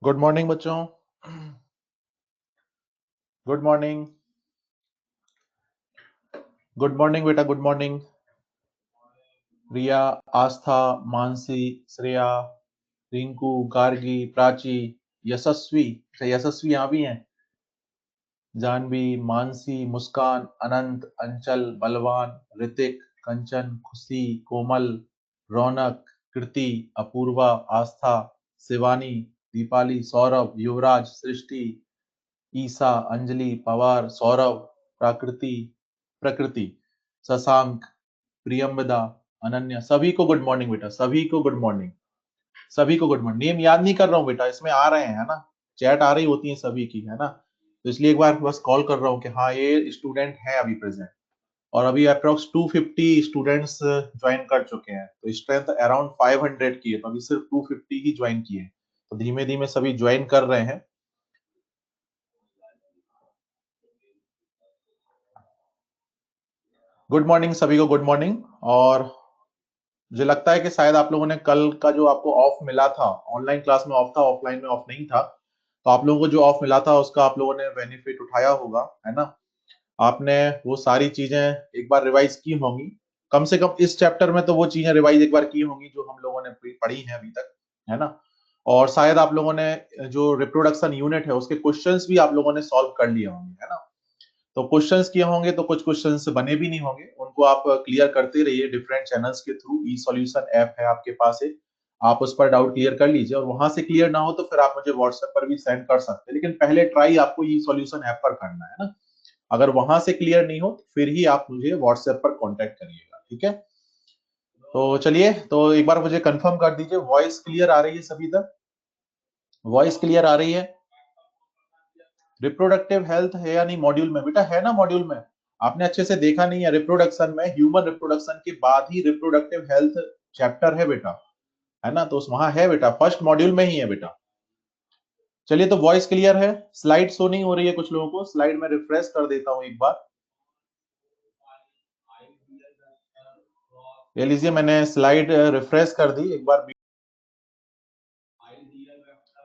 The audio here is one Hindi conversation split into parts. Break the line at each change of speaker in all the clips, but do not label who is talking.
गुड मॉर्निंग बच्चों। Good morning. गुड मॉर्निंग बेटा, गुड मॉर्निंग। रिया, आस्था, मानसी, श्रेया, रिंकू, गार्गी, प्राची, यशस्वी। अच्छा, यशस्वी यहाँ भी हैं। जानवी, मानसी, मुस्कान, अनंत, अंचल, बलवान, ऋतिक, कंचन, खुशी, कोमल, रौनक, कृति, अपूर्वा, आस्था, शिवानी, दीपाली, सौरभ, युवराज, सृष्टि, ईसा, अंजलि, पवार, सौरभ, प्राकृति, प्रकृति, शशांक, प्रियंवदा, अनन्या, सभी को गुड मॉर्निंग बेटा, सभी को गुड मॉर्निंग। सभी को गुड मॉर्निंग। नेम याद नहीं कर रहा हूँ बेटा, इसमें आ रहे हैं है ना, चैट आ रही होती है सभी की, है ना। तो इसलिए एक बार बस कॉल कर रहा हूँ कि हाँ ये स्टूडेंट है अभी प्रेजेंट। और अभी अप्रोक्स 250 स्टूडेंट्स ज्वाइन कर चुके हैं, तो स्ट्रेंथ अराउंड 500 की है, तो अभी सिर्फ 250 ही ज्वाइन किए हैं। तो धीमे धीमे सभी ज्वाइन कर रहे हैं। गुड मॉर्निंग सभी को, गुड मॉर्निंग। और मुझे लगता है कि शायद आप लोगों ने कल का जो आपको ऑफ मिला था, ऑनलाइन क्लास में ऑफ था, ऑफलाइन में ऑफ नहीं था, तो आप लोगों को जो ऑफ मिला था उसका आप लोगों ने बेनिफिट उठाया होगा, है ना। आपने वो सारी चीजें एक बार रिवाइज की होंगी, कम से कम इस चैप्टर में तो वो चीजें रिवाइज एक बार की होंगी जो हम लोगों ने पढ़ी हैं अभी तक, है ना। और शायद आप लोगों ने जो रिप्रोडक्शन यूनिट है उसके क्वेश्चंस भी आप लोगों ने सॉल्व कर लिए होंगे, है ना। तो क्वेश्चंस किए होंगे, तो कुछ क्वेश्चंस बने भी नहीं होंगे, उनको आप क्लियर करते रहिए डिफरेंट चैनल्स के थ्रू। ई सॉल्यूशन ऐप है आपके पास है, आप उस पर डाउट क्लियर कर लीजिए, और वहां से क्लियर ना हो तो फिर आप मुझे व्हाट्सएप पर भी सेंड कर सकते हैं, लेकिन पहले ट्राई आपको ई सॉल्यूशन ऐप पर करना है ना। अगर वहां से क्लियर नहीं हो फिर ही आप मुझे व्हाट्सएप पर कॉन्टेक्ट करिएगा, ठीक है। तो चलिए, तो एक बार मुझे कंफर्म कर दीजिए, वॉइस क्लियर आ रही है सभी तक? वॉइस क्लियर आ रही है? रिप्रोडक्टिव हेल्थ है या नहीं मॉड्यूल में? बेटा है ना मॉड्यूल में, आपने अच्छे से देखा नहीं है? रिप्रोडक्शन में, ह्यूमन रिप्रोडक्शन के बाद ही रिप्रोडक्टिव हेल्थ चैप्टर है बेटा, है ना। तो उस वहां है बेटा, फर्स्ट मॉड्यूल में ही है बेटा। चलिए, तो वॉइस क्लियर है। स्लाइड शो नहीं हो रही है कुछ लोगों को, स्लाइड में रिफ्रेश कर देता हूं एक बार। ये लीजिए, मैंने स्लाइड रिफ्रेश कर दी एक बार।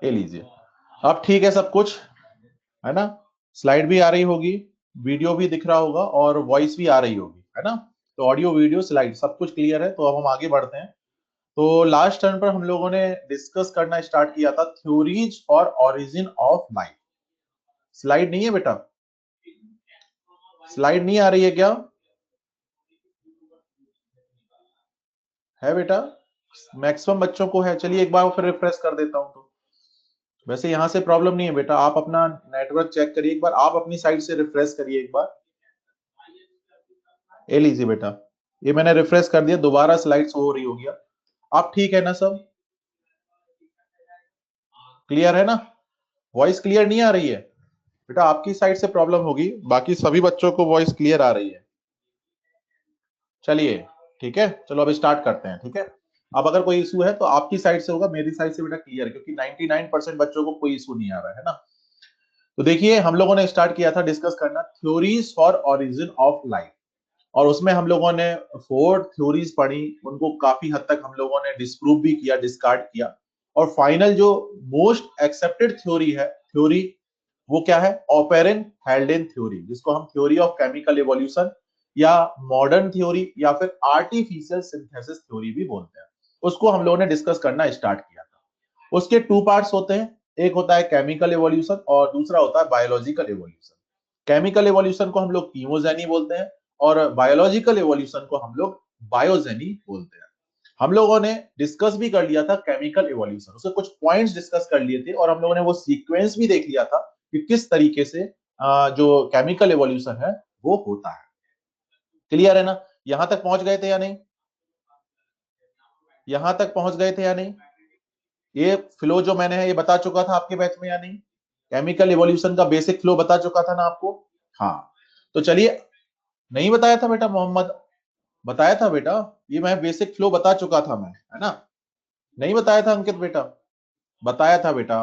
ये लीजिए, अब ठीक है सब कुछ, है ना। स्लाइड भी आ रही होगी, वीडियो भी दिख रहा होगा, और वॉइस भी आ रही होगी, है ना। तो ऑडियो वीडियो स्लाइड सब कुछ क्लियर है। तो अब हम आगे बढ़ते हैं। तो लास्ट टर्न पर हम लोगों ने डिस्कस करना स्टार्ट किया था थ्योरीज और ओरिजिन ऑफ लाइफ। स्लाइड नहीं है बेटा? स्लाइड नहीं आ रही है क्या? है बेटा? मैक्सिमम बच्चों को है। चलिए एक बार फिर रिफ्रेश कर देता हूं। तो वैसे यहां से प्रॉब्लम नहीं है बेटा, आप अपना नेटवर्क चेक करिए एक बार, आप अपनी साइड से रिफ्रेश करिए एक बार। ये लीजिए बेटा, ये मैंने रिफ्रेश कर दिया, दोबारा स्लाइड शो हो रही होगी। आप ठीक है ना सब? क्लियर है ना? वॉइस क्लियर नहीं आ रही है बेटा? आपकी साइड से प्रॉब्लम होगी, बाकी सभी बच्चों को वॉइस क्लियर आ रही है। चलिए ठीक है, चलो अब स्टार्ट करते हैं, ठीक है। अब अगर कोई इशू है तो आपकी साइड से होगा, मेरी साइड से बेटा क्लियर है, क्योंकि 99% बच्चों को कोई इशू नहीं आ रहा है ना। तो देखिए, हम लोगों ने स्टार्ट किया था डिस्कस करना theories for origin of life, और उसमें हम लोगों ने 4 थ्योरीज पढ़ी, उनको काफी हद तक हम लोगों ने डिस्प्रूव भी किया, डिस्कार्ड किया। और फाइनल जो मोस्ट एक्सेप्टेड थ्योरी है, थ्योरी, वो क्या है? ऑपेरन हेल्डेन थ्योरी, जिसको हम थ्योरी ऑफ केमिकल एवोल्यूशन या मॉडर्न थ्योरी या फिर आर्टिफिशियल सिंथेसिस थ्योरी भी बोलते हैं, उसको हम लोगों ने डिस्कस करना स्टार्ट किया था। उसके 2 पार्ट्स होते हैं, एक होता है केमिकल एवोल्यूशन और दूसरा होता है बायोलॉजिकल एवोल्यूशन। केमिकल एवोल्यूशन को हम लोग कीमोजेनी बोलते हैं, और बायोलॉजिकल एवोल्यूशन को हम लोग बायोजेनी बोलते हैं। हम लोगों ने डिस्कस भी कर लिया था केमिकल एवोल्यूशन, उसके कुछ पॉइंट्स डिस्कस कर लिए थे, और हम लोगों ने वो सीक्वेंस भी देख लिया था कि किस तरीके से जो केमिकल एवोल्यूशन है वो होता है। क्लियर है ना? यहां तक पहुंच गए थे या नहीं? यहां तक पहुंच गए थे या नहीं? ये फ्लो जो मैंने है ये बता चुका था आपके बैच में या नहीं? केमिकल एवोल्यूशन का बेसिक फ्लो बता चुका था ना आपको? हाँ। तो चलिए, नहीं बताया था बेटा मोहम्मद? बताया था बेटा, ये मैं बेसिक फ्लो बता चुका था मैं, है ना। नहीं बताया था अंकित बेटा? बताया था बेटा।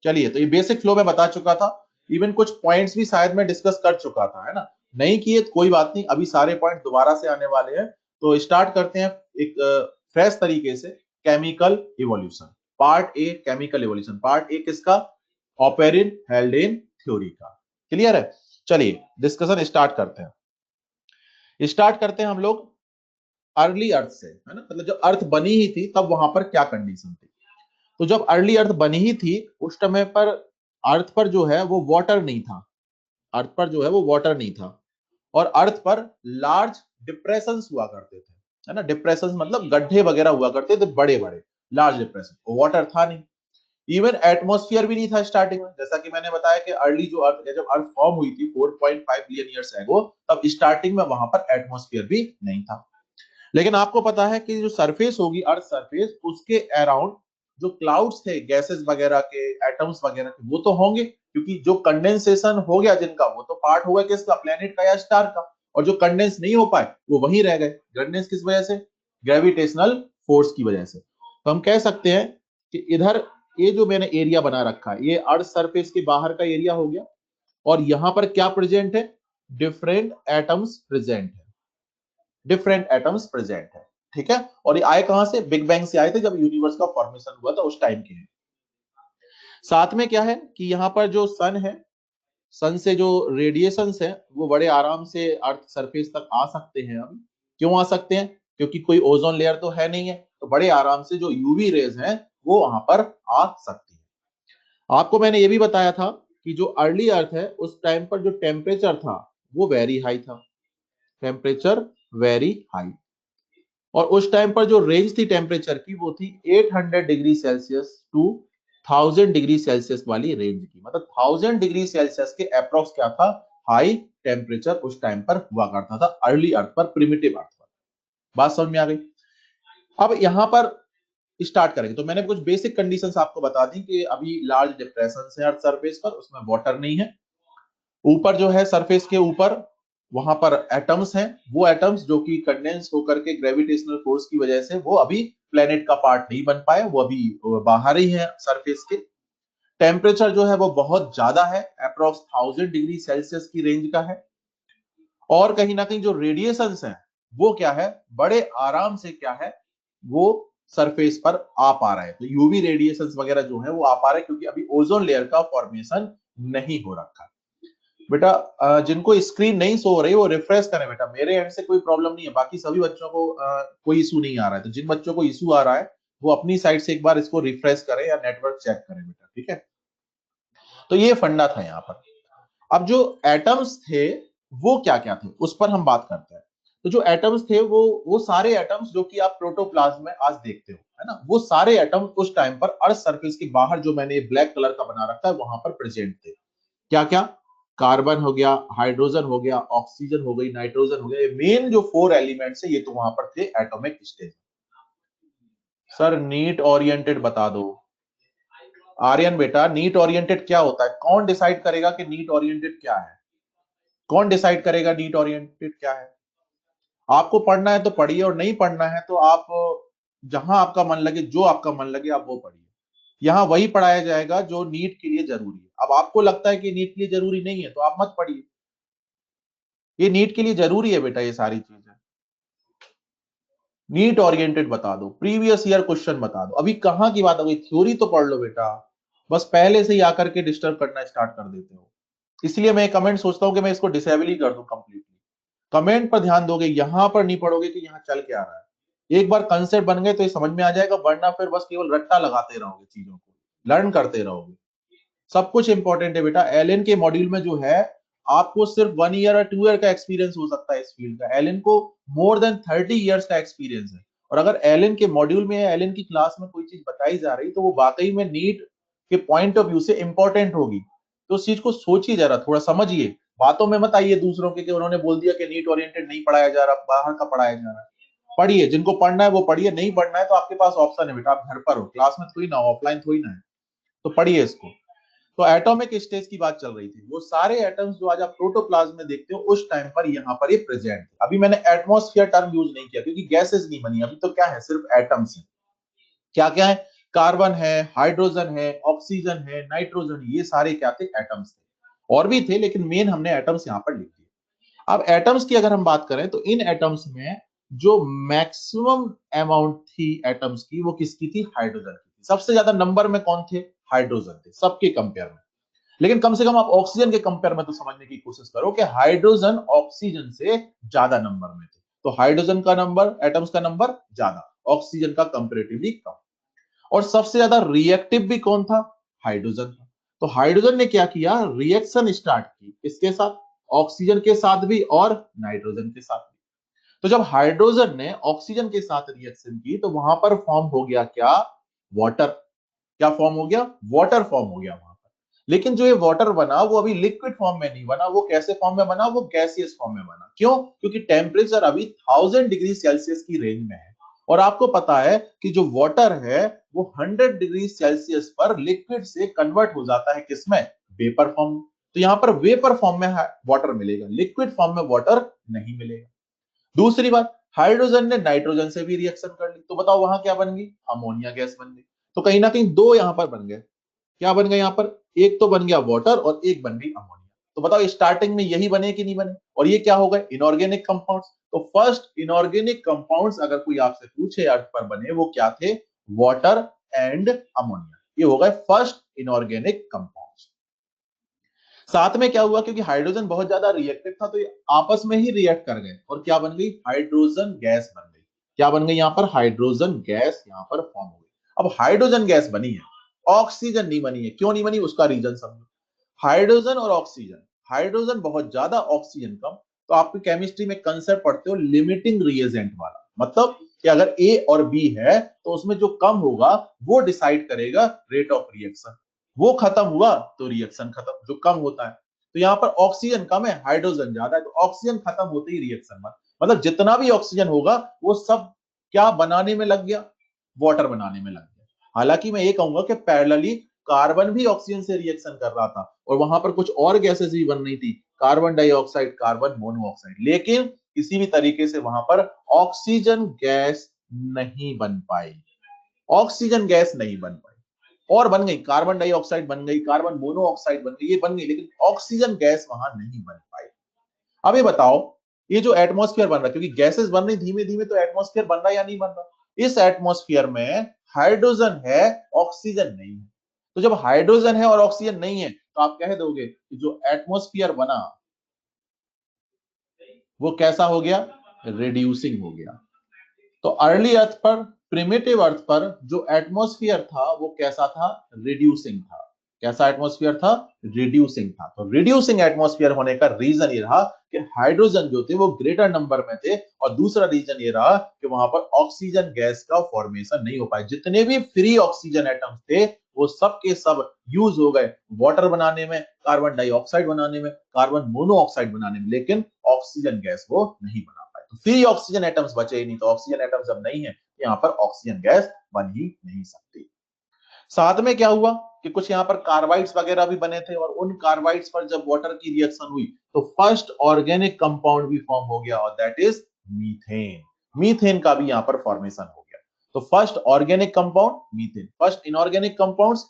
चलिए, तो ये बेसिक फ्लो में बता चुका था, इवन कुछ पॉइंट्स भी शायद मैं डिस्कस कर चुका था, है ना। नहीं किए तो कोई बात नहीं, अभी सारे पॉइंट दोबारा से आने वाले हैं। तो स्टार्ट करते हैं एक फ्रेश तरीके से chemical evolution. Part a chemical evolution, part A किसका, ऑपेरिन हेल्डेन थ्योरी का। क्लियर है? चलिए डिस्कशन स्टार्ट करते हैं। स्टार्ट करते हैं हम लोग अर्ली अर्थ से, है ना, मतलब जब अर्थ बनी ही थी तब वहां पर क्या कंडीशन थी। तो जब अर्ली अर्थ बनी ही थी उस समय पर अर्थ पर जो है वो वाटर नहीं था, अर्थ पर जो है वो वाटर नहीं था, और अर्थ पर लार्ज डिप्रेशंस हुआ करते थे, है ना, डिप्रेशंस मतलब गड्ढे वगैरह हुआ करते थे बड़े बड़े, लार्ज डिप्रेशन, वाटर था नहीं, इवन एटमॉस्फेयर भी नहीं था स्टार्टिंग में। जैसा कि मैंने बताया कि अर्ली जो अर्थ है, जब अर्थ फॉर्म हुई थी 4.5 बिलियन ईयर्स एगो, तब स्टार्टिंग में वहां पर एटमॉस्फेयर भी नहीं था। लेकिन आपको पता है कि जो सरफेस होगी अर्थ सरफेस, उसके अराउंड जो क्लाउड्स थे गैसेस वगैरह के, एटम्स वगैरह के, वो तो होंगे, क्योंकि जो कंडेंसेशन हो गया जिनका, वो तो पार्ट होगा किसका, प्लेनेट का या स्टार का, और जो कंडेंस नहीं हो पाए वो वहीं रह गए। कंडेंस किस वजह से, ग्रेविटेशनल फोर्स की वजह से। तो हम कह सकते हैं कि इधर ये जो मैंने एरिया बना रखा है, ये अर्थ सरफेस के बाहर का एरिया हो गया, और यहां पर क्या प्रेजेंट है, डिफरेंट एटम्स प्रेजेंट है, डिफरेंट एटम्स प्रेजेंट है, ठीक है। और ये आए कहां से, बिग बैंग से आए थे, जब यूनिवर्स का फॉर्मेशन हुआ था उस टाइम के हैं। साथ में क्या है कि यहाँ पर जो सन है, सन से जो रेडिएशंस है वो बड़े आराम से अर्थ सरफेस तक आ सकते हैं। अब क्यों आ सकते हैं, क्योंकि कोई ओजोन लेयर तो है नहीं है, तो बड़े आराम से जो यूवी रेज हैं वो वहां पर आ सकती है। आपको मैंने ये भी बताया था कि जो अर्ली अर्थ है उस टाइम पर जो टेम्परेचर था वो वेरी हाई था, टेम्परेचर वेरी हाई, और उस टाइम पर जो रेंज थी टेम्परेचर की वो थी 800 degree Celsius to 1000 degree Celsius वाली रेंज की, मतलब 1000 डिग्री सेल्सियस के अप्रोक्स क्या था, हाई टेम्परेचर उस टाइम पर हुआ करता था अर्ली अर्थ पर, प्रिमिटिव अर्थ पर। बात समझ में आ गई? अब यहां पर स्टार्ट करेंगे तो मैंने कुछ बेसिक कंडीशंस आपको बता दी कि अभी लार्ज डिप्रेशन है अर्थ सरफेस पर, उसमें वाटर नहीं है, ऊपर जो है सरफेस के ऊपर वहां पर एटम्स हैं, वो एटम्स जो कि कंडेंस होकर के ग्रेविटेशनल फोर्स की वजह से वो अभी प्लेनेट का पार्ट नहीं बन पाए, वो अभी बाहर ही है सरफेस के। टेम्परेचर जो है वो बहुत ज्यादा है, अप्रोक्स 1000 डिग्री सेल्सियस की रेंज का है, और कहीं ना कहीं जो रेडिएशंस हैं वो क्या है, बड़े आराम से क्या है, वो सरफेस पर आ पा रहा है। तो यूवी रेडिएशंस वगैरह जो है वो आ पा रहे हैं, क्योंकि अभी ओजोन लेयर का फॉर्मेशन नहीं हो रखा। बेटा जिनको स्क्रीन नहीं शो रही वो रिफ्रेश करें बेटा, मेरे एंड से कोई प्रॉब्लम नहीं है, बाकी सभी बच्चों को कोई इशू नहीं आ रहा है। तो जिन बच्चों को इशू आ रहा है वो अपनी साइड से एक बार इसको रिफ्रेश करें या नेटवर्क चेक करें बेटा, ठीक है। तो ये फंडा था यहाँ पर। अब जो एटम्स थे वो क्या क्या थे उस पर हम बात करते हैं। तो जो एटम्स थे वो सारे एटम्स जो कि आप प्रोटोप्लाज्म में आज देखते हो, है ना, वो सारे एटम उस टाइम पर अर्थ सरफेस के बाहर जो मैंने ब्लैक कलर का बना रखा है वहां पर प्रेजेंट थे। क्या क्या, कार्बन हो गया, हाइड्रोजन हो गया, ऑक्सीजन हो गई, नाइट्रोजन हो गया, ये मेन जो 4 एलिमेंट्स है ये तो वहां पर थे atomic stage. Sir NEET oriented बता दो। आर्यन बेटा नीट ओरिएंटेड क्या होता है, कौन डिसाइड करेगा कि नीट ओरिएंटेड क्या है, कौन डिसाइड करेगा नीट ओरिएंटेड क्या है। आपको पढ़ना है तो पढ़िए, और नहीं पढ़ना है तो आप जहां आपका मन लगे, जो आपका मन लगे आप वो पढ़िए। यहाँ वही पढ़ाया जाएगा जो नीट के लिए जरूरी है। अब आपको लगता है कि नीट के लिए जरूरी नहीं है तो आप मत पढ़िए, ये नीट के लिए जरूरी है बेटा, ये सारी चीजें। नीट ओरिएंटेड बता दो, प्रीवियस ईयर क्वेश्चन बता दो, अभी कहां की बात हो गई, थ्योरी तो पढ़ लो बेटा, बस पहले से ही आकर के डिस्टर्ब करना स्टार्ट कर देते हो। इसलिए मैं कमेंट सोचता हूं कि मैं इसको डिसेबल ही कर दूं कंप्लीटली। कमेंट पर ध्यान दोगे, यहां पर नहीं पढ़ोगे कि यहाँ चल के आ रहा है। एक बार कंसेप्ट बन गए तो ये समझ में आ जाएगा, वरना फिर बस केवल रट्टा लगाते रहोगे, चीजों को लर्न करते रहोगे। सब कुछ इंपॉर्टेंट है बेटा। एलएन के मॉड्यूल में जो है आपको सिर्फ 1 ईयर और 2 ईयर का एक्सपीरियंस हो सकता है इस फील्ड का, एलएन को मोर देन 30 ईयर्स का एक्सपीरियंस है। और अगर एलएन के मॉड्यूल में या एलएन की क्लास में कोई चीज बताई जा रही तो वो वाकई में नीट के पॉइंट ऑफ व्यू से इंपॉर्टेंट होगी। तो उस चीज को सोचिए, जरा थोड़ा समझिए, बातों में मत आइए दूसरों के कि उन्होंने बोल दिया कि नीट ओरिएंटेड नहीं पढ़ाया जा रहा, बाहर का पढ़ाया जा रहा है। पढ़िए, जिनको पढ़ना है वो पढ़िए, नहीं पढ़ना है तो आपके पास ऑप्शन है बेटा, आप घर पर हो, क्लास में थोड़ी ना, ऑफलाइन थोड़ी ना है, तो पढ़िए इसको। तो एटॉमिक स्टेज की बात चल रही थी, वो सारे एटम्स जो आज आप प्रोटोप्लाज्म में देखते हो उस टाइम पर यहाँ पर ये प्रेजेंट थे। अभी मैंने एटमॉस्फेयर टर्म यूज नहीं किया क्योंकि गैसेस नहीं बनी, अभी तो क्या है, सिर्फ एटम्स है। क्या क्या है, कार्बन है, हाइड्रोजन है, ऑक्सीजन है, नाइट्रोजन, ये सारे क्या थे, एटम्स थे। और भी थे लेकिन मेन हमने एटम्स यहाँ पर लिख दिए। अब एटम्स की अगर हम बात करें तो इन एटम्स में जो मैक्सिमम अमाउंट थी एटम्स की वो किसकी थी, हाइड्रोजन की थी। सबसे ज्यादा नंबर में कौन थे? हाइड्रोजन थे सबके कंपेयर में। लेकिन कम से कम आप ऑक्सीजन के कंपेयर में तो समझने की कोशिश करो कि हाइड्रोजन ऑक्सीजन से ज्यादा नंबर में थे। तो हाइड्रोजन का नंबर, एटम्स का नंबर ज्यादा, ऑक्सीजन का कंपेरेटिवली कम। और सबसे ज्यादा रिएक्टिव भी कौन था? हाइड्रोजन था। तो हाइड्रोजन ने क्या किया? रिएक्शन स्टार्ट की, किसके साथ? ऑक्सीजन के साथ भी और नाइट्रोजन के साथ भी। तो जब हाइड्रोजन ने ऑक्सीजन के साथ रिएक्शन की तो वहां पर फॉर्म हो गया क्या? वाटर। क्या फॉर्म हो गया? वाटर फॉर्म हो गया वहां पर। लेकिन जो ये वाटर बना वो अभी लिक्विड फॉर्म में नहीं बना, वो कैसे फॉर्म में बना? वो गैसियस फॉर्म में बना। क्यों? क्योंकि टेम्परेचर अभी 1000 डिग्री सेल्सियस की रेंज में है। और आपको पता है कि जो वाटर है वो 100 डिग्री सेल्सियस पर लिक्विड से कन्वर्ट हो जाता है, किसमें? वेपर फॉर्म में। तो यहां पर वेपर फॉर्म में वाटर मिलेगा, लिक्विड फॉर्म में वाटर नहीं मिलेगा। दूसरी बात, हाइड्रोजन ने नाइट्रोजन से भी रिएक्शन कर ली, तो बताओ वहां क्या बन गई? अमोनिया गैस बन गई। तो कहीं ना कहीं दो यहां पर बन गए। क्या बन गया यहां पर? एक तो बन गया वाटर और एक बन गई अमोनिया। तो बताओ स्टार्टिंग में यही बने कि नहीं बने? और ये क्या हो गए? Inorganic compounds. तो फर्स्ट इनऑर्गेनिक कंपाउंड्स अगर कोई आपसे पूछे अर्थ पर बने, वो क्या थे? Water and ammonia. ये हो गए फर्स्ट इनऑर्गेनिक कंपाउंड्स। साथ में क्या हुआ? क्योंकि हाइड्रोजन बहुत ज्यादा रिएक्टिव था तो ये आपस में ही रिएक्ट कर गए और क्या बन गई? हाइड्रोजन गैस बन गई। क्या बन गई यहां पर? हाइड्रोजन गैस यहां पर फॉर्म हो गई। अब हाइड्रोजन गैस बनी है, ऑक्सीजन नहीं बनी है। क्यों नहीं बनी? उसका रीजन समझो। हाइड्रोजन और ऑक्सीजन, हाइड्रोजन बहुत ज्यादा, ऑक्सीजन कम। तो आपकी केमिस्ट्री में कंसेप्ट पढ़ते हो लिमिटिंग रिएजेंट वाला, मतलब कि अगर ए और बी है तो उसमें जो कम होगा वो डिसाइड करेगा रेट ऑफ रिएक्शन। वो खत्म हुआ तो रिएक्शन खत्म, जो कम होता है। तो यहां पर ऑक्सीजन कम है, हाइड्रोजन ज्यादा है, तो ऑक्सीजन खत्म होते ही रिएक्शन बंद। मतलब जितना भी ऑक्सीजन होगा वो सब क्या बनाने में लग गया? वाटर बनाने में लग गया। हालांकि मैं ये कहूंगा कि पैरेलली कार्बन भी ऑक्सीजन से रिएक्शन कर रहा था और वहां पर कुछ और गैसेस भी बन रही थी, कार्बन डाइऑक्साइड, कार्बन मोनोऑक्साइड, लेकिन किसी भी तरीके से वहां पर ऑक्सीजन गैस नहीं बन पाई। ऑक्सीजन गैस नहीं बन पाई। और बन गई कार्बन डाइऑक्साइड, बन गई कार्बन मोनोऑक्साइड, बन गई, ये बन गई, लेकिन ऑक्सीजन गैस वहां नहीं बन पाई। अब ये बताओ, ये जो एटमॉस्फेयर बन रहा है, क्योंकि गैसेस बन रही धीमे धीमे, तो एटमॉस्फेयर बन रहा है या नहीं बन रहा? इस एटमॉस्फेयर में हाइड्रोजन है, ऑक्सीजन नहीं है। तो जब हाइड्रोजन है और ऑक्सीजन नहीं है तो आप कह दोगे कि जो एटमॉस्फेयर बना वो कैसा हो गया? रिड्यूसिंग हो गया। तो अर्ली अर्थ पर, प्रिमिटिव अर्थ पर जो एटमॉस्फेयर था वो कैसा था? रिड्यूसिंग था। कैसा एटमॉस्फेयर था? रिड्यूसिंग था। तो रिड्यूसिंग एटमॉस्फेयर होने का रीजन ये रहा कि हाइड्रोजन जो थे वो ग्रेटर नंबर में थे, और दूसरा रीजन ये रहा कि वहां पर ऑक्सीजन गैस का फॉर्मेशन नहीं हो पाया। जितने भी फ्री ऑक्सीजन एटम्स थे वो सब के सब यूज हो गए वाटर बनाने में, कार्बन डाइऑक्साइड बनाने में, कार्बन मोनोऑक्साइड बनाने में, लेकिन ऑक्सीजन गैस वो नहीं बना पाए। तो फ्री ऑक्सीजन एटम्स बचे ही नहीं। तो ऑक्सीजन एटम्स जब नहीं है यहाँ पर ऑक्सीजन गैस बन ही नहीं सकती। साथ में क्या हुआ कि कुछ यहाँ पर कार्बाइड्स वगैरह भी बने थे, और उन कार्बाइड्स पर जब वाटर की रिएक्शन हुई तो फर्स्ट ऑर्गेनिक कंपाउंड भी फॉर्म हो गया, और दैट इज मीथेन। मीथेन का भी यहाँ पर फॉर्मेशन हो गया। तो first organic compound methane, first inorganic compounds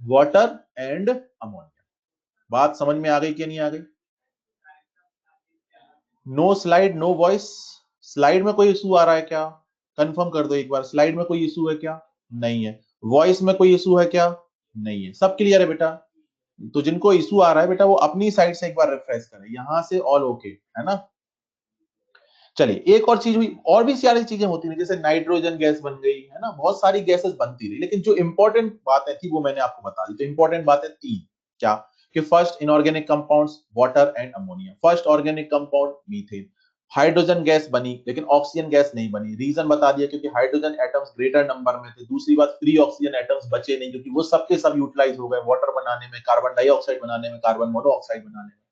water and ammonia. बात समझ में आ गई कि नहीं आ गई? No slide no voice. Slide में कोई इशू आ रहा है क्या? कंफर्म कर दो एक बार, स्लाइड में कोई इशू है क्या? नहीं है। वॉइस में कोई इशू है क्या? नहीं है। सब क्लियर है बेटा? तो जिनको इशू आ रहा है बेटा वो अपनी साइड से एक बार रिफ्रेश करें, यहां से ऑल ओके है ना? चलिए, एक और चीज हुई, और भी सारी चीजें होती रही, जैसे नाइट्रोजन गैस बन गई है ना, बहुत सारी गैसेस बनती रही, लेकिन जो इंपॉर्टेंट बातें थी वो मैंने आपको बता दी। तो इंपॉर्टेंट बातें तीन, क्या? कि first inorganic compounds water and ammonia, first organic compound methane, hydrogen gas बनी लेकिन ऑक्सीजन गैस नहीं बनी। रीजन बता दिया, क्योंकि हाइड्रोजन एटम्स ग्रेटर नंबर में थे। दूसरी बात, फ्री ऑक्सीजन एटम्स बचे नहीं, क्योंकि वो सबके सब यूटिलाइज हो गए वाटर बनाने में, कार्बन डाइऑक्साइड बनाने में, कार्बन मोनोऑक्साइड बनाने में।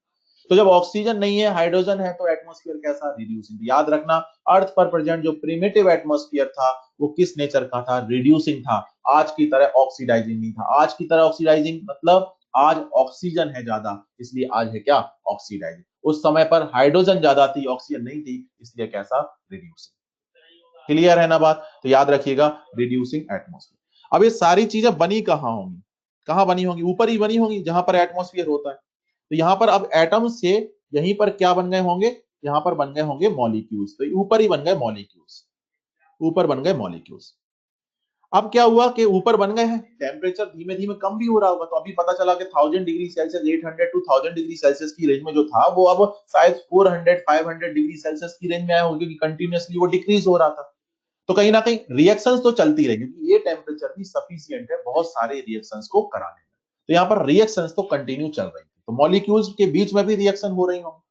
तो जब ऑक्सीजन नहीं है, हाइड्रोजन है, तो एटमॉस्फेयर कैसा? रिड्यूसिंग। याद रखना, अर्थ पर प्रेजेंट जो प्रिमिटिव एटमॉस्फेयर था वो किस नेचर का था? रिड्यूसिंग था। आज की तरह ऑक्सीडाइजिंग नहीं था। आज की तरह ऑक्सीडाइजिंग मतलब आज ऑक्सीजन है ज्यादा, इसलिए आज है क्या? ऑक्सीडाइजिंग। उस समय पर हाइड्रोजन ज्यादा थी, ऑक्सीजन नहीं थी, इसलिए कैसा? रिड्यूसिंग। क्लियर है ना बात? तो याद रखिएगा, रिड्यूसिंग एटमॉस्फेयर। अब ये सारी चीजें बनी कहां होंगी? कहां बनी होंगी? ऊपर ही बनी होंगी जहां पर एटमॉस्फेयर होता है। तो यहां पर अब एटम से यहीं पर क्या बन गए होंगे? यहां पर बन गए होंगे मॉलिक्यूल्स। तो ऊपर ही बन गए मॉलिक्यूल्स, ऊपर बन गए मॉलिक्यूल्स। अब क्या हुआ कि ऊपर बन गए हैं, टेम्परेचर धीमे धीमे कम भी हो रहा होगा, तो अभी पता चला कि 1000 degree Celsius 800 to 1000 degree Celsius की रेंज में जो था वो अब शायद 400 500 डिग्री सेल्सियस की रेंज में आया होगा, क्योंकि कंटिन्यूअसली वो डिक्रीज हो रहा था। तो कहीं ना कहीं रिएक्शंस तो चलती रही, क्योंकि ये टेम्परेचर भी सफिशिएंट है बहुत सारे रिएक्शंस को कराने में। तो यहाँ पर रिएक्शंस तो कंटिन्यू चल रही थी, तो मॉलिक्यूल्स के बीच में भी रिएक्शन हो रही होंगी,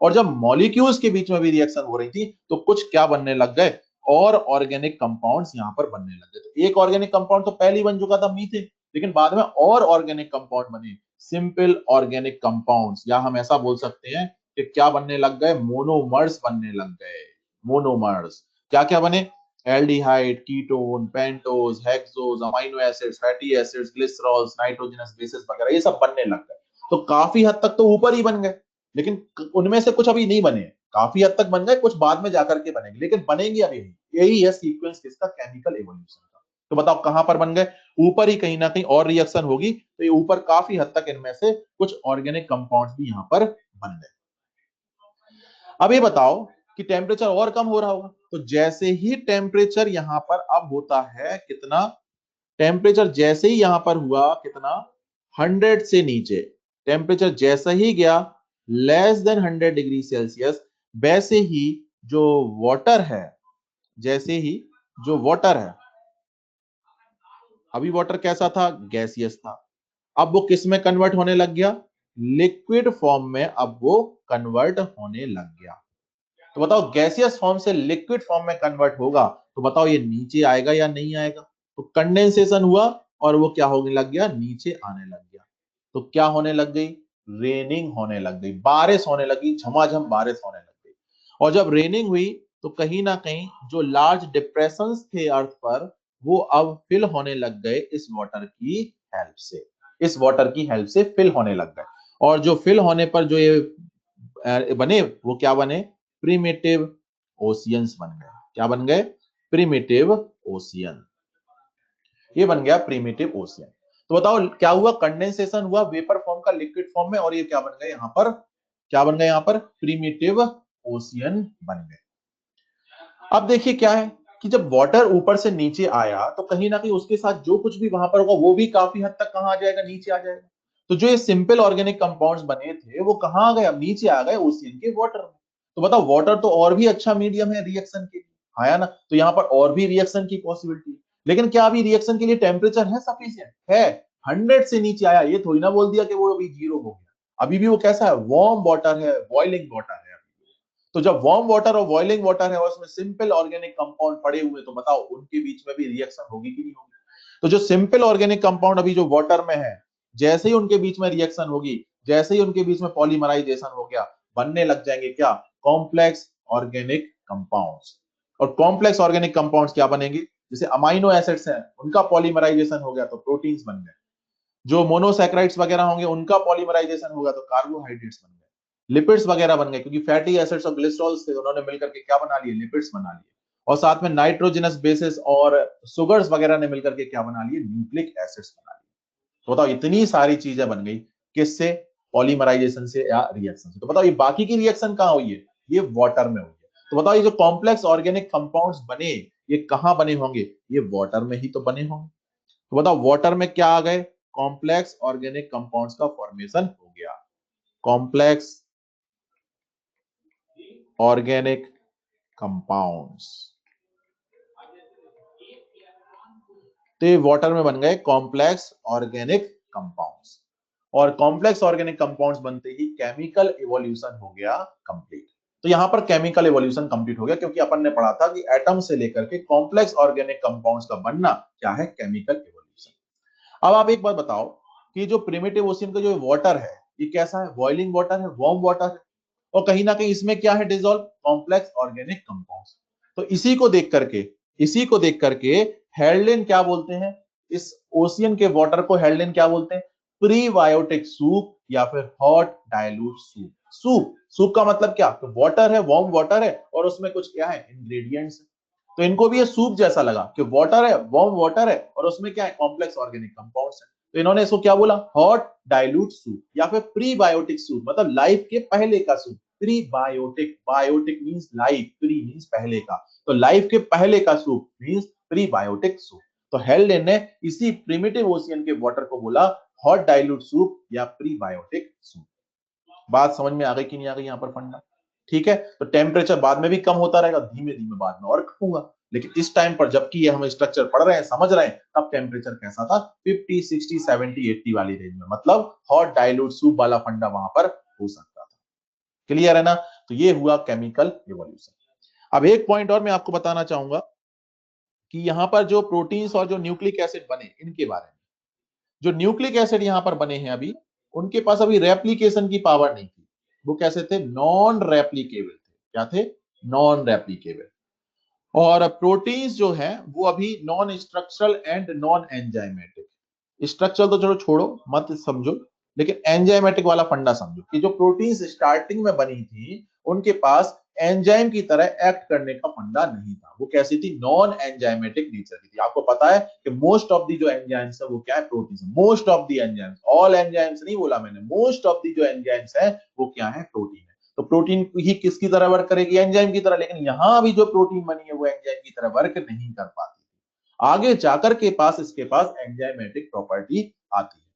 और जब मॉलिक्यूल्स के बीच में भी रिएक्शन हो रही थी तो कुछ क्या बनने लग गए, और ऑर्गेनिक कंपाउंड्स यहाँ पर बनने लग गए। तो एक ऑर्गेनिक कंपाउंड तो पहले ही बन चुका था, मीथेन, लेकिन बाद में और ऑर्गेनिक कंपाउंड बने, सिंपल ऑर्गेनिक कंपाउंड्स, या हम ऐसा बोल सकते हैं कि क्या बनने लग गए, मोनोमर्स बनने लग गए। मोनोमर्स क्या क्या बने, aldehyde, ketone, pentose, hexose, amino acids, fatty acids, glycerols, nitrogenous bases वगैरह ये सब बनने लग गए। तो काफी हद तक तो ऊपर ही बन गए, लेकिन उनमें से कुछ अभी नहीं बने, काफी हद तक बन गए, कुछ बाद में जाकर के बनेंगे, लेकिन बनेंगे अभी नहीं। यही है सीक्वेंस किसका, केमिकल एवोल्यूशन का। तो बताओ कहां पर बन गए, ऊपर ही कहीं ना कहीं और रिएक्शन होगी, तो ये ऊपर काफी हद तक इनमें से कुछ ऑर्गेनिक कंपाउंड्स भी यहां पर बन गए। अब ये बताओ कि टेम्परेचर और कम हो रहा होगा, तो जैसे ही टेम्परेचर यहां पर अब होता है कितना, टेम्परेचर जैसे ही यहां पर हुआ कितना, 100 से नीचे, टेम्परेचर जैसा ही गया << वैसे ही जो वाटर है, जैसे ही जो वाटर है, अभी वाटर कैसा था, गैसियस था, अब वो किस में कन्वर्ट होने लग गया, लिक्विड फॉर्म में अब वो कन्वर्ट होने लग गया। तो बताओ गैसियस फॉर्म से लिक्विड फॉर्म में कन्वर्ट होगा, तो बताओ ये नीचे आएगा या नहीं आएगा। तो कंडेंसेशन हुआ और वो क्या होने लग गया, नीचे आने लग गया। तो क्या होने लग गई, रेनिंग होने लग गई, बारिश होने लगी, झमाझम बारिश होने लग गई। और जब रेनिंग हुई तो कहीं ना कहीं जो लार्ज डिप्रेशंस थे अर्थ पर, वो अब फिल होने लग गए इस वाटर की हेल्प से, इस वाटर की हेल्प से फिल होने लग गए। और जो फिल होने पर जो ये बने, वो क्या बने, प्रिमिटिव ओशियंस बन गए। क्या बन गए, प्रिमिटिव ओशियन, ये बन गया प्रिमिटिव ओशियन। तो बताओ क्या हुआ, कंडेंसेशन हुआ वेपर फॉर्म का लिक्विड फॉर्म में, और ये क्या बन गए यहाँ पर, क्या बन गए यहाँ पर, प्रिमिटिव ओशियन बन गए। अब देखिए क्या है कि जब वाटर ऊपर से नीचे आया तो कहीं ना कहीं उसके साथ जो कुछ भी वहां पर होगा वो भी काफी हद तक कहां आ जाएगा, नीचे आ जाएगा। तो जो ये सिंपल ऑर्गेनिक कंपाउंड्स बने थे वो कहां आ गए, अब नीचे आ गए ओशियन के वाटर में। तो बताओ वाटर तो और भी अच्छा मीडियम है रिएक्शन के लिए, आया ना, तो यहाँ पर और भी रिएक्शन की पॉसिबिलिटी। लेकिन क्या अभी रिएक्शन के लिए टेम्परेचर है सफिशिएंट है, 100 से नीचे आया, ये थोड़ी ना बोल दिया कि वो अभी 0 हो गया। अभी भी वो कैसा है, वार्म वाटर है, बॉइलिंग वाटर है। तो जब वार्म वाटर और बॉइलिंग वाटर है और उसमें सिंपल ऑर्गेनिक कंपाउंड पड़े हुए, तो बताओ उनके बीच में भी रिएक्शन होगी कि नहीं होगी। तो जो सिंपल ऑर्गेनिक कंपाउंड अभी जो वाटर में है, जैसे ही उनके बीच में रिएक्शन होगी, जैसे ही उनके बीच में पॉलीमराइजेशन हो गया, बनने लग जाएंगे क्या, कॉम्प्लेक्स ऑर्गेनिक कंपाउंड्स। और कॉम्प्लेक्स ऑर्गेनिक कंपाउंड्स क्या बनेंगे, जैसे अमाइनो एसिड्स हैं उनका पॉलीमराइजेशन हो गया तो प्रोटीन्स बन गए, जो मोनोसैकेराइड्स वगैरह होंगे उनका पॉलीमराइजेशन होगा तो कार्बोहाइड्रेट्स बन गए, लिपिड्स वगैरह बन गए, क्योंकि फैटी एसिड्स और ग्लिसरॉल्स थे, उन्होंने मिलकर के क्या बना लिए, लिपिड्स बना लिए। और साथ में नाइट्रोजनस बेसिस और सुगर्स वगैरह ने मिलकर के क्या बना लिए, न्यूक्लिक एसिड्स बना लिए। तो बताओ इतनी सारी चीजें बन गई, किससे, पॉलीमराइजेशन से या रिएक्शन से। तो बताओ ये बाकी की रिएक्शन कहां हुई है, ये वाटर में हुई है। तो बताओ ये जो कॉम्प्लेक्स ऑर्गेनिक कंपाउंड्स बने, ये कहां बने होंगे, ये वाटर में ही तो बने होंगे। तो बताओ वाटर में क्या आ गए, कॉम्प्लेक्स ऑर्गेनिक कंपाउंड्स का फॉर्मेशन हो गया, कॉम्प्लेक्स ऑर्गेनिक कंपाउंड्स। तो ये वाटर में बन गए कॉम्प्लेक्स ऑर्गेनिक कंपाउंड्स, और कॉम्प्लेक्स ऑर्गेनिक कंपाउंड्स बनते ही केमिकल इवोल्यूशन हो गया कंप्लीट। तो यहां पर केमिकल इवोल्यूशन कंप्लीट हो गया, क्योंकि अपन ने पढ़ा था कि एटम से लेकर के कॉम्प्लेक्स ऑर्गेनिक कंपाउंड्स का बनना क्या है, केमिकल इवोल्यूशन। अब आप एक बात बताओ कि जो प्रिमिटिव ओशियन का जो वाटर है, ये कैसा है, बॉइलिंग वाटर है, वार्म वाटर है, और कहीं ना कहीं इसमें क्या है, डिसॉल्व कॉम्प्लेक्स ऑर्गेनिक कंपाउंड्स। तो इसी को देख करके हेल्डेन क्या बोलते हैं, इस ओशियन के वाटर को हेल्डेन क्या बोलते हैं, प्रीबायोटिक सूप या फिर hot dilute soup. Soup, soup का मतलब क्या, तो वाटर है, वार्म वाटर है, और उसमें कुछ क्या है, इंग्रेडिएंट्स। तो इनको भी ये सूप जैसा लगा कि वाटर है, वार्म वाटर है, और उसमें क्या है, कॉम्प्लेक्स ऑर्गेनिक कंपाउंड्स है। तो इन्होंने इसको क्या बोला, हॉट डाइल्यूट सूप या फिर प्रीबायोटिक सूप, मतलब लाइफ के पहले का soup. Prebiotic, biotic means life, pre means पहले का, तो लाइफ के पहले का सूप मींस प्रीबायोटिक सूप। तो हेल्डेन ने इसी प्रिमिटिव ओशियन के वाटर को बोला हॉट डाइल्यूट सूप या प्रीबायोटिक सूप। बात समझ में आ गई कि नहीं आ गई यहाँ पर फंडा? ठीक है, तो टेम्परेचर बाद में भी कम होता रहेगा, धीमे धीमे बाद में और कम होगा, लेकिन इस टाइम पर जबकि ये हम स्ट्रक्चर पढ़ रहे हैं, समझ रहे हैं, तब टेम्परेचर कैसा था? 50, 60, 70, 80 वाली रेंज में, मतलब हॉट डाइल्यूट सूप वाला फंडा वहां पर हो सकता था। क्लियर है ना? तो ये हुआ केमिकल इवोल्यूशन। अब एक पॉइंट और मैं आपको बताना चाहूंगा कि यहां पर जो प्रोटीन्स और जो न्यूक्लिक एसिड बने, इनके बारे में। जो न्यूक्लिक एसिड यहां पर बने हैं अभी, उनके पास अभी रेप्लीकेशन की पावर नहीं थी। वो कैसे थे? नॉन रेप्लीकेबल थे। क्या थे? Non replicable. और प्रोटीन्स जो है वो अभी non structural and non enzymatic. Structural तो चलो छोड़ो, मत समझो, लेकिन एंजाइमेटिक वाला फंडा समझो कि जो प्रोटीन्स स्टार्टिंग में बनी थी उनके पास एंजाइम की तरह एक्ट करने का फंडा नहीं था। वो कैसी थी? नॉन एंजाइमेटिक नेचर की थी। आपको पता है कि मोस्ट ऑफ दी जो एंजाइम्स है वो क्या है? Proteins. Most of the enzymes, all enzymes नहीं बोला मैंने, मोस्ट ऑफ दी जो एंजाइम्स है वो क्या है? प्रोटीन है। तो प्रोटीन ही किसकी तरह वर्क करेगी? एंजाइम की तरह। लेकिन यहां अभी जो प्रोटीन बनी है वो एंजाइम की तरह वर्क नहीं कर पाती, आगे जाकर के पास इसके पास एंजाइमेटिक प्रॉपर्टी आती है।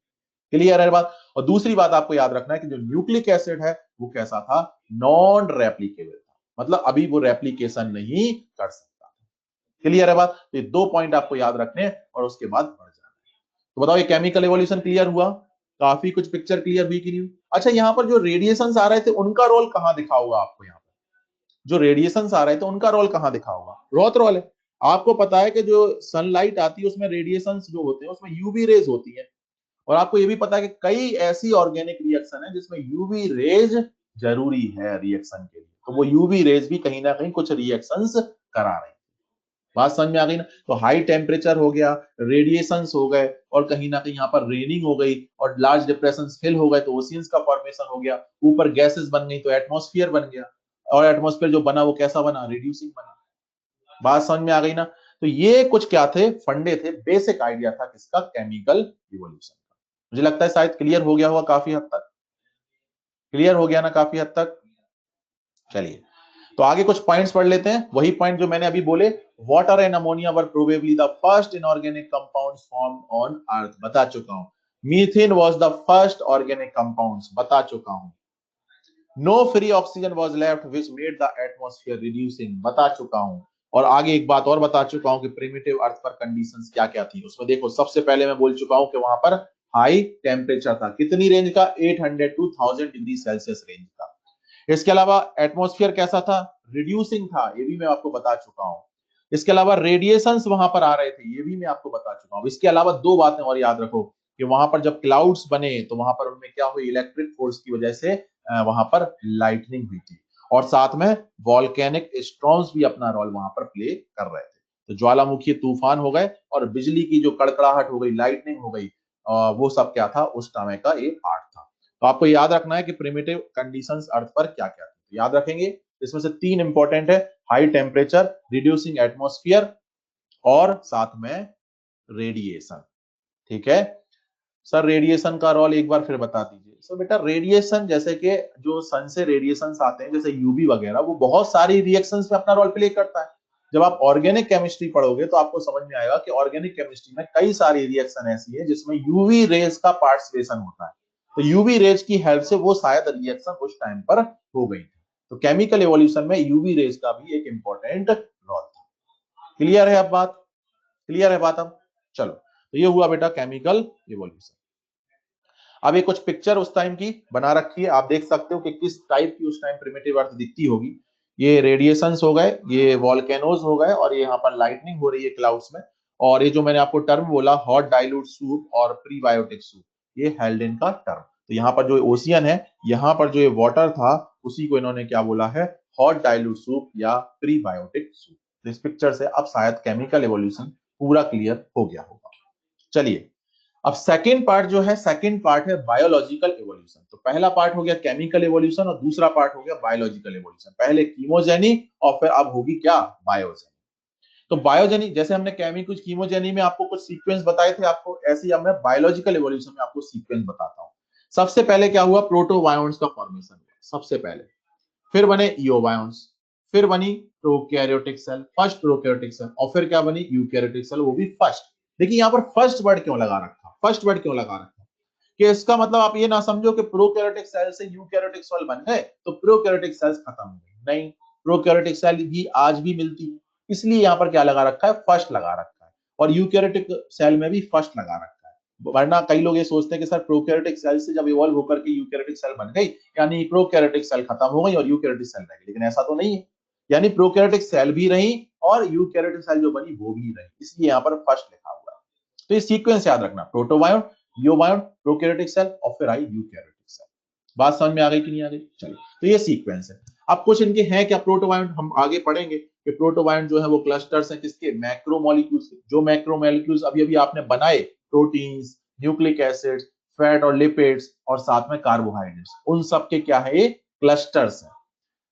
क्लियर है बात? और दूसरी बात आपको याद रखना है कि जो न्यूक्लिक एसिड है वो कैसा था? नॉन रेप्लीकेबल था, मतलब अभी वो रेप्लीकेशन नहीं कर सकता। क्लियर है बात? तो ये दो पॉइंट आपको याद रखने और उसके बाद बढ़ जाना है। तो बताओ, ये केमिकल एवोल्यूशन क्लियर हुआ? काफी कुछ पिक्चर क्लियर हुई कि नहीं? अच्छा, यहां पर जो रेडिएशन आ रहे थे उनका रोल कहां दिखा होगा आपको? यहाँ पर जो रेडिएशन आ रहे थे उनका रोल कहां दिखा होगा? रोथ रोल है। आपको पता है कि जो सनलाइट आती है उसमें रेडिएशन जो होते हैं उसमें यूवी रेज होती है, और आपको ये भी पता है कि कई ऐसी ऑर्गेनिक रिएक्शन है जिसमें यूवी रेज जरूरी है रिएक्शन के लिए, तो वो यूवी रेज भी कहीं ना कहीं कुछ रिएक्शंस करा रहे हैं। बात समझ में आ गई ना? तो हाई टेम्परेचर हो गया, रेडिएशंस हो गए, और कहीं ना कहीं यहाँ पर रेनिंग हो गई, और लार्ज डिप्रेशन फिल हो गए तो ओशियंस का फॉर्मेशन हो गया, ऊपर गैसेस बन गई तो एटमॉस्फेयर बन गया, और एटमॉस्फेयर जो बना वो कैसा बना? रिड्यूसिंग बना। बात समझ में आ गई ना? तो ये कुछ क्या थे? फंडे थे, बेसिक आइडिया था किसका? Chemical evolution. मुझे लगता है शायद क्लियर हो गया होगा काफी हद तक। क्लियर हो गया ना काफी हद तक? चलिए, तो आगे कुछ पॉइंट्स पढ़ लेते हैं, वही पॉइंट जो मैंने अभी बोले। Water and ammonia were probably the first inorganic compounds form on earth, बता चुका हूं। Methane was the first organic compounds, बता चुका हूं। No free oxygen was left which made the atmosphere reducing, बता चुका हूं। और आगे एक बात और बता चुका हूं कि प्रिमिटिव अर्थ पर कंडीशंस क्या क्या थी। उसमें देखो, सबसे पहले मैं बोल चुका हूं कि वहां पर हाई टेम्परेचर था, कितनी रेंज का? 800 टू 1000 डिग्री सेल्सियस रेंज का। इसके अलावा एटमॉस्फेयर कैसा था? रिड्यूसिंग था, ये भी मैं आपको बता चुका हूं। इसके अलावा रेडिएशंस वहां पर आ रहे थे, ये भी मैं आपको बता चुका हूं। इसके अलावा दो बातें और याद रखो कि वहां पर जब क्लाउड्स बने तो वहां पर उनमें क्या हुई? इलेक्ट्रिक फोर्स की वजह से वहां पर लाइटनिंग हुई थी, और साथ में वॉल्केनिक स्टॉर्म्स भी अपना रोल वहां पर प्ले कर रहे थे। तो ज्वालामुखी तूफान हो गए और बिजली की जो कड़कड़ाहट हो गई, लाइटनिंग हो गई, वो सब क्या था? उस समय का एक पार्ट था। तो आपको याद रखना है कि प्रिमिटिव कंडीशंस अर्थ पर क्या क्या थी, याद रखेंगे। इसमें से तीन इंपॉर्टेंट है: हाई टेम्परेचर, रिड्यूसिंग एटमॉस्फेयर, और साथ में रेडिएशन। ठीक है सर, रेडिएशन का रोल एक बार फिर बता दीजिए। सर बेटा, रेडिएशन जैसे कि जो सन से रेडिएशंस आते हैं जैसे यूवी वगैरह, वो बहुत सारी रिएक्शंस में अपना रोल प्ले करता है। जब आप ऑर्गेनिक केमिस्ट्री पढ़ोगे तो आपको समझ में आएगा कि ऑर्गेनिक केमिस्ट्री में कई सारी रिएक्शन ऐसी है जिसमें यूवी रेज का पार्टिसिपेशन होता है। तो यूवी रेज की हेल्प से वो शायद रिएक्शन उस टाइम पर हो गई थी। तो केमिकल एवोल्यूशन में यूवी रेज का भी एक इंपॉर्टेंट रोल था। क्लियर है अब बात? क्लियर है बात अब? चलो, तो ये हुआ बेटा केमिकल एवोल्यूशन। अब ये कुछ पिक्चर उस टाइम की बना रखी है, आप देख सकते हो कि किस टाइप की उस टाइम प्रिमिटिव अर्थ दिखती होगी। ये रेडिएशंस हो गए, ये वॉल्केनोज हो गए, और ये यहाँ पर लाइटनिंग हो रही है क्लाउड्स में। और ये जो मैंने आपको टर्म बोला हॉट डाइल्यूट सूप और प्रीबायोटिक सूप, ये हेल्डेन का टर्म। तो यहाँ पर जो ओशियन है, यहाँ पर जो ये वाटर था, उसी को इन्होंने क्या बोला है? हॉट डाइल्यूट सूप या प्रीबायोटिक सूप। तो इस पिक्चर से अब शायद केमिकल एवोल्यूशन पूरा क्लियर हो गया होगा। चलिए, अब सेकेंड पार्ट जो है, सेकेंड पार्ट है बायोलॉजिकल एवोल्यूशन। तो पहला पार्ट हो गया केमिकल एवोल्यूशन और दूसरा पार्ट हो गया बायोलॉजिकल एवोल्यूशन। पहले कीमोजेनी और फिर अब होगी क्या? बायोजेनी। तो बायोजेनी, जैसे हमने केमिकल कीमोजेनी में आपको कुछ सीक्वेंस बताए थे आपको, ऐसे ही अब मैं बायोलॉजिकल एवोल्यूशन में आपको सीक्वेंस बताता हूं। सबसे पहले क्या हुआ? प्रोटोबायोन्ट्स का फॉर्मेशन हुआ सबसे पहले, फिर बने इओबायोन्ट्स, फिर बनी prokaryotic cell, first prokaryotic cell, और फिर क्या बनी? यूकैरियोटिक सेल, वो भी फर्स्ट। देखिए यहाँ पर फर्स्ट वर्ड क्यों लगा रखा, फर्स्ट वर्ड क्यों लगा रखा, कि इसका मतलब आप ये ना समझो कि प्रोकैरियोटिक सेल से यूकैरियोटिक सेल बन गए तो प्रोकैरियोटिक सेल्स खत्म हो गए, नहीं, प्रोकैरियोटिक सेल भी आज भी मिलती है, इसलिए यहाँ पर क्या लगा रखा है, फर्स्ट लगा रखा है, और यूकैरियोटिक सेल में भी फर्स्ट लगा रखा है। वरना कई लोग ये सोचते हैं कि सर प्रोकैरियोटिक सेल से जब इवॉल्व होकर के यूकैरियोटिक सेल बन गई यानी प्रोकैरियोटिक सेल खत्म हो गई और यूकैरियोटिक सेल रह गई, लेकिन ऐसा तो नहीं है, यानी प्रोकैरियोटिक सेल भी रही और यूकैरियोटिक सेल जो बनी वो भी रही, इसलिए यहाँ पर फर्स्ट लिखा हुआ है। तो ये सीक्वेंस याद रखना, प्रोटोबायोट, यूबायोट, प्रोकैरियोटिक सेल और फिर आई यूकैरियोटिक सेल। बात समझ में आ गई कि नहीं आ गई? चलिए, तो ये सीक्वेंस है। अब कुछ इनके हैं क्या प्रोटोबायोट, हम आगे पढ़ेंगे कि प्रोटोबायोट जो है वो क्लस्टर्स हैं किसके, मैक्रोमोलिक्यूल्स के। जो मैक्रोमोलिक्यूल्स अभी अभी आपने बनाए, प्रोटीन्स, न्यूक्लिक एसिड्स, फैट और लिपिड्स और साथ में कार्बोहाइड्रेट्स, उन सब के क्या है, ये क्लस्टर्स हैं।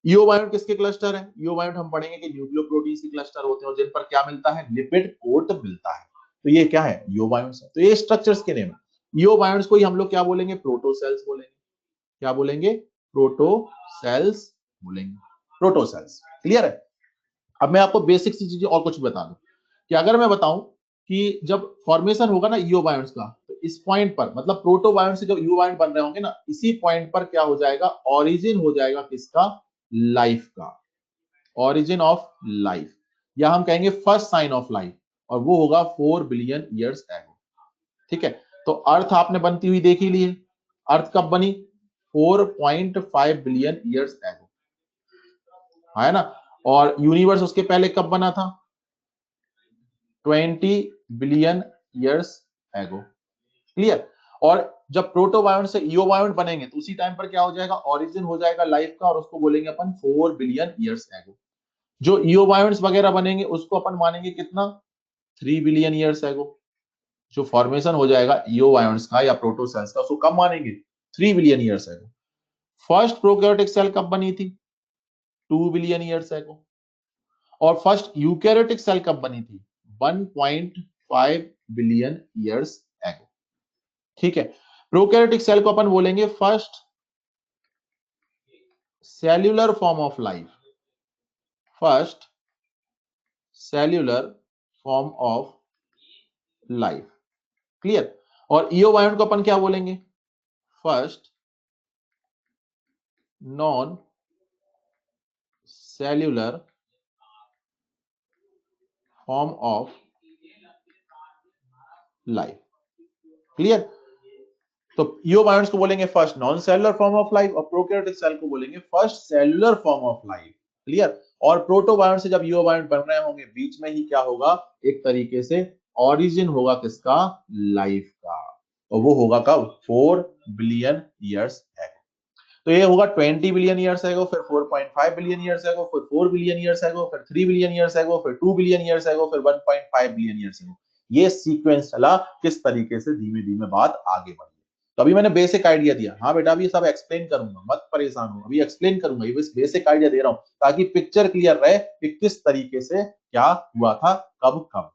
यूबायोट किसके क्लस्टर है, यूबायोट हम पढ़ेंगे कि न्यूक्लियोप्रोटीन्स के क्लस्टर होते हैं और जिन पर क्या मिलता है, लिपिड कोट मिलता है, तो ये क्या है, यूबायोट्स है। तो ये स्ट्रक्चर्स के नेम है। यूबायोट्स को ही हम लोग क्या बोलेंगे, प्रोटोसेल्स बोलेंगे। क्या बोलेंगे, प्रोटोसेल्स बोलेंगे, प्रोटोसेल्स। क्लियर है? अब मैं आपको बेसिक सी चीजें और कुछ बता दूं कि अगर मैं बताऊं कि जब फॉर्मेशन होगा ना यूबायोट्स का, तो इस पॉइंट पर मतलब प्रोटोबायोट से जब यूबायोट बन रहे होंगे ना, इसी पॉइंट पर क्या हो जाएगा, ओरिजिन हो जाएगा किसका, लाइफ का, ओरिजिन ऑफ लाइफ, या हम कहेंगे फर्स्ट साइन ऑफ लाइफ, और वो होगा 4 बिलियन ईयर्स एगो। ठीक है, तो अर्थ आपने बनती हुई देखी ली है, अर्थ कब बनी, 4.5 बिलियन ईयर्स एगो, है ना, और यूनिवर्स उसके पहले कब बना था, 20 बिलियन ईयर्स एगो। क्लियर? और जब प्रोटोबायोट से इयोबायोट बनेंगे तो उसी टाइम पर क्या हो जाएगा, ओरिजिन हो जाएगा लाइफ का, और उसको बोलेंगे अपन 4 बिलियन ईयर्स एगो। जो इयोबायोट्स वगैरह बनेंगे उसको अपन मानेंगे कितना, 3 बिलियन ईयर्स एगो। जो फॉर्मेशन हो जाएगा इयोबायोट्स का या प्रोटोसेल्स का, उसको कब मानेंगे, 3 billion years ago. First prokaryotic cell कब बनी थी, 2 बिलियन ईयर्स एगो। और फर्स्ट यूकैरियोटिक सेल कब बनी थी, 1.5 बिलियन ईयर्स एगो। ठीक है, प्रोकैरियोटिक सेल को अपन बोलेंगे first cellular form of life, first cellular form of life. Clear? और इयोबायोट को अपन क्या बोलेंगे, first non cellular form of life. Clear? तो यूबायोट्स को बोलेंगे first non cellular form of life और प्रोकैरियोटिक सेल को बोलेंगे first cellular form of life. Clear? और प्रोटोबायोट से जब यूबायोट बन रहे होंगे बीच में ही क्या होगा, एक तरीके से ओरिजिन होगा किसका, लाइफ का, और वो होगा कब, 4 बिलियन ईयर्स एगो। तो ये होगा 20 बिलियन ईयर्स एगो, फिर 4.5 बिलियन ईयर्स एगो, फिर 4 बिलियन ईयर्स एगो, फिर 3 बिलियन ईयर्स एगो, फिर 2 बिलियन ईयर्स एगो, फिर 1.5 बिलियन ईयर्स एगो। ये सीक्वेंस चला, किस तरीके से धीमे धीमे बात आगे बढ़ी। तो अभी मैंने बेसिक आइडिया दिया, हाँ बेटा अभी सब एक्सप्लेन करूंगा, मत परेशान हो, अभी एक्सप्लेन करूंगा, ये बस बेसिक आइडिया दे रहा हूं ताकि पिक्चर क्लियर रहे कि किस तरीके से क्या हुआ था, कब कब।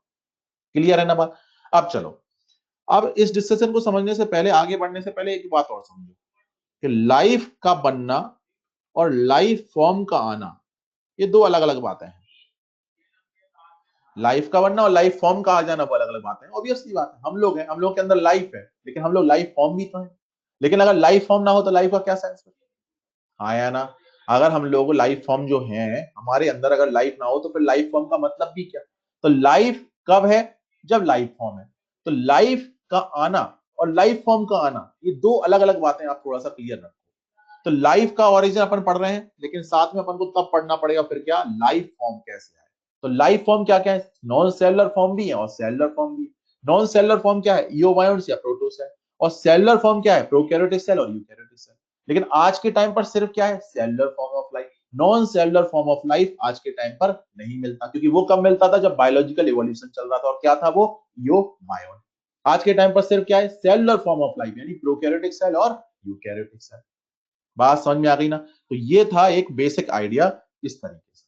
क्लियर है ना बात? अब चलो, अब इस डिस्कशन को समझने से पहले, आगे बढ़ने से पहले एक बात और समझो कि लाइफ का बनना और लाइफ फॉर्म का आना, ये दो अलग अलग बातें हैं। लाइफ का बनना और लाइफ फॉर्म का आ जाना वो अलग अलग बातें हैं, ऑब्वियसली बात है, हम लोग हैं, हम लोग के अंदर लाइफ है, लेकिन हम लोग लाइफ फॉर्म भी तो है। लेकिन अगर लाइफ फॉर्म ना हो तो लाइफ का क्या सेंस है, हाँ या ना? अगर हम लोग लाइफ फॉर्म जो है हमारे अंदर, अगर लाइफ ना हो तो फिर लाइफ फॉर्म का मतलब भी क्या? तो लाइफ कब है, जब लाइफ फॉर्म है। तो लाइफ का आना और लाइफ फॉर्म का आना, ये दो अलग अलग बातें, आप थोड़ा सा क्लियर रखो। तो लाइफ का ओरिजिन अपन पढ़ रहे हैं, लेकिन साथ में अपन को तब पढ़ना पड़ेगा फिर क्या, लाइफ फॉर्म कैसे है। तो लाइफ फॉर्म क्या क्या है, नॉन सेलुलर फॉर्म भी है और सेलुलर फॉर्म भी। नॉन सेलुलर फॉर्म क्या है, इयोबायोट्स या प्रोटोसेल, और सेलुलर फॉर्म क्या है, प्रोकैरियोटिक सेल और यूकैरियोटिक सेल। लेकिन आज के टाइम पर सिर्फ क्या है, cellular form of life. Non cellular form of life आज के टाइम पर नहीं मिलता, क्योंकि वो कब मिलता था, जब बायोलॉजिकल इवोल्यूशन चल रहा था, और क्या था वो, यूबायोट। आज के टाइम पर सिर्फ क्या है, सेलुलर फॉर्म ऑफ लाइफ, यानी प्रोकैरियोटिक सेल और यूकैरियोटिक सेल। बात समझ में आ गई ना? तो ये था एक बेसिक आइडिया इस तरीके से।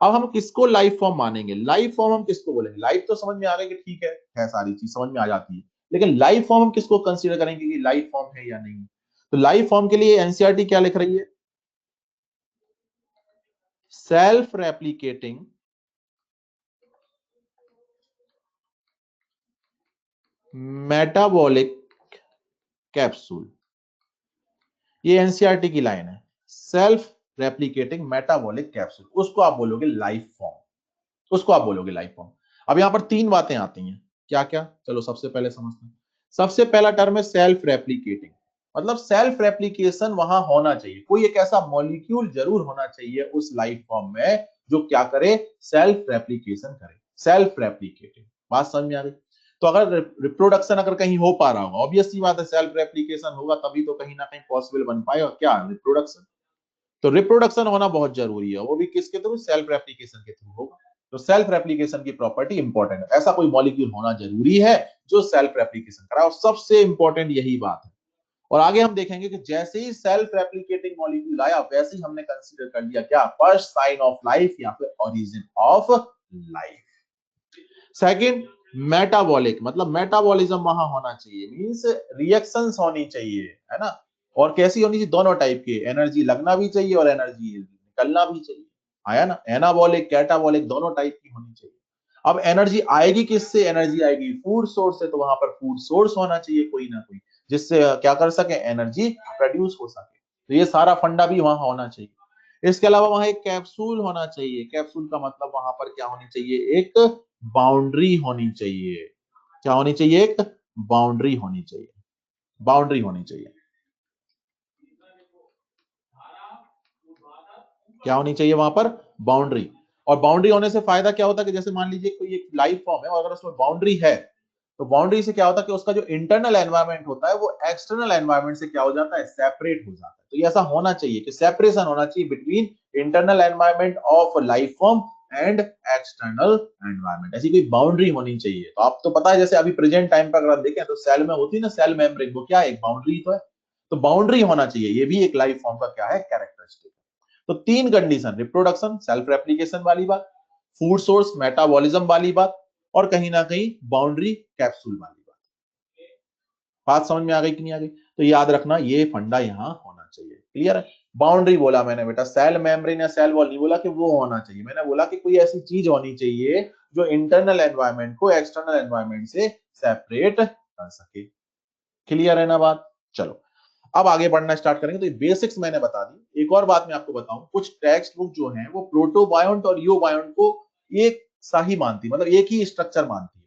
अब हम किसको लाइफ फॉर्म मानेंगे, लाइफ फॉर्म हम किसको बोलेंगे, लाइफ तो समझ में आ गई कि ठीक है सारी चीज समझ में आ जाती है, लेकिन लाइफ फॉर्म हम किसको कंसीडर करेंगे कि लाइफ फॉर्म है या नहीं? तो लाइफ फॉर्म के लिए एनसीईआरटी क्या लिख रही है, सेल्फ रेप्लिकेटिंग मेटाबॉलिक कैप्सूल, ये एनसीईआरटी की लाइन है, सेल्फ रेप्लिकेटिंग मेटाबॉलिक कैप्सूल, उसको आप बोलोगे लाइफ फॉर्म, उसको आप बोलोगे लाइफ फॉर्म। अब यहां पर तीन बातें आती हैं, क्या क्या, चलो सबसे पहले समझते हैं। सबसे पहला टर्म है सेल्फ रेप्लिकेटिंग, मतलब सेल्फ रेप्लिकेशन वहां होना चाहिए, कोई एक ऐसा मॉलिक्यूल जरूर होना चाहिए उस लाइफ फॉर्म में जो क्या करे, सेल्फ रेप्लिकेशन करे, सेल्फ रेप्लिकेटिंग। बात समझ में आ गई? तो अगर रिप्रोडक्शन अगर कहीं हो पा रहा होगा, ऑब्वियस सी बात है सेल्फ रेप्लिकेशन होगा तभी तो कहीं ना कहीं पॉसिबल बन पाएगा क्या, रिप्रोडक्शन। तो रिप्रोडक्शन होना बहुत जरूरी है, वो भी किसके थ्रू, सेल्फ रेप्लिकेशन के थ्रू होगा। तो सेल्फ रेप्लिकेशन की प्रॉपर्टी इंपॉर्टेंट है, ऐसा कोई मॉलिक्यूल होना जरूरी है जो सेल्फ रेप्लिकेशन कराए, और सबसे इंपॉर्टेंट यही बात है। और आगे हम देखेंगे कि जैसे ही सेल्फ रेप्लिकेटिंग मॉलिक्यूल आया वैसे ही हमने कंसीडर कर लिया क्या, फर्स्ट साइन ऑफ लाइफ या फिर origin of life. Second, metabolic, मतलब मेटाबॉलिज्म वहां होना चाहिए, मींस रिएक्शंस होनी चाहिए, है ना। और कैसी होनी चाहिए, दोनों टाइप की, एनर्जी लगना भी चाहिए और एनर्जी निकलना भी चाहिए, आया ना, एनाबॉलिक कैटाबॉलिक दोनों टाइप की होनी चाहिए। अब एनर्जी आएगी किससे, एनर्जी आएगी फूड सोर्स से, तो वहां पर फूड सोर्स होना चाहिए कोई ना कोई, जिससे क्या कर सके, एनर्जी प्रोड्यूस हो सके। तो ये सारा फंडा भी वहां होना चाहिए। इसके अलावा वहां एक कैप्सूल होना चाहिए, कैप्सूल का मतलब वहां पर क्या होनी चाहिए, एक बाउंड्री होनी चाहिए। क्या होनी चाहिए, एक बाउंड्री होनी चाहिए, बाउंड्री होनी चाहिए। क्या होनी चाहिए वहां पर, बाउंड्री। और बाउंड्री होने से फायदा क्या होता है कि जैसे मान लीजिए कोई एक लाइफ फॉर्म है और अगर उसमें बाउंड्री है, तो बाउंड्री से क्या होता है कि उसका जो इंटरनल एनवायरनमेंट होता है वो एक्सटर्नल एनवायरनमेंट से क्या हो जाता है, सेपरेट हो जाता है। तो ये ऐसा होना चाहिए कि सेपरेशन होना चाहिए between internal environment of life form and external environment, ऐसी कोई बाउंड्री होनी चाहिए। तो आप तो पता है जैसे अभी प्रेजेंट टाइम पर अगर आप देखें तो सेल में होती है ना सेल मेम्ब्रेन, वो क्या है, एक बाउंड्री तो है। तो बाउंड्री होना चाहिए, ये भी एक लाइफ फॉर्म का क्या है, कैरेक्टरिस्टिक। तो तीन कंडीशन, रिप्रोडक्शन सेल्फ रेप्लिकेशन वाली बात, फूड सोर्स मेटाबॉलिज्म वाली बात, और कहीं ना कहीं बाउंड्री कैप्सूल वाली बात। बात समझ में आ गई कि नहीं आ गई? तो याद रखना ये फंडा यहां होना चाहिए, क्लियर है। बाउंड्री बोला मैंने बेटा, सेल मेम्ब्रेन या सेल वॉल नहीं बोला कि वो होना चाहिए, मैंने बोला कि कोई ऐसी चीज होनी चाहिए जो इंटरनल एनवायरनमेंट को एक्सटर्नल एनवायरनमेंट से सेपरेट कर सके। क्लियर है ना बात? चलो अब आगे बढ़ना स्टार्ट करेंगे। तो ये बेसिक्स मैंने बता दी। एक और बात मैं आपको बताऊं, कुछ टेक्स्ट बुक जो है वो प्रोटोबायोंट और यूबायोंट को एक सा ही मानती है, मतलब एक ही स्ट्रक्चर मानती है,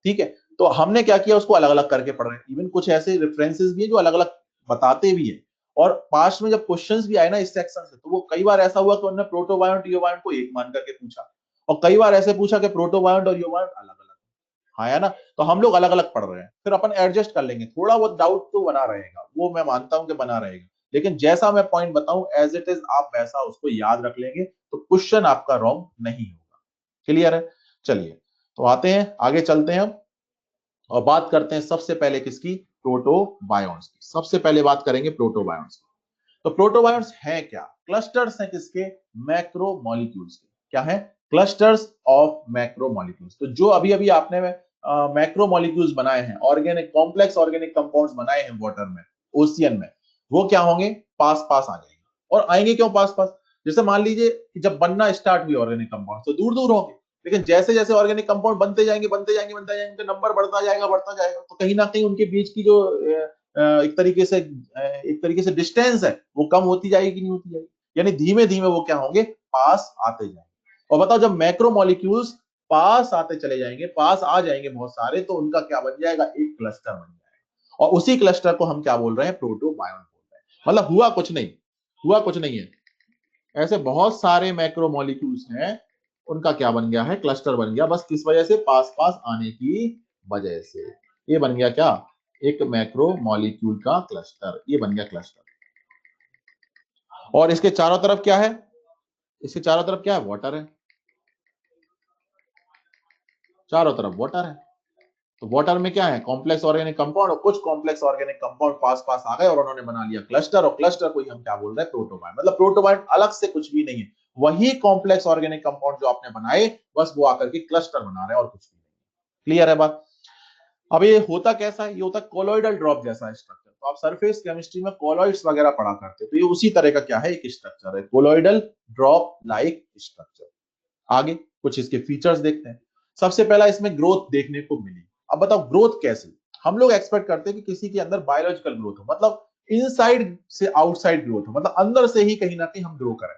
ठीक है। तो हमने क्या किया, उसको अलग अलग करके पढ़ रहे हैं। इवन कुछ ऐसे रेफरेंसेस भी है जो अलग अलग बताते भी है। और पास्ट में जब क्वेश्चंस भी आए ना इस सेक्शन से, तो वो कई बार ऐसा हुआ कि उन्होंने प्रोटोबायोंट यूबायोंट को एक मान करके पूछा, और कई बार ऐसे पूछा कि प्रोटोबायोंट और यूबायोंट अलग अलग। हाँ है ना। तो हम लोग अलग अलग पढ़ रहे हैं, फिर अपन एडजस्ट कर लेंगे, थोड़ा बहुत डाउट तो बना रहेगा, वो मैं मानता हूं कि बना रहेगा, लेकिन जैसा मैं पॉइंट बताऊं एज इट इज आप वैसा उसको याद रख लेंगे, तो क्वेश्चन आपका रॉन्ग नहीं होगा। क्लियर है? चलिए तो आते हैं आगे, चलते हैं हम और बात करते हैं सबसे पहले किसकी, प्रोटोबायोन्ट्स की। सबसे पहले बात करेंगे प्रोटोबायोन्ट्स की। तो प्रोटोबायोन्ट्स हैं क्या, क्लस्टर्स हैं किसके, मैक्रोमोलिक्यूल्स के। क्या है, क्लस्टर्स ऑफ मैक्रोमोलिक्यूल्स। तो जो अभी अभी आपने मैक्रोमोलिक्यूल्स बनाए हैं, ऑर्गेनिक कॉम्प्लेक्स ऑर्गेनिक कंपाउंड्स बनाए हैं वाटर में, ओशियन में, वो क्या होंगे, पास पास आ जाएंगे। और आएंगे क्यों पास पास, जैसे मान लीजिए कि जब बनना स्टार्ट हुई ऑर्गेनिक कंपाउंड तो दूर दूर होंगे, लेकिन जैसे जैसे ऑर्गेनिक कंपाउंड बनते जाएंगे बनते जाएंगे बनते जाएंगे, उनका नंबर बढ़ता जाएगा, तो कहीं ना कहीं उनके बीच की जो एक तरीके से डिस्टेंस है वो कम होती जाएगी, नहीं होती जाएगी, यानी धीमे धीमे वो क्या होंगे, पास आते जाएंगे। और बताओ जब मैक्रो मॉलिक्यूल्स पास आते चले जाएंगे, पास आ जाएंगे बहुत सारे, तो उनका क्या बन जाएगा, एक क्लस्टर बन जाएगा, और उसी क्लस्टर को हम क्या बोल रहे हैं, प्रोटोबायोंट बोल रहे हैं। मतलब हुआ कुछ नहीं, हुआ कुछ नहीं है, ऐसे बहुत सारे मैक्रो मॉलिक्यूल्स हैं, उनका क्या बन गया है, क्लस्टर बन गया, बस किस वजह से, पास पास आने की वजह से। ये बन गया क्या, एक मैक्रो मॉलिक्यूल का क्लस्टर, ये बन गया क्लस्टर। और इसके चारों तरफ क्या है, इसके चारों तरफ क्या है, वाटर है, चारों तरफ वाटर है। तो वाटर में क्या है, कॉम्प्लेक्स ऑर्गेनिक कंपाउंड, और कुछ कॉम्प्लेक्स ऑर्गेनिक कंपाउंड पास पास आ गए और उन्होंने बना लिया क्लस्टर, और क्लस्टर को ही हम क्या बोल रहे हैं, प्रोटोबायोंट। मतलब प्रोटोबायोंट अलग से कुछ भी नहीं है, वही कॉम्प्लेक्स ऑर्गेनिक कंपाउंड जो आपने बनाए, बस वो आकर के क्लस्टर बना रहे हैं और कुछ भी नहीं। क्लियर है बात? अब ये होता कैसा है, ये होता है कोलोइडल ड्रॉप जैसा स्ट्रक्चर। तो आप सरफेस केमिस्ट्री में कोलोइड्स वगैरह पढ़ा करते हो, तो ये उसी तरह का क्या है, एक स्ट्रक्चर है, कोलोइडल ड्रॉप लाइक स्ट्रक्चर। आगे कुछ इसके फीचर्स देखते हैं। सबसे पहला इसमें ग्रोथ देखने को मिली। अब बताओ ग्रोथ कैसे, हम लोग एक्सपेक्ट करते हैं कि किसी के अंदर बायोलॉजिकल ग्रोथ हो, मतलब इनसाइड से आउटसाइड ग्रोथ हो, मतलब अंदर से ही कहीं ना कहीं हम ग्रो करें।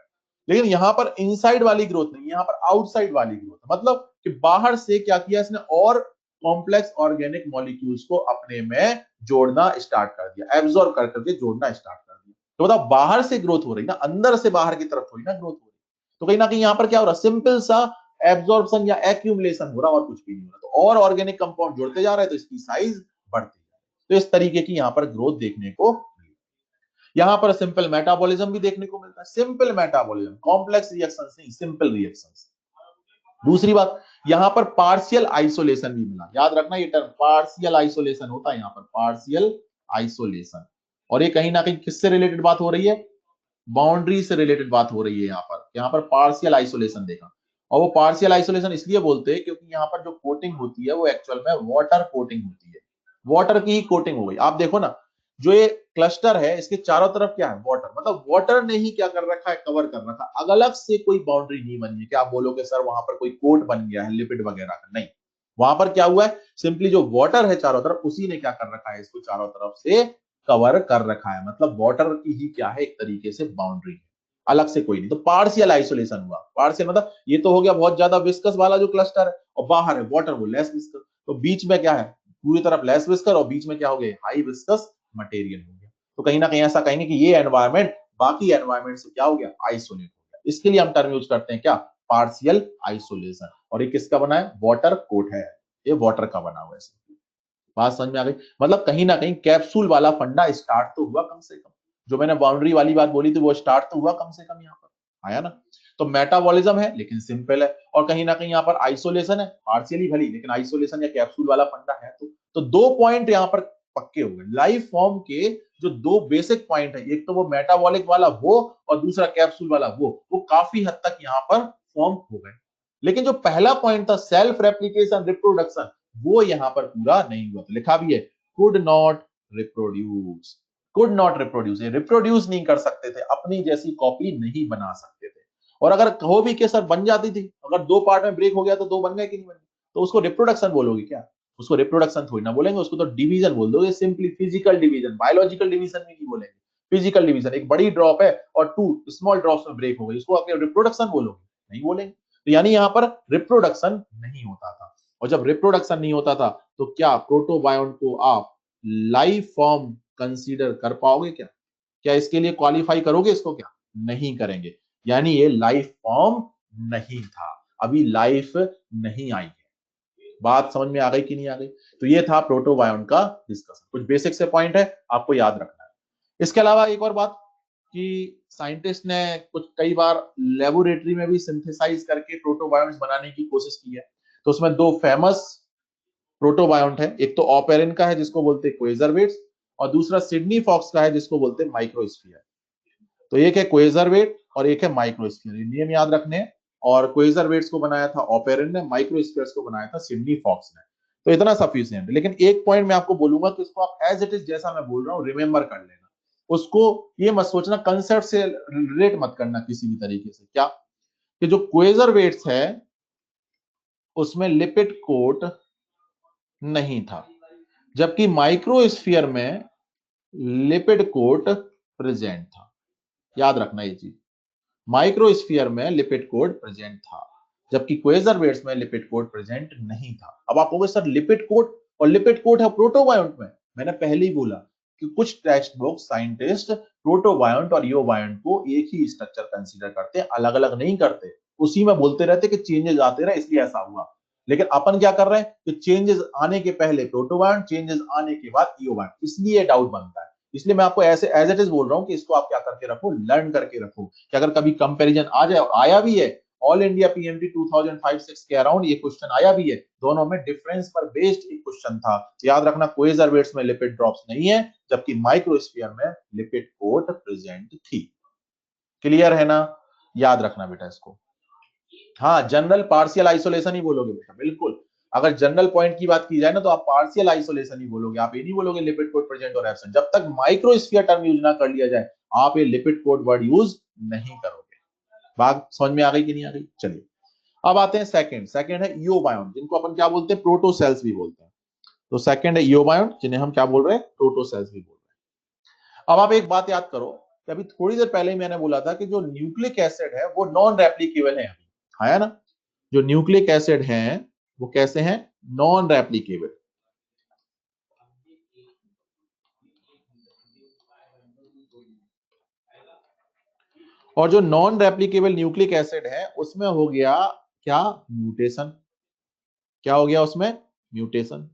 लेकिन यहाँ पर इनसाइड वाली ग्रोथ नहीं, यहाँ पर आउटसाइड वाली ग्रोथ, मतलब कि बाहर से क्या किया इसने, और कॉम्प्लेक्स ऑर्गेनिक मॉलिक्यूल्स को अपने में जोड़ना स्टार्ट कर दिया, एब्जॉर्ब कर करके जोड़ना स्टार्ट कर दिया। तो मतलब बाहर से ग्रोथ हो रही ना, अंदर से बाहर की तरफ थोड़ी ना ग्रोथ हो रही। तो कहीं ना कहीं यहाँ पर क्या हो रहा है, सिंपल सा एब्जॉर्प्शन या एक्यूमुलेशन हो रहा, और कुछ भी नहीं हो रहा। तो और ऑर्गेनिक कंपाउंड जुड़ते जा रहे हैं तो इसकी साइज बढ़ती है। तो इस तरीके की यहाँ पर ग्रोथ देखने को, यहाँ पर सिंपल मेटाबॉलिज्म भी देखने को मिलता है। सिंपल मेटाबॉलिज्म, कॉम्प्लेक्स रिएक्शंस नहीं, सिंपल रिएक्शंस। दूसरी बात, यहां पर पार्शियल आइसोलेशन भी मिला, याद रखना ये टर्म पार्शियल आइसोलेशन होता है यहाँ पर, पार्शियल आइसोलेशन। और ये कहीं ना कहीं किससे रिलेटेड बात हो रही है, बाउंड्री से रिलेटेड बात हो रही है। यहाँ पर पार्शियल आइसोलेशन देखा, और वो पार्शियल आइसोलेशन इसलिए बोलते हैं क्योंकि यहाँ पर जो कोटिंग होती है वो एक्चुअल में वाटर कोटिंग होती है, वाटर की ही कोटिंग हो गई। आप देखो ना, जो ये क्लस्टर है इसके चारों तरफ क्या है, वाटर, मतलब वाटर ने ही क्या कर रखा है, कवर कर रखा है। अलग अलग से कोई बाउंड्री नहीं बनी है कि आप बोलोगे सर वहां पर कोई कोट बन गया है लिपिड वगैरह का, नहीं। वहां पर क्या हुआ है, सिंपली जो वाटर है चारों तरफ, उसी ने क्या कर रखा है, इसको चारों तरफ से कवर कर रखा है। मतलब वाटर की ही क्या है, एक तरीके से बाउंड्री है, अलग से कोई नहीं। तो पार्शियल आइसोलेशन हुआ, पार्शियल मतलब ये तो हो गया बहुत ज्यादा विस्कस वाला जो क्लस्टर है, और बाहर है वाटर वो लेस विस्कस। तो बीच में क्या है, पूरी तरफ लेस विस्कर, और बीच में क्या हो गया, हाई विस्कस मटेरियल हो गया। तो कहीं ना कहीं ऐसा कहेंगे कि ये एनवायरमेंट बाकी एनवायरमेंट से क्या हो गया, आइसोलेट हो गया। इसके लिए हम टर्म यूज करते हैं क्या, पार्शियल आइसोलेशन। और ये किसका बना है, वाटर कोट है, ये वाटर का बना हुआ है। बात समझ में आ गई, मतलब कहीं ना कहीं कैप्सूल वाला फंडा स्टार्ट तो हुआ कम से कम। जो मैंने बाउंड्री वाली बात बोली थी वो स्टार्ट तो हुआ कम से कम, यहाँ पर आया ना। तो मेटाबॉलिज्म है लेकिन सिंपल है, और कहीं ना कहीं यहाँ पर आइसोलेशन है, पार्शियली भली लेकिन आइसोलेशन या कैप्सूल वाला फंडा है। तो दो पॉइंट यहाँ पर पक्के हो गए लाइफ फॉर्म के। जो दो बेसिक पॉइंट है, एक तो वो मेटाबॉलिक वाला वो, और दूसरा कैप्सूल वाला वो काफी हद तक यहाँ पर फॉर्म हो गए। लेकिन जो पहला पॉइंट था सेल्फ रेप्लिकेशन रिप्रोडक्शन, वो यहां पर पूरा नहीं हुआ। तो लिखा भी है could not reproduce, could not reproduce, ये रिप्रोड्यूस नहीं कर सकते थे, अपनी जैसी कॉपी नहीं बना सकते थे। और अगर कहो भी कि सर बन जाती थी, अगर दो पार्ट में ब्रेक हो गया तो दो बन गए कि नहीं बन गए, तो उसको रिप्रोडक्शन बोलोगे क्या, उसको रिप्रोडक्शन थोड़ी ना बोलेंगे, उसको तो डिवीजन बोल दोगे, simply physical division, biological division में नहीं बोलेंगे, फिजिकल डिवीजन। एक बड़ी ड्रॉप है और टू स्मॉल ड्रॉप्स में ब्रेक हो गई, उसको आप रिप्रोडक्शन बोलोगे, नहीं बोलेंगे। तो यानी यहां पर रिप्रोडक्शन नहीं होता था। और जब रिप्रोडक्शन नहीं होता था तो क्या प्रोटोबायोन्ट को आप लाइफ फॉर्म कंसीडर कर पाओगे क्या, क्या इसके लिए क्वालिफाई करोगे इसको, क्या नहीं करेंगे। यानी ये लाइफ फॉर्म नहीं था, अभी लाइफ नहीं आई है। बात समझ में आ गई कि नहीं आ गई। तो ये था प्रोटोबायोन्ट का डिस्कशन, कुछ बेसिक से पॉइंट है आपको याद रखना है। इसके अलावा एक और बात कि साइंटिस्ट ने कुछ कई बार लेबोरेटरी में भी सिंथेसाइज करके प्रोटोबायोन्ट्स बनाने की कोशिश की है। तो उसमें दो फेमस प्रोटोबायोन्ट है, एक तो ऑपेरिन का है जिसको बोलते हैं क्वेजरवेट्स, और दूसरा सिडनी फॉक्स का है जिसको बोलते हैं माइक्रोस्फीयर। तो एक है क्वेजरवेट और एक है माइक्रोस्फीयर, ये नियम याद रखने हैं। और क्वेजरवेट्स को बनाया था ऑपेरिन ने, माइक्रोस्फीयर्स को बनाया था सिडनी फॉक्स ने। तो इतना सफिशिएंट है। लेकिन एक पॉइंट मैं आपको बोलूंगा कि इसको आप एज इट इज जैसा मैं बोल रहा हूँ रिमेंबर कर लेना, उसको ये मत सोचना, कंसेप्ट से रिलेट मत करना किसी भी तरीके से। क्या कि जो क्वेजरवेट्स है उसमें लिपिड कोट नहीं था, जबकि माइक्रोस्फीयर में लिपिड कोट प्रेजेंट था। याद रखना ये चीज, माइक्रोस्फीयर में लिपिड कोड प्रेजेंट था, जबकि क्वेजरवेट्स में लिपिड कोड प्रेजेंट नहीं था। अब आप कहोगे सर लिपिड कोड, और लिपिड कोड है प्रोटोबायोन्ट में। मैंने पहले ही बोला कि कुछ टेक्स्ट बुक साइंटिस्ट प्रोटोबायोन्ट और यूबायोन्ट को एक ही स्ट्रक्चर कंसीडर करते हैं, अलग अलग नहीं करते। उसी में बोलते रहते कि चेंजेस आते रहे इसलिए ऐसा हुआ। लेकिन अपन क्या कर रहे हैं कि चेंजेस आने के पहले प्रोटोबायोन्ट, चेंजेस आने के बाद यूबायोन्ट, इसलिए डाउट बनता है। इसलिए मैं आपको ऐसे एज इट इज बोल रहा हूं कि इसको आप क्या करके रखो, लर्न करके रखो, कि अगर कभी कंपैरिजन आ जाए, और आया भी है, ऑल इंडिया पीएमटी 2005-6 के अराउंड ये क्वेश्चन आया भी है, दोनों में डिफरेंस पर बेस्ड एक क्वेश्चन था। याद रखना क्वेजरवेट्स में लिपिड ड्रॉप्स नहीं है, जबकि माइक्रोस्फीयर में लिपिड कोट प्रेजेंट थी। क्लियर है ना, याद रखना बेटा इसको। हाँ, जनरल पार्शियल आइसोलेशन ही बोलोगे बेटा, बिल्कुल। अगर जनरल पॉइंट की बात की जाए ना तो आप पार्शियल आइसोलेशन ही बोलोगे, आप ये नहीं बोलोगे लिपिड कोड प्रेजेंट और एब्सेंट। जब तक माइक्रोस्फीयर टर्म यूज ना कर लिया जाए आप ये लिपिड कोड वर्ड यूज नहीं करोगे। बात समझ में आ गई कि नहीं आ गई। चलिए अब आते हैं सेकंड है ईओबायोन, जिनको अपन क्या बोलते हैं, प्रोटोसेल्स भी बोलते हैं। तो सेकंड है ईओबायोन्ट, जिन्हें हम क्या बोल रहे हैं, प्रोटोसेल्स भी बोल रहे हैं। अब आप एक बात याद करो कि अभी थोड़ी देर पहले मैंने बोला था कि जो न्यूक्लिक एसिड है वो नॉन रेप्लिकेबल है, है ना। जो न्यूक्लिक एसिड है वो कैसे हैं, नॉन रेप्लिकेबल। और जो नॉन रेप्लिकेबल न्यूक्लिक एसिड है उसमें हो गया क्या, म्यूटेशन। क्या हो गया उसमें, म्यूटेशन।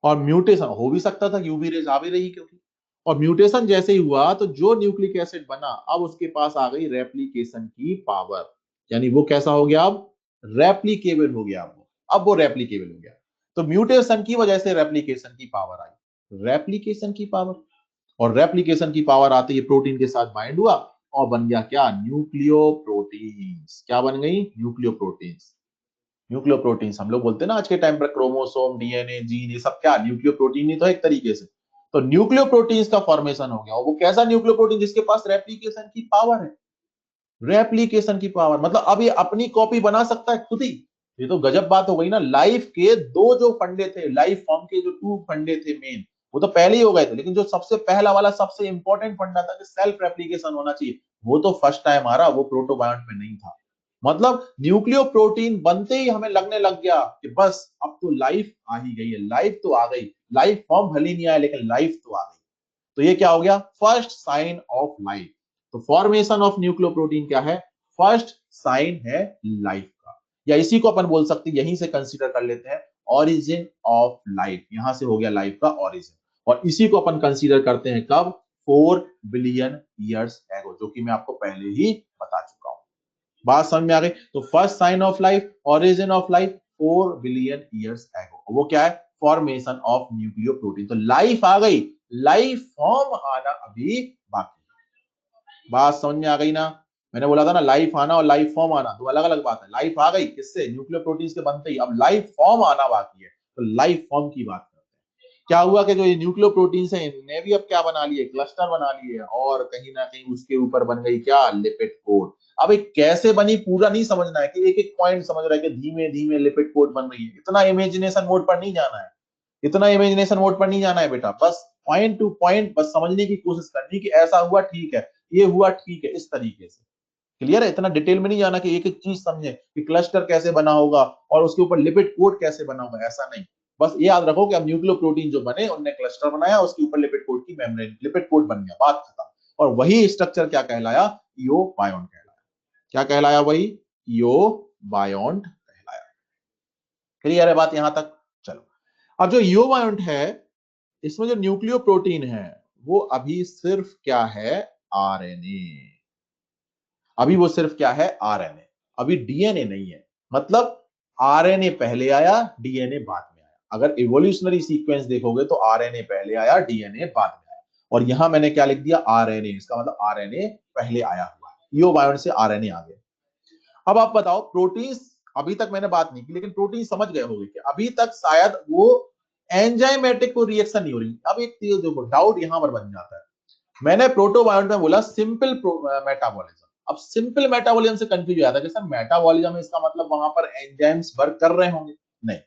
और म्यूटेशन हो भी सकता था, यूवी रेज आ भी रही क्योंकि, और म्यूटेशन जैसे ही हुआ तो जो न्यूक्लिक एसिड बना अब उसके पास आ गई रेप्लिकेशन की पावर, यानी वो कैसा हो गया, अब रेप्लिकेबल हो गया। अब वो रेप्लिकेबल हो गया। तो म्यूटेशन की वजह से रेप्लिकेशन की पावर आई, रेप्लिकेशन की पावर। और रेप्लिकेशन की पावर आते ही प्रोटीन के साथ बाइंड हुआ और बन गया क्या, न्यूक्लियोप्रोटीन्स। क्या बन गई, न्यूक्लियोप्रोटीन्स। न्यूक्लियोप्रोटीन्स हम लोग बोलते हैं ना आज के टाइम पर, क्रोमोसोम, डीएनए, जीन, ये सब क्या न्यूक्लियोप्रोटीन ही तो है एक तरीके से। तो न्यूक्लियोप्रोटीन्स का फॉर्मेशन हो गया, और वो कैसा न्यूक्लियोप्रोटीन, जिसके पास रेप्लिकेशन की पावर है। रेप्लिकेशन की पावर मतलब अब ये अपनी कॉपी बना सकता है खुद ही। ये तो गजब बात हो गई ना। लाइफ के दो जो फंडे थे, लाइफ फॉर्म के जो टू फंडे थे मेन, वो तो पहले ही हो गए थे, लेकिन जो सबसे पहला वाला सबसे इंपॉर्टेंट फंडा था कि सेल्फ रेप्लिकेशन होना चाहिए, वो तो फर्स्ट टाइम आ रहा, वो प्रोटोबायोंट में नहीं था। मतलब न्यूक्लियो प्रोटीन बनते ही हमें लगने लग गया कि बस अब तो लाइफ आ ही गई है, लाइफ तो आ गई, लाइफ फॉर्म भले नहीं आया लेकिन लाइफ तो आ गई। तो ये क्या हो गया, फर्स्ट साइन ऑफ लाइफ। तो फॉर्मेशन ऑफ न्यूक्लियोप्रोटीन क्या है, फर्स्ट साइन है लाइफ का, या इसी को अपन बोल सकते हैं, यहीं से कंसीडर कर लेते हैं ऑरिजिन ऑफ लाइफ। यहां से हो गया लाइफ का ऑरिजिन, और इसी को अपन कंसीडर करते हैं कब, 4 बिलियन ईयर्स एगो, जो कि मैं आपको पहले ही बता चुका हूं। बात समझ में आ गई। तो first sign of life, origin of life, 4 billion years ago, वो क्या है, फॉर्मेशन ऑफ न्यूक्लियोप्रोटीन। तो लाइफ आ गई, लाइफ फॉर्म आना अभी बाकी। बात समझ में आ गई ना। मैंने बोला था ना, लाइफ आना और लाइफ फॉर्म आना दो अलग अलग बात है। लाइफ आ गई किससे, न्यूक्लियोप्रोटीन के बनते ही, अब लाइफ फॉर्म आना बाकी है। तो लाइफ फॉर्म की बात करते हैं। क्या हुआ कि जो ये न्यूक्लियोप्रोटीन्स है इन्हें भी अब क्या बना लिए, क्लस्टर बना लिए, और कहीं ना कहीं उसके ऊपर बन गई क्या, लिपिड कोड। अब एक कैसे बनी पूरा नहीं समझना है, कि एक एक पॉइंट समझ रहा है कि धीमे धीमे लिपिड कोड बन रही है, इतना इमेजिनेशन मोड पर नहीं जाना है। इतना इमेजिनेशन मोड पर नहीं जाना है बेटा, बस पॉइंट टू पॉइंट बस समझने की कोशिश करनी कि ऐसा हुआ ठीक है, ये हुआ ठीक है, इस तरीके से। क्लियर है, इतना डिटेल में नहीं जाना कि एक एक चीज समझे कि क्लस्टर कैसे बना होगा और उसके ऊपर लिपिड कोड कैसे बना होगा, ऐसा नहीं। बस ये याद रखो कि अब न्यूक्लियो प्रोटीन जो बने उनने क्लस्टर बनाया, उसके ऊपर लिपिड कोड की मेम्ब्रेन, लिपिड कोड बन गया, बात खत्म। और वही स्ट्रक्चर क्या कहलाया, ईओ बायोन्ट कहलाया। क्या कहलाया, वही ईओ बायोन्ट कहलाया। क्लियर है बात यहां तक, चलो। अब जो ईओ बायोन्ट है, इसमें जो न्यूक्लियो प्रोटीन है वो अभी सिर्फ क्या है, आरएनए। अभी वो सिर्फ क्या है, आरएनए, अभी डीएनए नहीं है। मतलब आरएनए पहले आया, डीएनए बाद में आया। अगर इवोल्यूशनरी सीक्वेंस देखोगे तो आरएनए पहले आया, डीएनए बाद में आया। और यहां मैंने क्या लिख दिया, आरएनए, इसका मतलब आरएनए पहले आया हुआ है, ईओ बायोन्ट से आरएनए आ गया। अब आप बताओ, प्रोटीन्स अभी तक मैंने बात नहीं की, लेकिन प्रोटीन समझ गए होंगे कि अभी तक शायद वो एंजाइमेटिक को रिएक्शन नहीं हो रही। अब एक चीज देखो, डाउट यहां पर बन जाता है। मैंने प्रोटोबायोन्ट में बोला सिंपल मेटाबॉलिज्म। अब सिंपल मेटाबॉलिज्म से कंफ्यूज हो जाता है कि सर मेटाबॉलिज्म है, इसका मतलब वहां पर एंजाइम्स वर्क कर रहे होंगे। नहीं,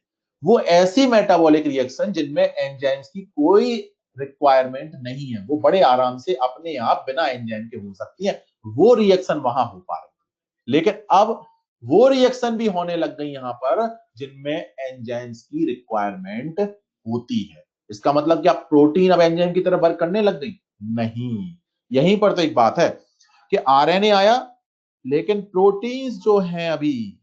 वो ऐसी मेटाबॉलिक रिएक्शन जिनमें एंजाइम्स की कोई रिक्वायरमेंट नहीं है, वो बड़े आराम से अपने आप बिना एंजाइम के हो सकती है, वो रिएक्शन वहां हो पा रही है। लेकिन अब वो रिएक्शन भी होने लग गई यहां पर जिनमें एंजाइम्स की रिक्वायरमेंट होती है। इसका मतलब क्या प्रोटीन अब एंजाइम की तरह वर्क करने लग गई, नहीं। यहीं पर तो एक बात है कि आरएनए आया, लेकिन प्रोटीन्स जो हैं अभी,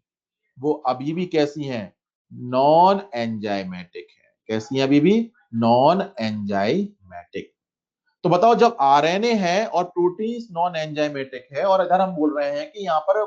वो अभी भी कैसी हैं, नॉन एंजाइमेटिक है। कैसी हैं अभी भी, नॉन एंजाइमेटिक। तो बताओ, जब आरएनए है और प्रोटीन्स नॉन एंजाइमेटिक है, और अगर हम बोल रहे हैं कि यहाँ पर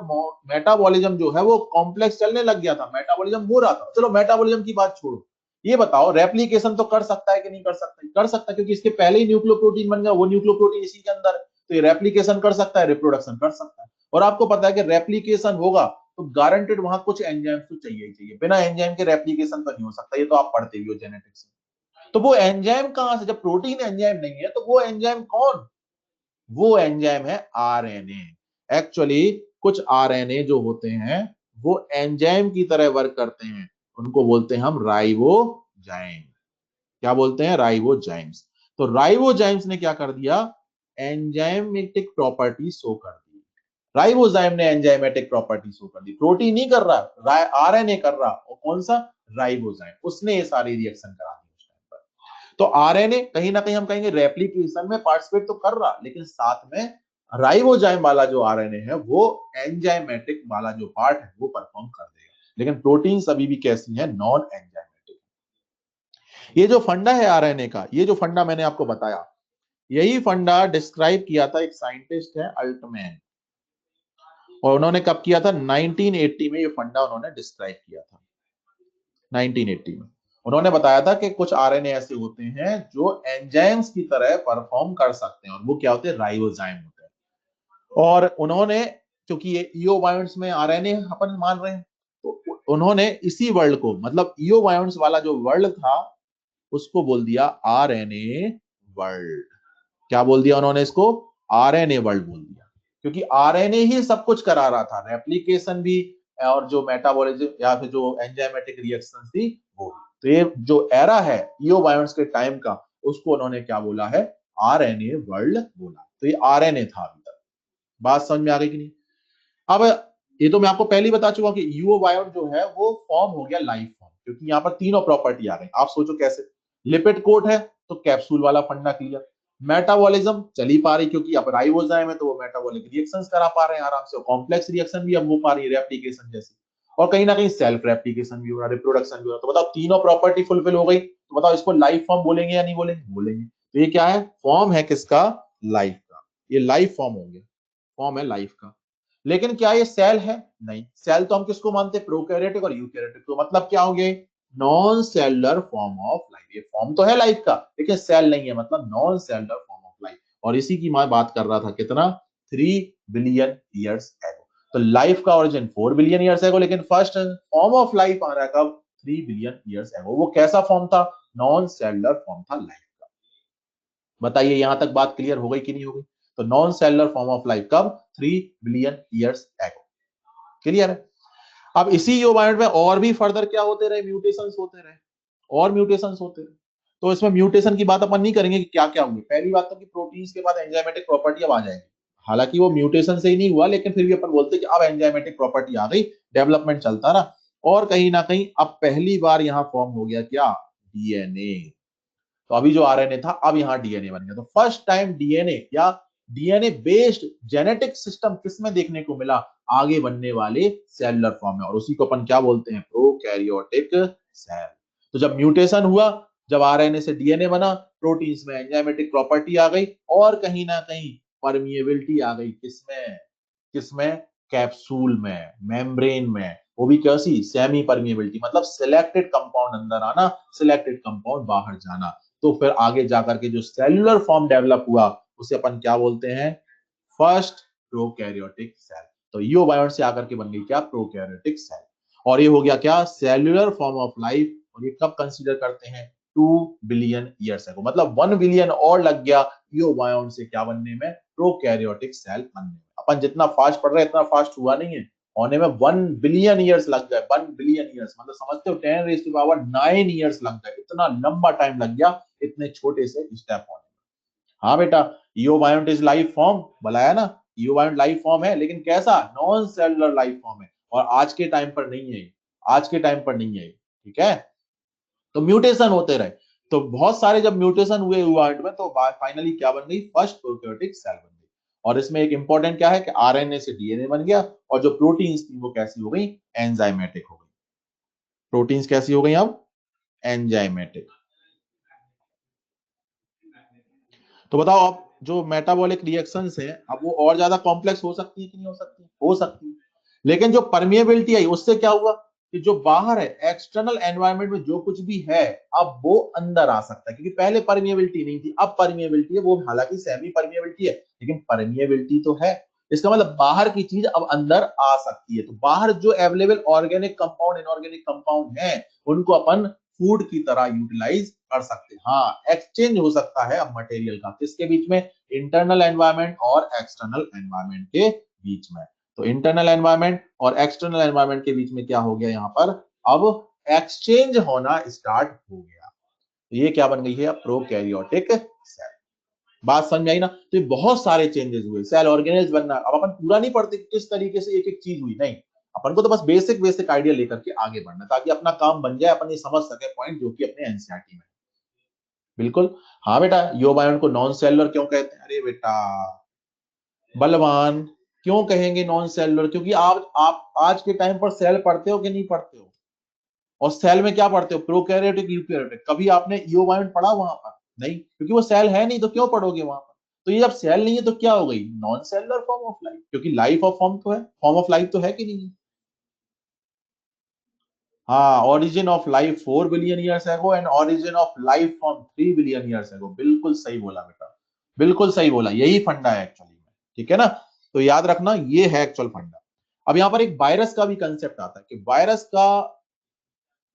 मेटाबॉलिज्म जो है वो कॉम्प्लेक्स चलने लग गया था, मेटाबॉलिज्म हो रहा था, चलो मेटाबॉलिज्म की बात छोड़ो, ये बताओ रेप्लिकेशन तो कर सकता है कि नहीं कर सकता, कर सकता है, क्योंकि इसके पहले ही न्यूक्लियोप्रोटीन बन गया, वो न्यूक्लियोप्रोटीन इसी के अंदर है, तो ये रेप्लिकेशन कर सकता है, रिप्रोडक्शन कर सकता है। और आपको पता है कि रेप्लिकेशन होगा तो गारंटेड वहां कुछ एंजाइम तो चाहिए ही चाहिए, बिना एंजाइम के रेप्लिकेशन तो नहीं हो सकता, ये तो आप पढ़ते भी हो जेनेटिक्स में। तो वो एंजाइम कहां से, जब प्रोटीन एंजाइम नहीं है तो वो एंजाइम कौन, वो एंजाइम है आरएनए। एक्चुअली कुछ आरएनए जो होते हैं वो एंजाइम की तरह वर्क करते हैं, उनको बोलते हैं हम राइबोजाइम। राइबोजाइम। क्या बोलते हैं? राइबोजाइम्स। तो राइबोजाइम्स ने क्या कर दिया? एंजाइमेटिक प्रॉपर्टी शो कर दी। राइबोजाइम ने एंजाइमेटिक प्रॉपर्टी शो कर दी। प्रोटीन नहीं कर रहा, आरएनए कर रहा। और कौन सा? राइबोजाइम। उसने ये सारी रिएक्शन करा दी उस टाइम पर। तो आरएनए कहीं ना कहीं हम कहेंगे रेप्लिकेशन में पार्टिसिपेट तो कर रहा, लेकिन साथ में राइबोजाइम वाला जो आरएनए है वो एंजाइमेटिक वाला जो पार्ट है वो परफॉर्म कर देगा। लेकिन प्रोटीन अभी भी कैसी है? Non enzymatic. ये जो फंडा है आरएनए का, ये जो फंडा मैंने आपको बताया, यही फंडा डिस्क्राइब किया था एक साइंटिस्ट है अल्टमैन। और उन्होंने कब किया था? 1980 में ये फंडा उन्होंने डिस्क्राइब किया था। 1980 में उन्होंने बताया था कि कुछ आरएनए ऐसे होते हैं जो एंजाइम्स की तरह परफॉर्म कर सकते हैं, और वो क्या होते हैं? राइबोजाइम होते हैं। और उन्होंने, क्योंकि ये ईओ बायोन्ट्स में आरएनए अपन मान रहे हैं, तो उन्होंने इसी वर्ल्ड को, मतलब ईओ बायोन्ट्स वाला जो वर्ल्ड था उसको बोल दिया आरएनए वर्ल्ड। क्या बोल दिया उन्होंने? इसको आरएनए वर्ल्ड बोल दिया, क्योंकि आरएनए ही सब कुछ करा रहा था, रेप्लिकेशन भी और जो मेटाबॉलिज्म या फिर जो एंजाइमेटिक रिएक्शंस थी वो। तो ये जो एरा है ईओ बायोन्ट्स के टाइम का, उसको उन्होंने क्या बोला है? आरएनए वर्ल्ड बोला। तो ये आरएनए था अभी तक। बात समझ में आ गई कि नहीं? अब ये तो मैं आपको पहले ही बता चुका कि ईओ बायोन्ट जो है वो फॉर्म हो गया लाइफ फॉर्म, क्योंकि यहाँ पर तीनों प्रॉपर्टी आ गई। आप सोचो कैसे? लिपिड कोट है तो कैप्सूल वाला फंडा क्लियर। मेटाबॉलिज्म चल ही पा रही, क्योंकि अब राइबोजाइम है तो वो मेटाबॉलिक रिएक्शंस करा पा रहे हैं आराम से, कॉम्प्लेक्स रिएक्शन भी अब हो पा रही है रेप्लिकेशन जैसी। और कहीं ना कहीं सेल्फ रेप्लिकेशन भी हो रहा है, रिप्रोडक्शन भी हो रहा है। तो बताओ तीनों प्रॉपर्टी फुलफिल हो गई, तो बताओ इसको लाइफ फॉर्म बोलेंगे या नहीं बोलेंगे? बोलेंगे। तो ये क्या है? फॉर्म है किसका? लाइफ का। ये लाइफ फॉर्म हो गया, फॉर्म है लाइफ का। लेकिन क्या ये सेल है? नहीं। सेल तो हम किसको मानते हैं? प्रोकैरियोटिक और यूकैरियोटिक। तो मतलब क्या हो गए? Non cellular form of life. ये फॉर्म तो है लाइफ का, लेकिन सेल नहीं है, मतलब non cellular form of life. और इसी की मैं बात कर रहा था कितना? 3 बिलियन ईयर्स एगो। तो लाइफ का ओरिजिन 4 बिलियन ईयर्स एगो, लेकिन फर्स्ट फॉर्म ऑफ लाइफ आ रहा है कब? 3 बिलियन ईयर्स एगो। वो कैसा फॉर्म था? नॉन सेलुलर फॉर्म था लाइफ का। बताइए यहां तक बात क्लियर हो गई कि नहीं हो गई? तो non cellular form of life कब? 3 बिलियन ईयर्स एगो। क्लियर है? अब इसी यूबायोट में और भी फर्दर क्या होते रहे? म्यूटेशंस होते रहे, और म्यूटेशंस होते रहे। तो इसमें म्यूटेशन की बात अपन नहीं करेंगे कि क्या क्या हुए। पहली बात तो कि प्रोटीन्स के बाद एंजाइमेटिक प्रॉपर्टी अब आ जाएगी। हालांकि वो म्यूटेशन से ही नहीं हुआ, लेकिन फिर भी अपन बोलते हैं कि अब एंजाइमेटिक प्रॉपर्टी आ गई, डेवलपमेंट चलता रहा। और कहीं ना कहीं अब पहली बार यहाँ फॉर्म हो गया क्या? डीएनए। तो अभी जो आरएनए था, अब यहाँ डीएनए बन गया। तो फर्स्ट टाइम डीएनए या डीएनए बेस्ड जेनेटिक सिस्टम किसमें देखने को मिला? आगे बनने वाले सेलुलर फॉर्म में, और उसी को अपन क्या बोलते हैं? Prokaryotic cell. तो जब म्यूटेशन हुआ, जब आरएनए से डीएनए बना, प्रोटीन्स में एंजाइमेटिक प्रॉपर्टी आ गई, और कहीं ना कहीं परमिएबिलिटी आ गई। किसमें? किसमें? कैप्सूल में, मेम्ब्रेन में। वो भी कैसी? सेमी परमिएबिलिटी, मतलब सिलेक्टेड कंपाउंड अंदर आना, सिलेक्टेड कंपाउंड बाहर जाना। तो फिर आगे जाकर के जो सेल्युलर फॉर्म डेवलप हुआ उसे अपन क्या बोलते हैं? First prokaryotic cell. तो यूबायोट से आकर के बन गई क्या? Prokaryotic cell. और ये हो गया क्या? Cellular form of life. और ये कब कंसीडर करते हैं? 2 बिलियन ईयर्स एगो। मतलब 1 बिलियन और लग गया यूबायोट से क्या बनने में? प्रोकैरियोटिक सेल बनने में। अपन जितना फास्ट पढ़ रहे हैं इतना फास्ट हुआ नहीं है, होने में 1 बिलियन ईयर्स लग गए। 1 बिलियन ईयर्स मतलब समझते हो? 10⁻⁹ ईयर्स लग गए। इतना लंबा टाइम लग गया इतने छोटे से स्टेप होने में। हाँ बेटा, ईओबायोट इज लाइफ फॉर्म बताया ना। ईओबायोट लाइफ फॉर्म है, लेकिन कैसा? नॉन सेलुलर लाइफ फॉर्म है। और आज के टाइम पर नहीं है, आज के टाइम पर नहीं है। ठीक है? तो म्यूटेशन होते रहे। तो बहुत सारे जब म्यूटेशन हुए ईओबायोट में, तो फाइनली क्या बन गई? फर्स्ट प्रोकैरियोटिक सेल बन गई। और इसमें एक इंपॉर्टेंट क्या है कि आरएनए से डीएनए बन गया, और जो प्रोटीन्स थी वो कैसी हो गई? एंजाइमेटिक हो गई। प्रोटीन्स कैसी हो गई अब? एंजाइमेटिक। तो बताओ अब जो मेटाबॉलिक रिएक्शंस है, अब वो और ज्यादा कॉम्प्लेक्स हो सकती है कि नहीं हो सकती? हो सकती है। लेकिन जो परमिएबिलिटी आई उससे क्या हुआ कि जो बाहर है एक्सटर्नल एनवायरनमेंट में जो कुछ भी है, अब वो अंदर आ सकता है। क्योंकि पहले परमिएबिलिटी नहीं थी, अब परमिएबिलिटी है। वो हालांकि सेमी परमिएबिलिटी है, लेकिन परमिएबिलिटी तो है। इसका मतलब बाहर की चीज अब अंदर आ सकती है। तो बाहर जो available organic compound, inorganic compound है, उनको अपन फूड की तरह यूटिलाइज कर सकते हैं। हाँ, एक्सचेंज हो सकता है अब मटेरियल का। किसके बीच में? इंटरनल एनवायरनमेंट और एक्सटर्नल एनवायरनमेंट के बीच में। तो इंटरनल एनवायरनमेंट और एक्सटर्नल एनवायरनमेंट के बीच में क्या हो गया यहाँ पर? अब एक्सचेंज होना स्टार्ट हो गया। तो ये क्या बन गई है, प्रोकैरियोटिक सेल। बात समझ में आई ना? तो ये बहुत सारे चेंजेस हुए, सेल ऑर्गेनेल्स बनना। अब अपन पूरा नहीं पढ़ते किस तरीके से एक एक चीज हुई, नहीं, अपन को तो बस बेसिक बेसिक आइडिया लेकर के आगे बढ़ना, ताकि अपना काम बन जाए, अपन ये समझ सके पॉइंट जो कि अपने एनसीईआरटी में। बिल्कुल। हाँ बेटा, यूबायोन को नॉन सेलुलर क्यों कहते हैं? अरे बेटा बलवान, क्यों कहेंगे नॉन सेलुलर? क्योंकि आप आज के टाइम पर सेल पढ़ते हो कि नहीं पढ़ते हो? और सेल में क्या पढ़ते हो, प्रोकैरियोटिक यूकैरियोटिक? कभी आपने यूबायोन पढ़ा वहां पर? नहीं, क्योंकि वो सेल है नहीं, तो क्यों पढ़ोगे वहां पर? तो ये जब सेल नहीं है तो क्या हो गई, non cellular form of life, क्योंकि लाइफ ऑफ फॉर्म तो है, फॉर्म ऑफ लाइफ तो है कि नहीं? हाँ, origin of life 4 billion years ago and origin of life from 3 billion years ago। बिल्कुल सही बोला बेटा, बिल्कुल सही बोला, यही फंडा है एक्चुअली में, ठीक है ना? तो याद रखना, ये है एक्चुअल फंडा। अब यहाँ पर एक वायरस का भी कंसेप्ट आता है कि वायरस का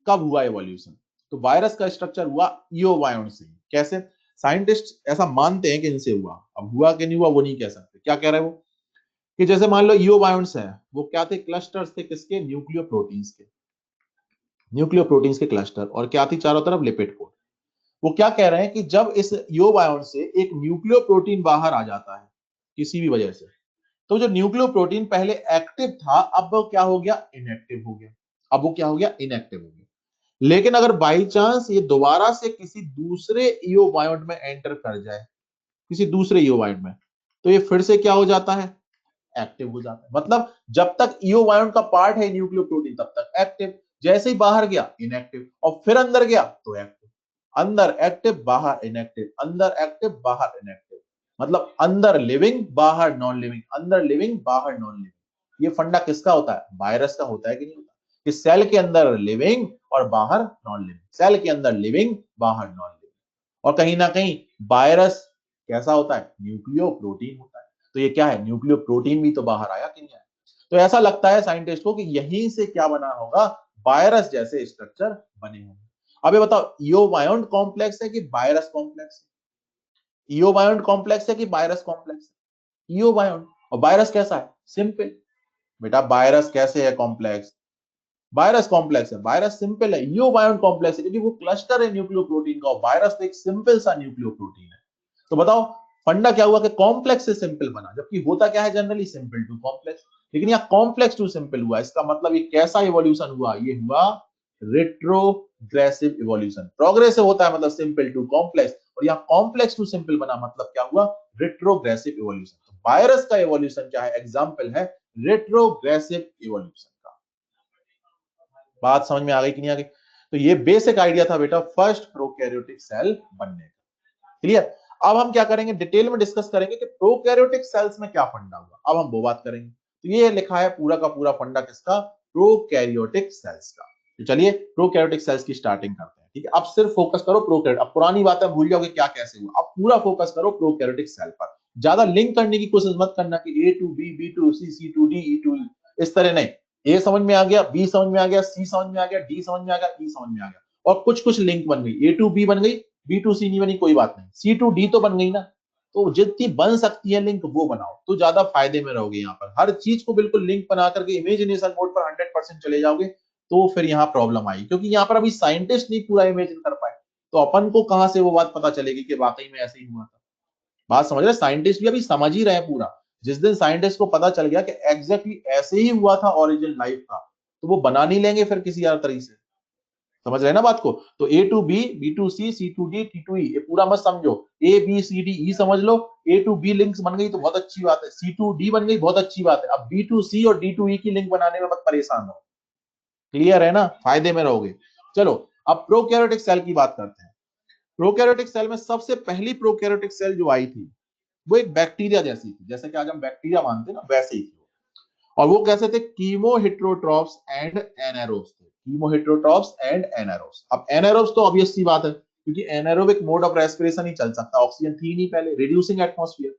कब हुआ एवोल्यूशन। तो वायरस का स्ट्रक्चर हुआ ईओबायोन से। कैसे? साइंटिस्ट ऐसा मानते हैं कि इनसे हुआ, अब हुआ कि नहीं हुआ वो नहीं कह सकते। क्या कह रहे हैं वो, कि जैसे मान लो ईओबायोन्स है, वो क्या थे, क्लस्टर्स थे, किसके, न्यूक्लियो प्रोटीन्स के, न्यूक्लियो प्रोटीन्स के क्लस्टर, और क्या थी चारों तरफ, लिपिड कोट। वो क्या कह रहे हैं कि जब इस ईओबायोन से एक न्यूक्लियो प्रोटीन बाहर आ जाता है किसी भी वजह से, तो जो न्यूक्लियो प्रोटीन पहले एक्टिव था, अब वो क्या हो गया, इनएक्टिव हो गया। अब वो क्या हो गया, इनएक्टिव हो गया। लेकिन अगर बाई चांस ये दोबारा से किसी दूसरे ईओबायोट में एंटर कर जाए, किसी दूसरे ईओबायोट में, तो ये फिर से क्या हो जाता है, एक्टिव हो जाता है। मतलब जब तक ईओबायोट का पार्ट है न्यूक्लियोप्रोटीन तब तक एक्टिव, जैसे ही बाहर गया इनएक्टिव, और फिर अंदर गया तो एक्टिव। अंदर एक्टिव, बाहर इनएक्टिव, अंदर एक्टिव, बाहर इनएक्टिव। मतलब अंदर लिविंग, बाहर नॉन लिविंग, अंदर लिविंग, बाहर नॉन लिविंग। ये फंडा किसका होता है, वायरस का होता है कि नहीं होता? कि सेल के अंदर लिविंग और बाहर नॉन लिविंग, सेल के अंदर लिविंग, बाहर नॉन लिविंग। और कहीं ना कहीं वायरस कैसा होता है, न्यूक्लियो प्रोटीन होता है। तो ये क्या है, न्यूक्लियो प्रोटीन भी तो बाहर आया कि नहीं आया? तो ऐसा लगता है साइंटिस्ट को कि यहीं से क्या बना होगा, वायरस जैसे स्ट्रक्चर बने होंगे। अब ये बताओ, ईओबायोन कॉम्प्लेक्स है कि वायरस कॉम्प्लेक्स है? ईओबायोन कॉम्प्लेक्स है कि वायरस कॉम्प्लेक्स है? ईओबायोन। और वायरस कैसा है, सिंपल। बेटा वायरस कैसे है कॉम्प्लेक्स, वायरस कॉम्प्लेक्स है, वायरस सिंपल है। यूबायोन कॉम्प्लेक्स है क्योंकि वो क्लस्टर है न्यूक्लियोप्रोटीन का, वायरस तो एक सिंपल सा न्यूक्लियोप्रोटीन है। तो बताओ फंडा क्या हुआ कि कॉम्प्लेक्स से सिंपल बना, जबकि होता क्या है जनरली, सिंपल टू कॉम्प्लेक्स। लेकिन यहाँ कॉम्प्लेक्स टू सिंपल हुआ, इसका मतलब ये कैसा इवोल्यूशन हुआ, ये हुआ रेट्रोग्रेसिव इवोल्यूशन। प्रोग्रेसिव होता है मतलब सिंपल टू कॉम्प्लेक्स, और यहाँ कॉम्प्लेक्स टू सिंपल बना, मतलब क्या हुआ, रेट्रोग्रेसिव इवोल्यूशन। तो वायरस का इवोल्यूशन क्या है, एग्जाम्पल है रेट्रोग्रेसिव इवोल्यूशन का। बात समझ में आ गई कि नहीं आ गई? तो ये बेसिक आइडिया था बेटा फर्स्ट प्रोकैरियोटिक सेल बनने का। क्लियर? अब हम क्या करेंगे, डिटेल में डिस्कस करेंगे कि प्रोकैरियोटिक सेल्स में क्या फंडा हुआ, अब हम वो बात करेंगे। तो ये लिखा है पूरा का पूरा फंडा किसका, प्रोकैरियोटिक सेल्स का। तो चलिए प्रोकैरियोटिक सेल्स की स्टार्टिंग करते हैं, ठीक है? अब सिर्फ फोकस करो प्रोकैरियोट, अब पुरानी बातें भूल जाओगे क्या कैसे हुआ, अब पूरा फोकस करो प्रोकैरियोटिक सेल पर। ज्यादा लिंक करने की कोशिश मत करना कि A to B, B to C, C to D, E to, इस तरह नहीं। ए समझ में आ गया, बी समझ में आ गया, सी समझ में आ गया, डी समझ में आ गया, ई समझ में आ गया, और कुछ कुछ लिंक बन गई, ए टू बी बन गई, बी टू सी नहीं बनी कोई बात नहीं, सी टू डी तो बन गई ना। तो जितनी बन सकती है लिंक वो बनाओ, तो ज्यादा फायदे में रहोगे। यहाँ पर हर चीज को बिल्कुल लिंक बना करके इमेजिनेशन मोड पर 100% चले जाओगे तो फिर यहाँ प्रॉब्लम आई, क्योंकि यहाँ पर अभी साइंटिस्ट नहीं पूरा इमेजिन कर पाए, तो अपन को कहां से वो बात पता चलेगी कि वाकई में ऐसे ही हुआ था। बात समझ रहे, साइंटिस्ट भी अभी समझ ही रहे हैं पूरा। जिस दिन साइंटिस्ट को पता चल गया कि एग्जैक्टली ऐसे ही हुआ था ओरिजिन लाइफ का, तो वो बना नहीं लेंगे फिर किसी और तरीके से। समझ रहे हैं ना बात को? तो A to B, B to C, C to D, T to E, ये पूरा मत समझो। A B C D E समझ लो, ए टू बी लिंक्स बन गई तो बहुत अच्छी बात है, सी टू डी बन गई बहुत अच्छी बात है। अब बी टू सी और डी टू ई की लिंक बनाने में मत परेशान हो। क्लियर है ना, फायदे में रहोगे। चलो अब प्रोकैरियोटिक सेल की बात करते हैं। प्रोकैरियोटिक सेल में सबसे पहली प्रोकैरियोटिक सेल जो आई थी वो एक बैक्टीरिया जैसी थी, जैसे कि आज हम बैक्टीरिया मानते हैं ना, वैसे ही थी। और वो कैसे थे, कीमो हेट्रोट्रॉप्स एंड एनारोब्स थे, कीमो हेट्रोट्रॉप्स एंड एनारोब्स। अब एनारोब्स तो ऑब्वियस सी बात है, क्योंकि एनारोबिक मोड ऑफ रेस्पिरेशन ही चल सकता, ऑक्सीजन थी नहीं पहले, रिड्यूसिंग एटमॉस्फेयर।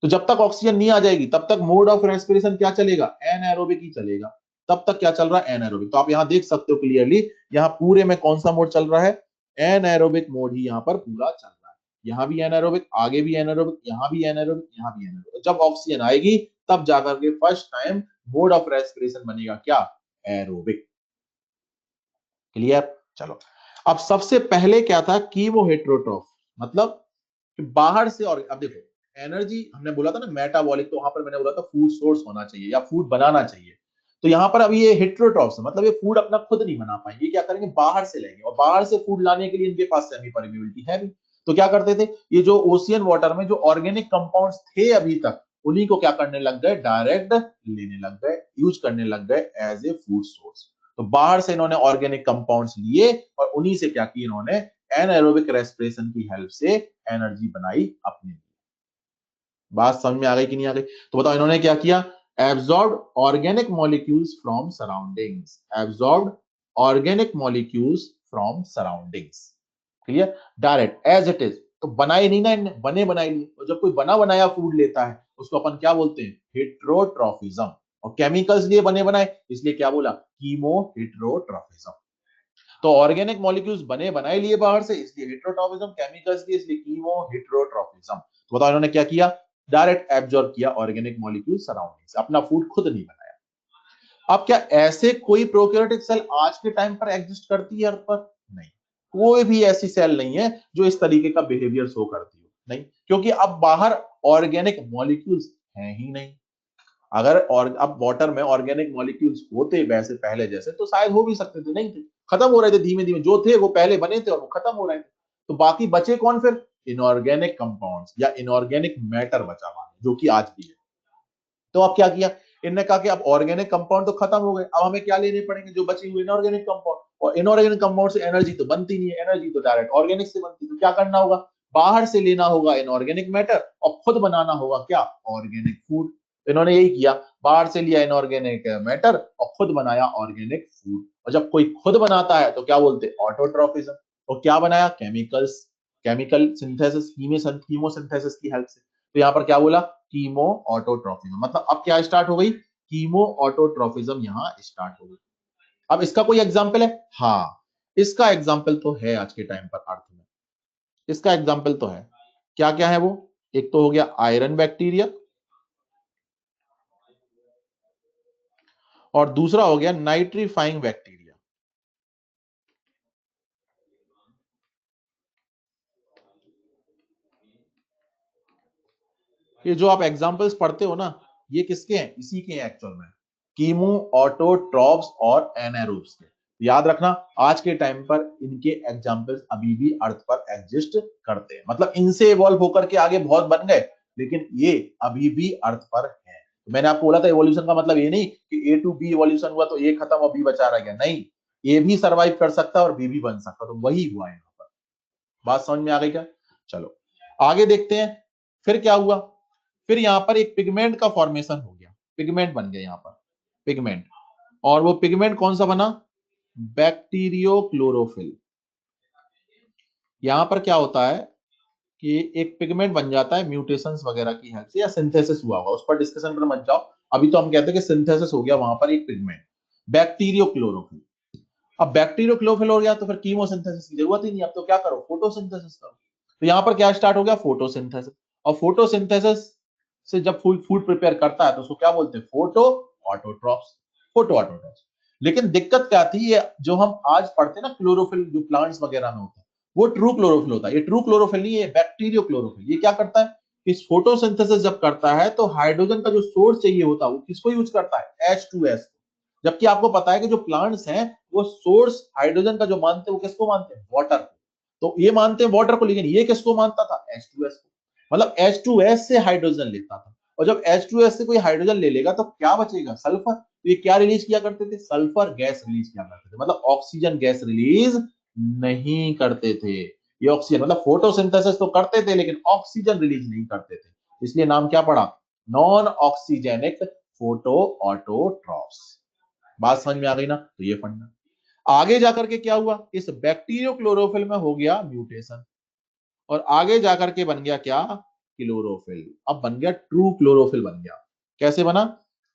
तो जब तक ऑक्सीजन नहीं आ जाएगी तब तक मोड ऑफ रेस्पिरेशन क्या चलेगा, एनारोबिक ही चलेगा। तब तक क्या चल रहा है, एनारोबिक। तो आप यहां देख सकते हो क्लियरली, यहाँ पूरे में कौन सा मोड चल रहा है, एनारोबिक मोड ही यहाँ पर पूरा चल रहा है। यहाँ भी एनारोबिक, आगे भी एनारोबिक, यहाँ भी एनारोबिक, यहाँ भी एनारोबिक। जब ऑक्सीजन आएगी तब जाकर के first time mode of respiration बनेगा क्या, एरोबिक। क्लियर? चलो, अब सबसे पहले क्या था, कीमो हेट्रोट्रॉफ, मतलब कि बाहर से, और अब देखो एनर्जी हमने बोला था ना मेटाबॉलिक, तो वहां पर मैंने बोला था फूड सोर्स होना चाहिए या फूड बनाना चाहिए। तो यहाँ पर अभी ये हेट्रोट्रॉफ्स है, मतलब ये फूड अपना खुद नहीं बना पाएंगे, क्या करेंगे, बाहर से लेंगे, और बाहर से फूड लाने के लिए इनके पास सेमी परमिबिलिटी है भी। तो क्या करते थे, ये जो ओशियन वाटर में जो ऑर्गेनिक कंपाउंड्स थे अभी तक, उन्हीं को क्या करने लग गए, डायरेक्ट लेने लग गए, यूज करने लग गए एज ए फूड सोर्स। तो बाहर से इन्होंने ऑर्गेनिक कंपाउंड्स लिए और उन्हीं से क्या किया इन्होंने, एनएरोबिक रेस्पिरेशन की हेल्प से एनर्जी बनाई अपने लिए। बात समझ में आ गई कि नहीं आ गई? तो बताओ इन्होंने क्या किया, absorb organic molecules from surroundings, absorb organic molecules from surroundings, clear, direct as it is. तो बनाए नहीं ना इनने, बने बनाए लिए, और जब कोई बना बनाया फूड लेता है उसको अपन क्या बोलते हैं, हेट्रोट्रॉफिज्म। और केमिकल्स लिए बने बनाए, इसलिए क्या बोला, कीमो हेट्रोट्रॉफिज्म। तो ऑर्गेनिक मॉलिक्यूल्स बने बनाए लिए बाहर से, इसलिए हेट्रोट्रॉफिज्म, केमिकल्स लिए इसलिए कीमो हेट्रोट्रॉफिज्म। तो बताओ इन्होंने क्या किया, डायरेक्ट एब्जॉर्ब किया ऑर्गेनिक मॉलिक्यूल सराउंडिंग से, अपना फूड खुद नहीं बनाया। अब क्या ऐसे कोई प्रोकैरियोटिक सेल आज के टाइम पर एग्जिस्ट करती है अर्थ पर? नहीं, कोई भी ऐसी सेल नहीं है जो इस तरीके का बिहेवियर शो करती हो, नहीं, क्योंकि अब बाहर ऑर्गेनिक मॉलिक्यूल्स हैं ही नहीं। अगर और अब वाटर में ऑर्गेनिक मॉलिक्यूल्स होते वैसे पहले जैसे, तो शायद हो भी सकते थे, नहीं थे, खत्म हो रहे थे धीमे धीमे, जो थे वो पहले बने थे और वो खत्म हो रहे थे। तो बाकी बचे कौन फिर, इनऑर्गेनिक कंपाउंड्स या इनऑर्गेनिक मैटर बचा हुआ, जो कि आज भी है। तो अब क्या किया, इनने कहा कि अब ऑर्गेनिक कंपाउंड तो खत्म हो गए, अब हमें क्या लेने पड़ेंगे, जो बचे हुए इनऑर्गेनिक कंपाउंड। और इनऑर्गेनिक कंपाउंड से एनर्जी तो बनती नहीं है, एनर्जी तो डायरेक्ट ऑर्गेनिक से बनती है। तो क्या करना होगा, बाहर से लेना होगा इनऑर्गेनिक मैटर और खुद बनाना होगा क्या, ऑर्गेनिक फूड। इन्होंने यही किया, बाहर से लिया इनऑर्गेनिक मैटर और खुद बनाया ऑर्गेनिक फूड। और जब कोई खुद बनाता है तो क्या बोलते हैं, ऑटोट्रॉफिज्म। और क्या बनाया, केमिकल्स, केमिकल सिंथेसिस, कीमोसिंथेसिस की हेल्प से। तो यहाँ पर क्या बोला, कीमो ऑटोट्रॉफिज्म, मतलब अब क्या स्टार्ट हो गई, कीमो ऑटोट्रॉफिज्म यहां स्टार्ट हो गई। अब इसका कोई एग्जाम्पल है, हाँ, इसका एग्जाम्पल तो है आज के टाइम पर अर्थ में, इसका एग्जाम्पल तो है। क्या क्या है वो, एक तो हो गया आयरन बैक्टीरिया, और दूसरा हो गया नाइट्रीफाइंग बैक्टीरिया। ये जो आप एग्जाम्पल्स पढ़ते हो ना, ये किसके हैं, इसी के हैं एक्चुअल में, कीमो ऑटोट्रॉप्स और एनारोब्स के। याद रखना, आज के टाइम पर इनके एग्जाम्पल्स अभी भी अर्थ पर एग्जिस्ट करते हैं, मतलब इनसे इवॉल्व होकर के आगे बहुत बन गए, लेकिन ये अभी भी अर्थ पर है। तो मैंने आपको बोला था इवोल्यूशन का मतलब ये नहीं कि ए टू बी इवोल्यूशन हुआ तो ए खत्म और बी बचा रह गया, नहीं, ए भी सर्वाइव कर सकता है और बी भी बन सकता है, तो वही हुआ है यहाँ पर। बात समझ में आ गई क्या? चलो आगे देखते हैं, फिर क्या हुआ, फिर यहां पर एक पिगमेंट का फॉर्मेशन हो गया, पिगमेंट बन गया यहां पर, पिगमेंट। और वो पिगमेंट कौन सा बना, बैक्टीरियो क्लोरोफिल। यहां पर क्या होता है कि एक पिगमेंट बन जाता है म्यूटेशंस वगैरह की हेल्प से, या सिंथेसिस हुआ होगा, उस पर डिस्कशन पर मत जाओ। अभी तो हम कहते हैं कि सिंथेसिस हो गया वहां पर एक पिगमेंट, बैक्टीरियो क्लोरोफिल। अब बैक्टीरियो क्लोरोफिल हो गया तो फिर कीमोसिंथेसिस की जरूरत ही नहीं, अब तो क्या करो, फोटोसिंथेसिस करो। तो यहां पर क्या स्टार्ट हो गया, फोटोसिंथेसिस। और फोटोसिंथेसिस से जब फूड फूड प्रिपेयर करता है तो उसको क्या बोलते हैं, फोटो ऑटोट्रॉप्स, फोटो ऑटोट्रॉप्स। लेकिन दिक्कत क्या थी, ये जो हम आज पढ़ते हैं ना क्लोरोफिल, जो प्लांट्स वगैरह में होता है, वो ट्रू क्लोरोफिल होता है, ये ट्रू क्लोरोफिल नहीं है, बैक्टीरियो क्लोरोफिल। ये क्या करता है, इस फोटोसिंथेसिस जब करता है तो हाइड्रोजन का जो सोर्स चाहिए होता है वो किसको यूज करता है, H2S। जबकि आपको पता है कि जो प्लांट्स हैं वो सोर्स हाइड्रोजन का जो मानते हैं वो किसको मानते हैं, वाटर को। तो ये मानते हैं वाटर को, लेकिन ये किसको मानता था, H2S को। मतलब H2S से हाइड्रोजन लेता था, और जब H2S से कोई हाइड्रोजन ले लेगा तो क्या बचेगा, सल्फर। तो ये क्या रिलीज किया करते थे, सल्फर गैस रिलीज किया करते थे, मतलब ऑक्सीजन गैस रिलीज नहीं करते थे। ये ऑक्सीजन मतलब फोटोसिंथेसिस तो करते थे लेकिन ऑक्सीजन रिलीज नहीं करते थे, इसलिए नाम क्या पड़ा, नॉन ऑक्सीजेनिक फोटो ऑटोट्रॉप्स। बात समझ में आ गई ना, तो ये फंडा। आगे जाकर के क्या हुआ, इस बैक्टीरियो क्लोरोफिल में हो गया म्यूटेशन, और आगे जाकर के बन गया क्या, क्लोरोफिल। अब बन गया ट्रू क्लोरोफिल बन गया। कैसे बना,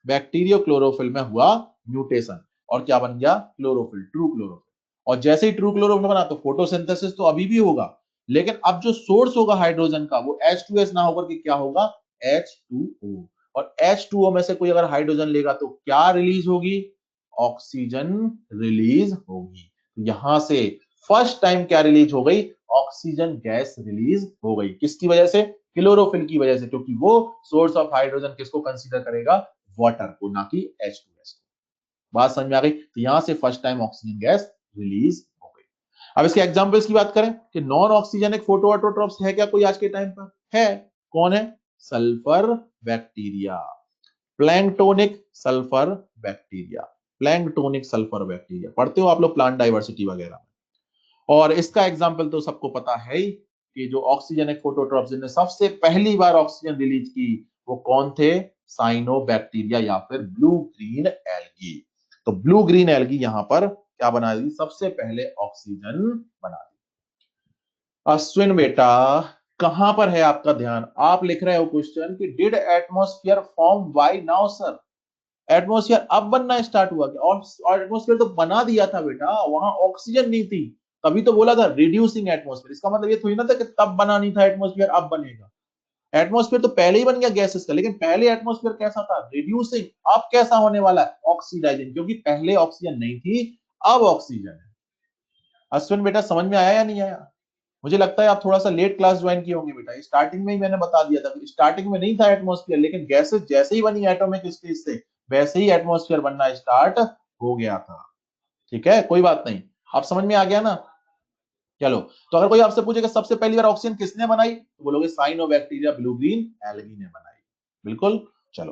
बैक्टीरियो क्लोरोफिल में हुआ म्यूटेशन और क्या बन गया, क्लोरोफिल, ट्रू क्लोरोफिल। और जैसे ही ट्रू क्लोरोफिल बना तो फोटोसिंथेसिस तो अभी भी होगा, लेकिन अब जो सोर्स होगा हाइड्रोजन का वो H2S ना होकर के क्या होगा, H2O। और H2O में से कोई अगर हाइड्रोजन लेगा तो क्या रिलीज होगी, ऑक्सीजन रिलीज होगी। यहां से फर्स्ट टाइम क्या रिलीज हो गई, ऑक्सीजन गैस रिलीज हो गई। किसकी वजह से, क्लोरोफिल की वजह से, क्योंकि वो सोर्स ऑफ हाइड्रोजन किसको कंसीडर करेगा, वाटर को, ना कि H2S को। बात समझ में आ गई। तो यहां से first time oxygen gas release हो गई। अब इसके एग्जांपल्स की बात करें कि नॉन ऑक्सीजनिक फोटो ऑटोट्रॉप्स है क्या कोई आज के टाइम पर, है। कौन है, sulphur bacteria, planktonic sulphur bacteria, planktonic sulphur bacteria, पढ़ते हो आप लोग प्लांट डाइवर्सिटी वगैरह। और इसका एग्जाम्पल तो सबको पता है ही कि जो ऑक्सीजनिक फोटोट्रॉप्स जिन्होंने सबसे पहली बार ऑक्सीजन रिलीज की वो कौन थे, साइनोबैक्टीरिया या फिर ब्लू ग्रीन एल्गी। तो ब्लू ग्रीन एल्गी यहां पर क्या बना दी, सबसे पहले ऑक्सीजन बना दी। अश्विन बेटा कहां पर है आपका ध्यान, आप लिख रहे हो क्वेश्चन कि did atmosphere form why now sir, atmosphere अब बनना स्टार्ट हुआ क्या, और एटमॉस्फेयर तो बना दिया था बेटा, वहां ऑक्सीजन नहीं थी, तभी तो बोला था रिड्यूसिंग एटमॉस्फेयर। इसका मतलब ये थोड़ी ना था कि तब बना नहीं था एटमॉस्फेयर अब बनेगा, एटमॉस्फेयर तो पहले ही बन गया गैसेस का, लेकिन पहले एटमॉस्फेयर कैसा था, रिड्यूसिंग। अब कैसा होने वाला है, ऑक्सीडाइजिंग, क्योंकि पहले ऑक्सीजन नहीं थी अब ऑक्सीजन है। अश्विन बेटा समझ में आया या नहीं आया, मुझे लगता है आप थोड़ा सा लेट क्लास ज्वाइन किए होंगे बेटा, स्टार्टिंग में ही मैंने बता दिया था, स्टार्टिंग में नहीं था एटमॉस्फेयर, लेकिन गैसेस जैसे ही बनी एटॉमिक स्टेज से वैसे ही एटमॉस्फेयर बनना स्टार्ट हो गया था। ठीक है, कोई बात नहीं, आप समझ में आ गया ना। चलो, तो अगर कोई आपसे पूछे कि सबसे पहली बार ऑक्सीजन किसने बनाई, तो बोलोगे साइनोबैक्टीरिया ब्लू ग्रीन एल्गी ने बनाई। बिल्कुल। चलो,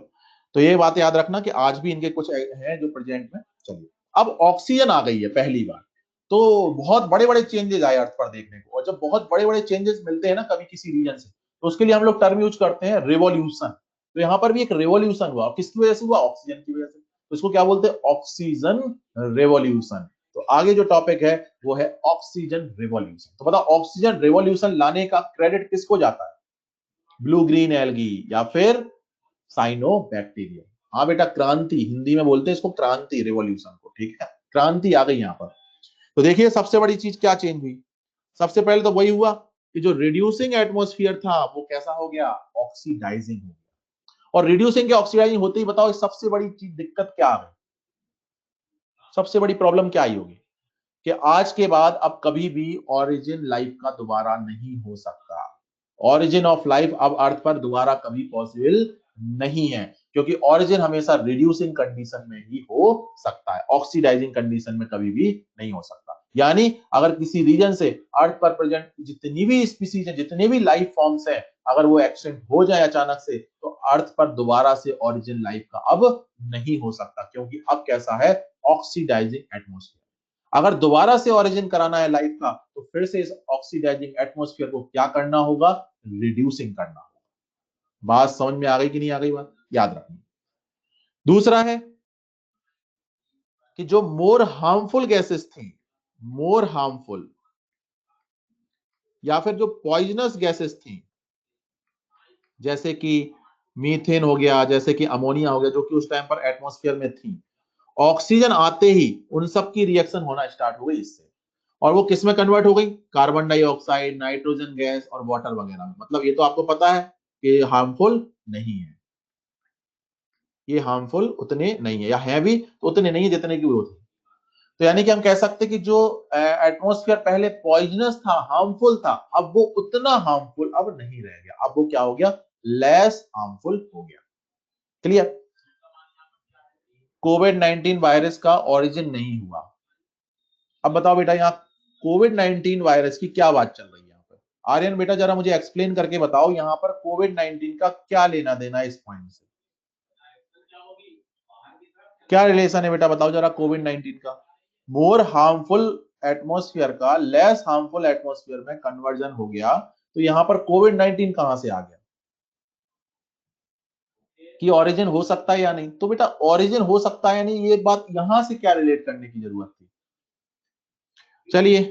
तो ये बात याद रखना कि आज भी इनके कुछ हैं जो प्रेजेंट में। चलिए, अब ऑक्सीजन आ गई है पहली बार, तो बहुत बड़े बड़े चेंजेस आए अर्थ पर देखने को, और जब बहुत बड़े बड़े चेंजेस मिलते हैं ना कभी किसी रीजन से, तो उसके लिए हम लोग टर्म यूज करते हैं रिवॉल्यूशन। तो यहाँ पर भी एक रिवॉल्यूशन हुआ, किसकी वजह से हुआ, ऑक्सीजन की वजह से, तो इसको क्या बोलते हैं, ऑक्सीजन रिवॉल्यूशन। तो आगे जो टॉपिक है वो है ऑक्सीजन रिवॉल्यूशन। तो बताओ ऑक्सीजन रिवॉल्यूशन लाने का क्रेडिट किसको जाता है, ब्लू ग्रीन एल्गी या फिर साइनोबैक्टीरिया। हाँ बेटा, क्रांति हिंदी में बोलते हैं इसको, क्रांति रिवॉल्यूशन को, ठीक है, क्रांति आ गई यहाँ पर। तो देखिए सबसे बड़ी चीज क्या चेंज हुई, सबसे पहले तो वही हुआ कि जो रिड्यूसिंग एटमॉस्फेयर था वो कैसा हो गया, ऑक्सीडाइजिंग हो गया। और रिड्यूसिंग के ऑक्सीडाइजिंग होते ही बताओ सबसे बड़ी चीज दिक्कत क्या आ गई, सबसे बड़ी प्रॉब्लम क्या आई होगी, कि आज के बाद अब कभी भी ऑरिजिन लाइफ का दोबारा नहीं हो सकता, ऑरिजिन ऑफ लाइफ अब अर्थ पर दोबारा कभी पॉसिबल नहीं है, क्योंकि ऑरिजिन हमेशा रिड्यूसिंग कंडीशन में ही हो सकता है, ऑक्सीडाइजिंग कंडीशन में कभी भी नहीं हो सकता। यानी अगर किसी रीजन से अर्थ पर प्रेजेंट जितनी भी स्पीसीज है, जितने भी लाइफ फॉर्म्स हैं, अगर वो एक्सटेंट हो जाए अचानक से, तो अर्थ पर दोबारा से ऑरिजिन लाइफ का अब नहीं हो सकता, क्योंकि अब कैसा है, ऑक्सीडाइजिंग एटमॉस्फेयर। अगर दोबारा से ऑरिजिन कराना है लाइफ का, तो फिर से इस ऑक्सीडाइजिंग एटमॉस्फेयर को क्या करना होगा, रिड्यूसिंग करना होगा। बात समझ में आ गई कि नहीं आ गई, बात याद रखना। दूसरा है कि जो मोर हार्मफुल गैसेस थी, मोर हार्मफुल या फिर जो पॉइजनस गैसेस थी, जैसे कि मीथेन हो गया, जैसे कि अमोनिया हो गया, जो कि उस टाइम पर एटमॉस्फेयर में थी, ऑक्सीजन आते ही उन सब की रिएक्शन होना स्टार्ट हो गई इससे, और वो किस में कन्वर्ट हो गई, कार्बन डाइऑक्साइड, नाइट्रोजन गैस और वाटर वगैरह में। मतलब ये तो आपको पता है कि हार्मफुल नहीं है, ये हार्मफुल उतने नहीं है, या है भी तो उतने नहीं है जितने की वो थे। तो यानी कि हम कह सकते कि जो एटमॉस्फेयर पहले पॉइजनस था, हार्मफुल था, अब वो उतना हार्मफुल अब नहीं रह गया, अब वो क्या हो गया, लेस हार्मफुल हो गया। क्लियर। कोविड 19 वायरस का ओरिजिन नहीं हुआ। अब बताओ बेटा, यहाँ कोविड 19 वायरस की क्या बात चल रही है यहाँ पर, आर्यन बेटा जरा मुझे एक्सप्लेन करके बताओ यहाँ पर कोविड 19 का क्या लेना देना है इस पॉइंट से, क्या रिलेशन है बेटा, बताओ जरा कोविड 19 का, मोर हार्मफुल एटमॉस्फेयर का लेस हार्मफुल एटमॉस्फेयर में कन्वर्जन हो गया, तो यहां पर कोविड 19 कहां से आ गया, कि ओरिजिन हो सकता है या नहीं। तो बेटा ओरिजिन हो सकता है या नहीं, ये बात यहां से क्या रिलेट करने की जरूरत थी। चलिए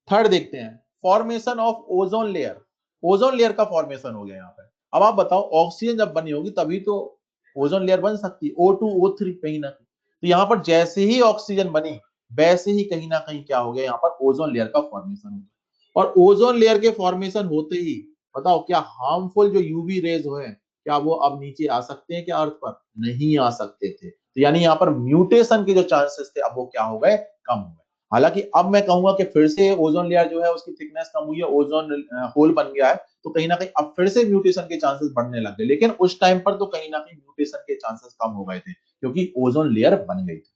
थर्ड देखते हैं, formation of ozone layer, ozone layer का फॉर्मेशन हो गया यहाँ पे। अब आप बताओ ऑक्सीजन जब बनी होगी तभी तो ओजोन लेयर बन सकती है, O2 O3 कहीं ना कहीं, तो यहाँ पर जैसे ही ऑक्सीजन बनी वैसे ही कहीं ना कहीं क्या हो गया, यहाँ पर ओजोन लेयर का फॉर्मेशन हो गया। और ओजोन लेयर के फॉर्मेशन होते ही बताओ क्या हार्मफुल जो यूवी रेज है, क्या वो अब नीचे आ सकते हैं क्या अर्थ पर, नहीं आ सकते थे। तो यानी यहाँ पर म्यूटेशन के जो चांसेस थे अब वो क्या हो गए, कम हो गए। हालांकि अब मैं कहूंगा कि फिर से ओजोन लेयर जो है उसकी थिकनेस कम हुई है, ओजोन होल बन गया है, तो कहीं ना कहीं अब फिर से म्यूटेशन के चांसेस बढ़ने लग गए। लेकिन उस टाइम पर तो कहीं ना कहीं म्यूटेशन के चांसेस कम हो गए थे क्योंकि ओजोन लेयर बन गई थी।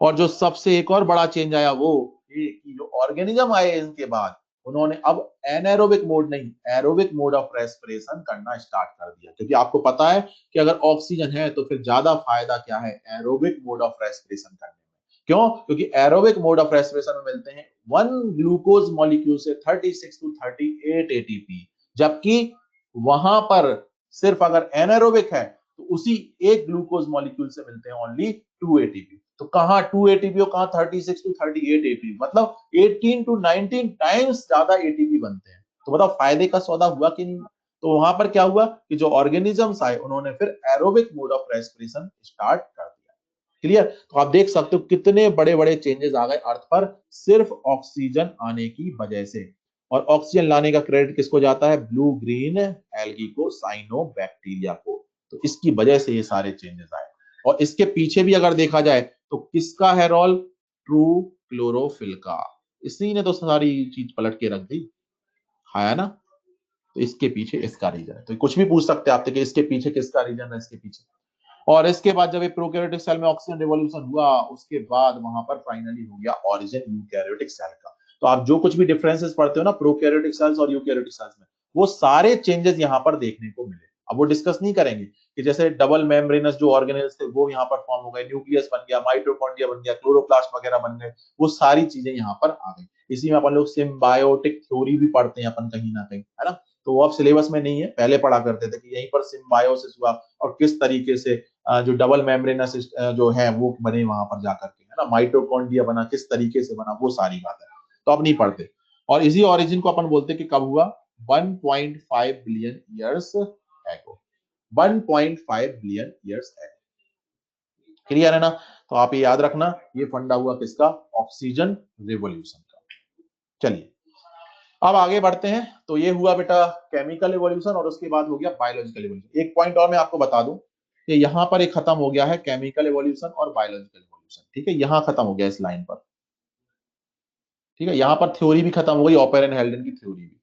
और जो सबसे एक और बड़ा चेंज आया वो ये कि जो ऑर्गेनिज्म आए इनके बाद, उन्होंने अब एनाएरोबिक मोड नहीं, एरोबिक मोड ऑफ रेस्पिरेशन करना स्टार्ट कर दिया। क्योंकि आपको पता है कि अगर ऑक्सीजन है तो फिर ज्यादा फायदा क्या है, एरोबिक मोड ऑफ रेस्पिरेशन करने में। क्यों? क्योंकि एरोबिक मोड ऑफ रेस्पिरेशन में मिलते हैं 1 ग्लूकोज मॉलिक्यूल से 36 टू 38 एटीपी, जबकि वहां पर सिर्फ अगर एनाएरोबिक है तो उसी एक ग्लूकोज मॉलिक्यूल से मिलते हैं ओनली 2 एटीपी। तो कहां 2 एटीपी और कहां 36 टू 38 एटीपी, मतलब 18 टू 19 टाइम्स ज्यादा एटीपी बनते हैं। तो बताओ फायदे का सौदा हुआ कि नहीं? तो वहां पर क्या हुआ कि जो ऑर्गेनिजम्स आए उन्होंने फिर aerobic mode of respiration start कर दिया। क्लियर? तो आप देख सकते हो कितने बड़े बड़े चेंजेस आ गए अर्थ पर सिर्फ ऑक्सीजन आने की वजह से। और ऑक्सीजन लाने का क्रेडिट किसको जाता है? ब्लू ग्रीन एल्गी को, साइनोबैक्टीरिया को। तो इसकी वजह से ये सारे चेंजेस आए। और इसके पीछे भी अगर देखा जाए तो किसका है रोल? ट्रू क्लोरोफिल का। इसी ने तो सारी चीज पलट के रख दी, है ना? तो इसके पीछे इसका रीजन है। तो कुछ भी पूछ सकते हैं आपसे कि इसके पीछे किसका रीजन है, इसके पीछे। और इसके बाद जब ये प्रोकैरियोटिक सेल में ऑक्सीजन रिवॉल्यूशन हुआ, उसके बाद वहां पर फाइनली हो गया ओरिजिन यूकैरियोटिक सेल का। तो आप जो कुछ भी डिफरेंसेस पढ़ते हो ना प्रोकैरियोटिक सेल्स और यूकैरियोटिक सेल्स में, वो सारे चेंजेस यहाँ पर देखने को मिले। अब वो डिस्कस नहीं करेंगे कि जैसे डबल मेम्ब्रेनस जो ऑर्गेनेल्स थे वो यहाँ पर फॉर्म हो गए, न्यूक्लियस बन गया, माइटोकॉन्ड्रिया बन गया, क्लोरोप्लास्ट वगैरह बन गए, वो सारी चीजें यहाँ पर आ गई। इसी में अपन लोग सिम्बायोटिक थ्योरी भी पढ़ते हैं अपन कहीं ना कहीं, है ना? तो वो अब सिलेबस में नहीं है, पहले पढ़ा करते थे कि यहीं पर सिम्बायोसिस हुआ और किस तरीके से जो डबल मेम्ब्रेनस जो है वो बने वहां पर जाकर के, है ना? माइटोकॉन्ड्रिया बना किस तरीके से बना, वो सारी बात है। तो अब नहीं पढ़ते। और इसी ओरिजिन को अपन बोलते कि कब हुआ? 1.5 बिलियन ईयर्स एगो। 1.5 बिलियन ईयर्स एगो। क्लियर है ना? तो आप ये याद रखना, ये फंडा हुआ किसका? ऑक्सीजन रिवॉल्यूशन का। चलिए अब आगे बढ़ते हैं। तो ये हुआ बेटा केमिकल एवोल्यूशन और उसके बाद हो गया बायोलॉजिकल एवोल्यूशन। एक पॉइंट और मैं आपको बता दूं कि यहां पर एक खत्म हो गया है केमिकल एवोल्यूशन और बायोलॉजिकल एवोल्यूशन। ठीक है, यहां खत्म हो गया इस लाइन पर। ठीक है, यहां पर थ्योरी भी खत्म हो गई, ऑपर एंड हेल्डन की थ्योरी भी।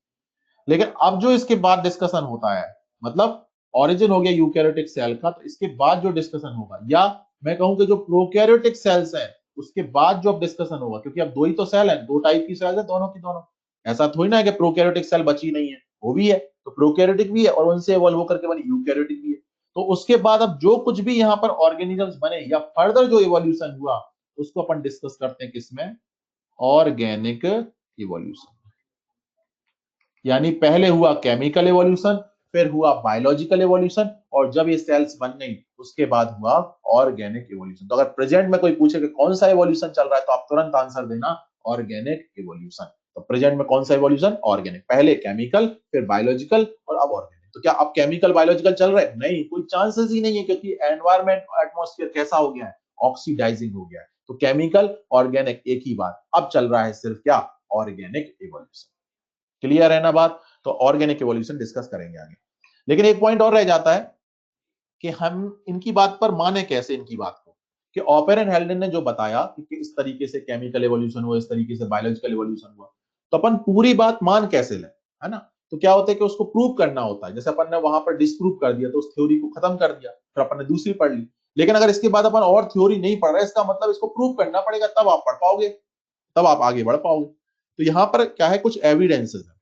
लेकिन अब जो इसके बाद डिस्कशन होता है, मतलब ओरिजिन हो गया यूकैरियोटिक सेल का, तो इसके बाद जो डिस्कशन होगा, या मैं कहूं कि जो प्रोकैरियोटिक सेल्स है उसके बाद जो अब डिस्कशन होगा, क्योंकि अब दो ही तो सेल है, दो टाइप की सेल है, दोनों की दोनों। ऐसा थोड़ी ना है कि प्रोकैरियोटिक सेल बची नहीं है, वो भी है, तो प्रोकैरियोटिक भी है और उनसे इवॉल्व होकर के बनी यूकैरियोटिक भी है। तो उसके बाद अब जो कुछ भी यहाँ पर ऑर्गेनिजम्स बने या फर्दर जो इवोल्यूशन हुआ, उसको अपन डिस्कस करते हैं किसमें? Organic evolution. यानी पहले हुआ केमिकल एवोल्यूशन, फिर हुआ बायोलॉजिकल एवोल्यूशन, और जब ये सेल्स बन गई उसके बाद हुआ ऑर्गेनिक एवोल्यूशन। तो अगर प्रेजेंट में कोई पूछे कि कौन सा एवोल्यूशन चल रहा है, तो आप तुरंत आंसर देना ऑर्गेनिक एवोल्यूशन। तो प्रेजेंट में कौन सा एवोल्यूशन? ऑर्गेनिक। पहले केमिकल, फिर बायोलॉजिकल और अब ऑर्गेनिक। तो क्या अब केमिकल बायोलॉजिकल चल रहा है? नहीं, कोई चांसेस ही नहीं है, क्योंकि एनवायरमेंट एटमॉस्फेयर कैसा हो गया है? ऑक्सीडाइजिंग हो गया है। तो केमिकल ऑर्गेनिक एक ही बात, अब चल रहा है सिर्फ क्या? Organic evolution. क्लियर है ना बात? तो ऑर्गेनिक एवोल्यूशन डिस्कस करेंगे आगे। लेकिन एक पॉइंट और रह जाता है कि हम इनकी बात पर माने कैसे इनकी बात को, कि ऑपर एंड हेल्डन ने जो बताया कि इस तरीके से केमिकल एवोल्यूशन हुआ, इस तरीके से बायोलॉजिकल एवोल्यूशन हुआ, तो अपन पूरी बात मान कैसे लें, है ना? तो क्या होता है कि उसको प्रूव करना होता है। जैसे अपन ने वहां पर डिस्प्रूव कर दिया तो उस थ्योरी को खत्म कर दिया, फिर अपन ने दूसरी पढ़ ली। लेकिन अगर इसके बाद अपन और थ्योरी नहीं पढ़ रहे, इसका मतलब इसको प्रूव करना पड़ेगा, तब आप पढ़ पाओगे, तब आप आगे बढ़ पाओगे। तो यहाँ पर क्या है, कुछ एविडेंसेस है।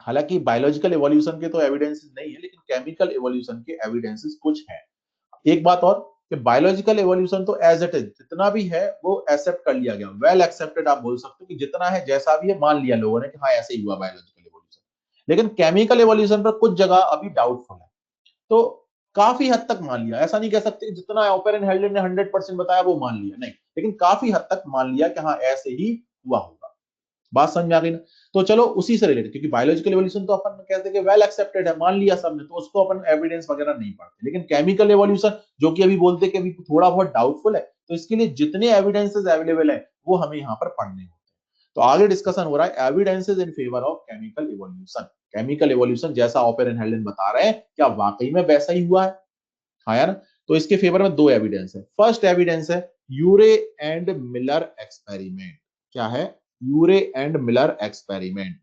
हालांकि बायोलॉजिकल एवोल्यूशन के तो एविडेंसेस नहीं है, लेकिन केमिकल एवोल्यूशन के एविडेंसेस कुछ हैं। एक बात और कि बायोलॉजिकल एवोल्यूशन तो एज इट इज जितना भी है वो एक्सेप्ट कर लिया गया, वेल एक्सेप्टेड आप बोल सकते हो कि जितना है जैसा भी है मान लिया लोगों ने कि हाँ ऐसे ही हुआ बायोलॉजिकल एवोल्यूशन। लेकिन केमिकल एवोल्यूशन पर कुछ जगह अभी डाउटफुल है। तो काफी हद तक मान लिया, ऐसा नहीं कह सकते जितना ओपर एंड हेल्डन ने 100% बताया वो मान लिया, नहीं, लेकिन काफी हद तक मान लिया कि हाँ ऐसे ही हुआ होगा। बात समझ में आ गई ना? तो चलो उसी से रिलेटेड, क्योंकि बायोलॉजिकल एवोल्यूशन तो अपन कहते हैं कि वेल एक्सेप्टेड है, मान लिया सबने, तो उसको अपन एविडेंस वगैरह नहीं पढ़ते। लेकिन केमिकल एवोल्यूशन जो कि अभी बोलते कि अभी थोड़ा बहुत डाउटफुल है, तो इसके लिए जितने एविडेंसेस अवेलेबल है वो हमें यहाँ पर पढ़ने होते हैं। तो आगे डिस्कशन हो रहा है evidences in favour of chemical evolution. Chemical evolution जैसा ऑपर एंड हेल्डन बता रहे हैं, क्या वाकई में वैसा ही हुआ है? हाँ यार। तो इसके फेवर में दो एविडेंस है। फर्स्ट एविडेंस है यूरे एंड मिलर एक्सपेरिमेंट। क्या है? Urey and Miller experiment.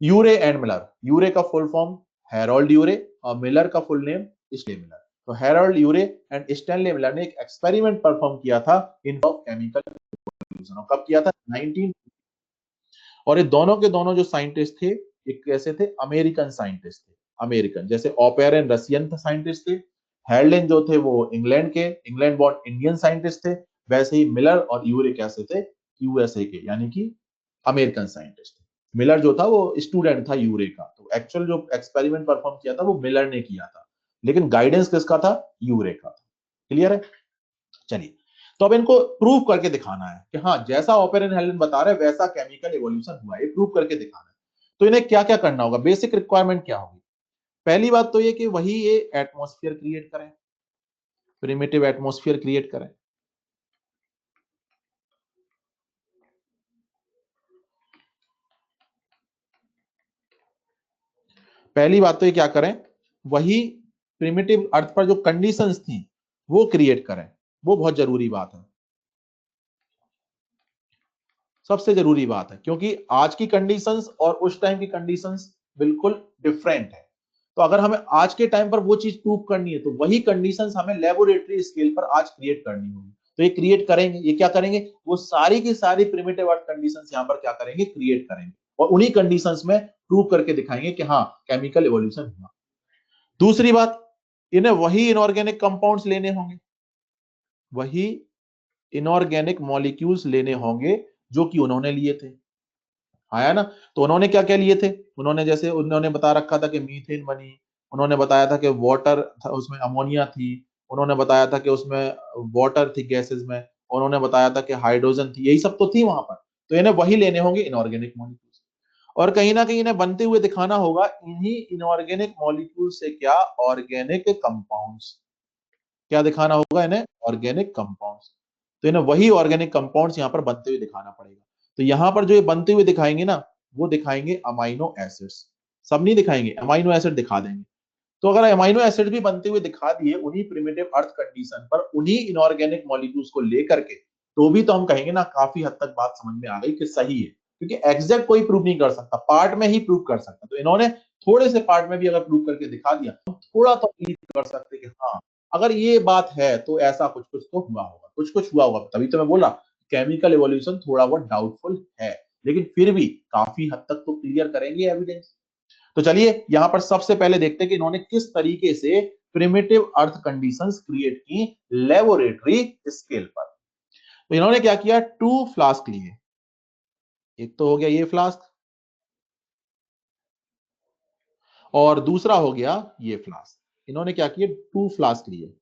Urey and Miller, Urey का फुल फॉर्म हैरोल्ड यूरे और मिलर का फुल नेम स्टेनले मिलर। तो Harold Urey and Stanley Miller ने एक एक्सपेरिमेंट परफॉर्म किया था इन केमिकल रिवॉल्यूशन। कब किया था? 19। और ये दोनों के दोनों जो साइंटिस्ट थे, एक कैसे थे? अमेरिकन साइंटिस्ट थे। अमेरिकन, जैसे ऑपेरन रशियन साइंटिस्ट थे, हेरलिन जो थे वो इंग्लैंड के, इंग्लैंड बोर्न इंडियन साइंटिस्ट थे। वैसे ही मिलर और यूरे कैसे थे? यूएसए के, यानी कि अमेरिकन साइंटिस्ट थे। मिलर जो था वो स्टूडेंट था यूरे का, तो एक्चुअल जो एक्सपेरिमेंट परफॉर्म किया था वो मिलर ने किया था, लेकिन गाइडेंस किसका था? यूरे का। क्लियर है? चलिए, तो अब इनको प्रूव करके दिखाना है कि हाँ, जैसा ओपेरन हेलन बता रहे हैं वैसा केमिकल एवोल्यूशन हुआ है, ये प्रूव करके दिखाना है। तो इन्हें क्या क्या करना होगा? बेसिक रिक्वायरमेंट क्या होगी? पहली बात तो ये कि वही ये एटमॉस्फेयर क्रिएट करें, प्रिमिटिव एटमॉस्फेयर क्रिएट करें। पहली बात तो ये क्या करें? वही प्रिमिटिव अर्थ पर जो कंडीशंस थी वो क्रिएट करें, वो बहुत जरूरी बात है, सबसे जरूरी बात है, क्योंकि आज की कंडीशंस और उस टाइम की कंडीशंस बिल्कुल डिफरेंट है। तो अगर हमें आज के टाइम पर वो चीज प्रूव करनी है तो वही कंडीशंस हमें लेबोरेटरी स्केल पर आज क्रिएट करनी होगी। तो ये क्रिएट करेंगे, ये क्या करेंगे? वो सारी की सारी प्रिमिटिव अर्थ कंडीशंस यहां पर क्या करेंगे? क्रिएट करेंगे, और उन्हीं कंडीशंस में प्रूव करके दिखाएंगे कि हाँ, केमिकल एवोल्यूशन हुआ। दूसरी बात, इन्हें वही इनऑर्गेनिक कंपाउंड्स लेने होंगे, वही इनऑर्गेनिक मॉलिक्यूल्स लेने होंगे जो कि उन्होंने लिए थे। आया ना? तो उन्होंने क्या क्या लिए थे? उन्होंने, जैसे उन्होंने बता रखा था कि मीथेन बनी, उन्होंने बताया था कि वाटर था, उसमें अमोनिया थी, उन्होंने बताया था कि उसमें वाटर थी गैसेस में, उन्होंने बताया था कि हाइड्रोजन थी, यही सब तो थी वहां पर। तो इन्हें वही लेने होंगे, इनऑर्गेनिक मॉलिक्यूल्स। और कहीं ना कहीं इन्हें बनते हुए दिखाना होगा इन्हीं इनऑर्गेनिक मॉलिक्यूल से क्या? Organic compounds. क्या दिखाना होगा इन्हें? Organic compounds. तो इन्हें वही ऑर्गेनिक कंपाउंड्स यहाँ पर बनते हुए दिखाना पड़ेगा। तो यहाँ पर जो ये बनते हुए दिखाएंगे ना, वो दिखाएंगे अमाइनो एसिड्स। सब नहीं दिखाएंगे, अमाइनो एसिड दिखा देंगे। तो अगर अमाइनो एसिड भी बनते हुए दिखा दिए उन्हीं प्रिमिटिव अर्थ कंडीशन पर, उन्हीं इनऑर्गेनिक मॉलिक्यूल्स को लेकर के, तो भी तो हम कहेंगे ना काफी हद तक बात समझ में आ गई कि सही है, क्योंकि एग्जैक्ट कोई प्रूव नहीं कर सकता, पार्ट में ही प्रूव कर सकता। तो इन्होंने थोड़े से पार्ट में भी अगर प्रूव करके दिखा दिया, हम थोड़ा तो उम्मीद कर सकते कि हाँ, अगर ये बात है तो ऐसा कुछ कुछ तो हुआ होगा, कुछ कुछ हुआ होगा। तभी तो मैं बोला केमिकल एवोल्यूशन थोड़ा बहुत डाउटफुल है, लेकिन फिर भी काफी हद तक तो क्लियर करेंगे एविडेंस। तो चलिए यहां पर सबसे पहले देखते हैं कि इन्होंने किस तरीके से प्रिमिटिव अर्थ कंडीशंस क्रिएट की लेबोरेटरी स्केल पर। तो इन्होंने क्या किया? 2 फ्लास्क लिए। एक तो हो गया ये फ्लास्क, और दूसरा हो गया ये फ्लास्क। इन्होंने क्या किया? 2 फ्लास्क लिए,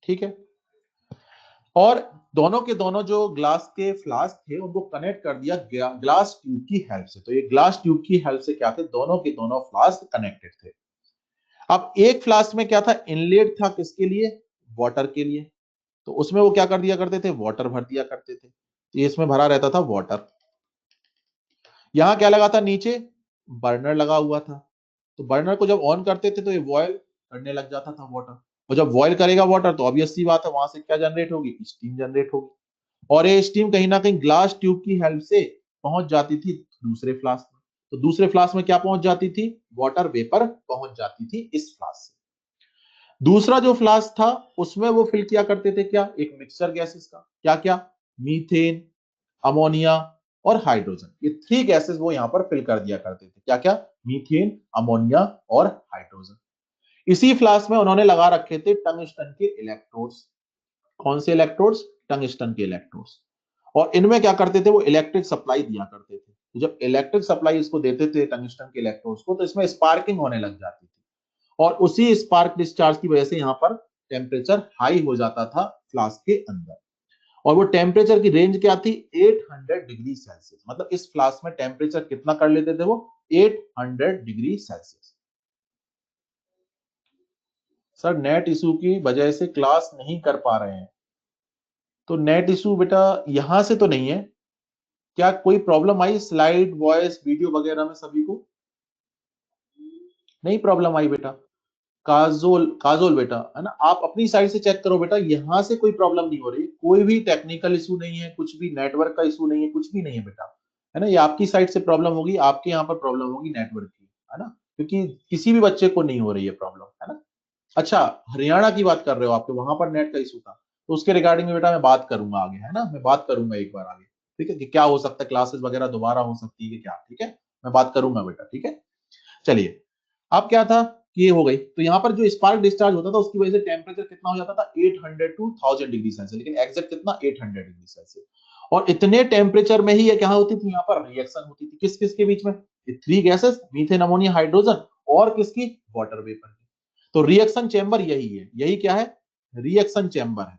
ठीक है। और दोनों के दोनों जो ग्लास के फ्लास्क थे उनको कनेक्ट कर दिया ग्लास ट्यूब की हेल्प से। तो ये ग्लास ट्यूब की हेल्प से क्या थे? दोनों के दोनों फ्लास्क कनेक्टेड थे। अब एक फ्लास्क में क्या था? इनलेट था, किसके लिए? वाटर के लिए। तो उसमें वो क्या कर दिया करते थे? वाटर भर दिया करते थे। तो इसमें भरा रहता था वाटर। यहां क्या लगा था? नीचे बर्नर लगा हुआ था। तो बर्नर को जब ऑन करते थे तो ये बॉयल करने लग जाता था वाटर। और जब बॉयल करेगा वाटर तो ऑब्वियस सी बात है वहां से क्या जनरेट होगी? स्टीम जनरेट होगी। और ये स्टीम कहीं ना कहीं ग्लास ट्यूब की हेल्प से पहुंच जाती थी दूसरे फ्लास्क में। तो दूसरे फ्लास्क में क्या पहुंच जाती थी? वाटर वेपर पहुंच जाती थी इस फ्लास्क से। दूसरा जो फ्लास्क था उसमें वो फिल किया करते थे क्या? एक मिक्सचर गैसेस का। क्या क्या? मीथेन, अमोनिया और हाइड्रोजन, ये 3 गैसेस वो यहां पर फिल कर दिया करते थे। क्या क्या? मीथेन, अमोनिया और हाइड्रोजन। इसी फ्लास्क में उन्होंने लगा रखे थे टंगस्टन के इलेक्ट्रोड्स। कौन से इलेक्ट्रोड्स? टंगस्टन के इलेक्ट्रोड्स। और इनमें क्या करते थे? वो इलेक्ट्रिक सप्लाई दिया करते थे। तो जब इलेक्ट्रिक सप्लाई इसको देते थे टंगस्टन के इलेक्ट्रोड्स को, तो इसमें स्पार्किंग होने लग जाती थी, और उसी स्पार्क डिस्चार्ज की वजह से यहां पर टेम्परेचर हाई हो जाता था फ्लास्क के अंदर। और वो टेम्परेचर की रेंज क्या थी? 800 डिग्री सेल्सियस। मतलब इस फ्लास्क में टेम्परेचर कितना कर लेते थे वो? 800 degree Celsius. Sir net issue की वजह से क्लास नहीं कर पा रहे हैं। तो नेट इशू बेटा यहां से तो नहीं है। क्या कोई प्रॉब्लम आई स्लाइड, वॉइस, वीडियो वगैरह में? सभी को नहीं प्रॉब्लम आई बेटा? काजोल काजोल बेटा, है ना, आप अपनी साइड से चेक करो बेटा, यहां से कोई प्रॉब्लम नहीं हो रही, कोई भी टेक्निकल इशू नहीं है, कुछ भी नेटवर्क का इशू नहीं है, कुछ भी नहीं है बेटा, है ना। ये आपकी साइड से प्रॉब्लम होगी, आपके यहाँ पर प्रॉब्लम होगी नेटवर्क की, है ना, क्योंकि किसी भी बच्चे को नहीं हो रही है प्रॉब्लम, है ना। अच्छा, हरियाणा की बात कर रहे हो, आपके वहां पर नेट का इशू था, तो उसके रिगार्डिंग में बेटा मैं बात करूंगा आगे, है ना, मैं बात करूंगा एक बार आगे, ठीक है, कि क्या हो सकता है, क्लासेस वगैरह दोबारा हो सकती है कि क्या, ठीक है, मैं बात करूंगा बेटा, ठीक है। चलिए, अब क्या था कि ये हो गई, तो यहाँ पर जो स्पार्क डिस्चार्ज होता था उसकी वजह से टेम्परेचर कितना हो जाता था, 800 टू 1000 डिग्री सेल्सियस, लेकिन एग्जैक्ट कितना, 800 डिग्री सेल्सियस। और इतने टेम्परेचर में ही ये क्या होती थी, यहाँ पर रिएक्शन होती थी, किस किस के बीच में, three gases, methane, ammonia, hydrogen, और किसकी, वाटर वेपर की। तो रिएक्शन चेंबर यही है, यही क्या है, रिएक्शन चेंबर है,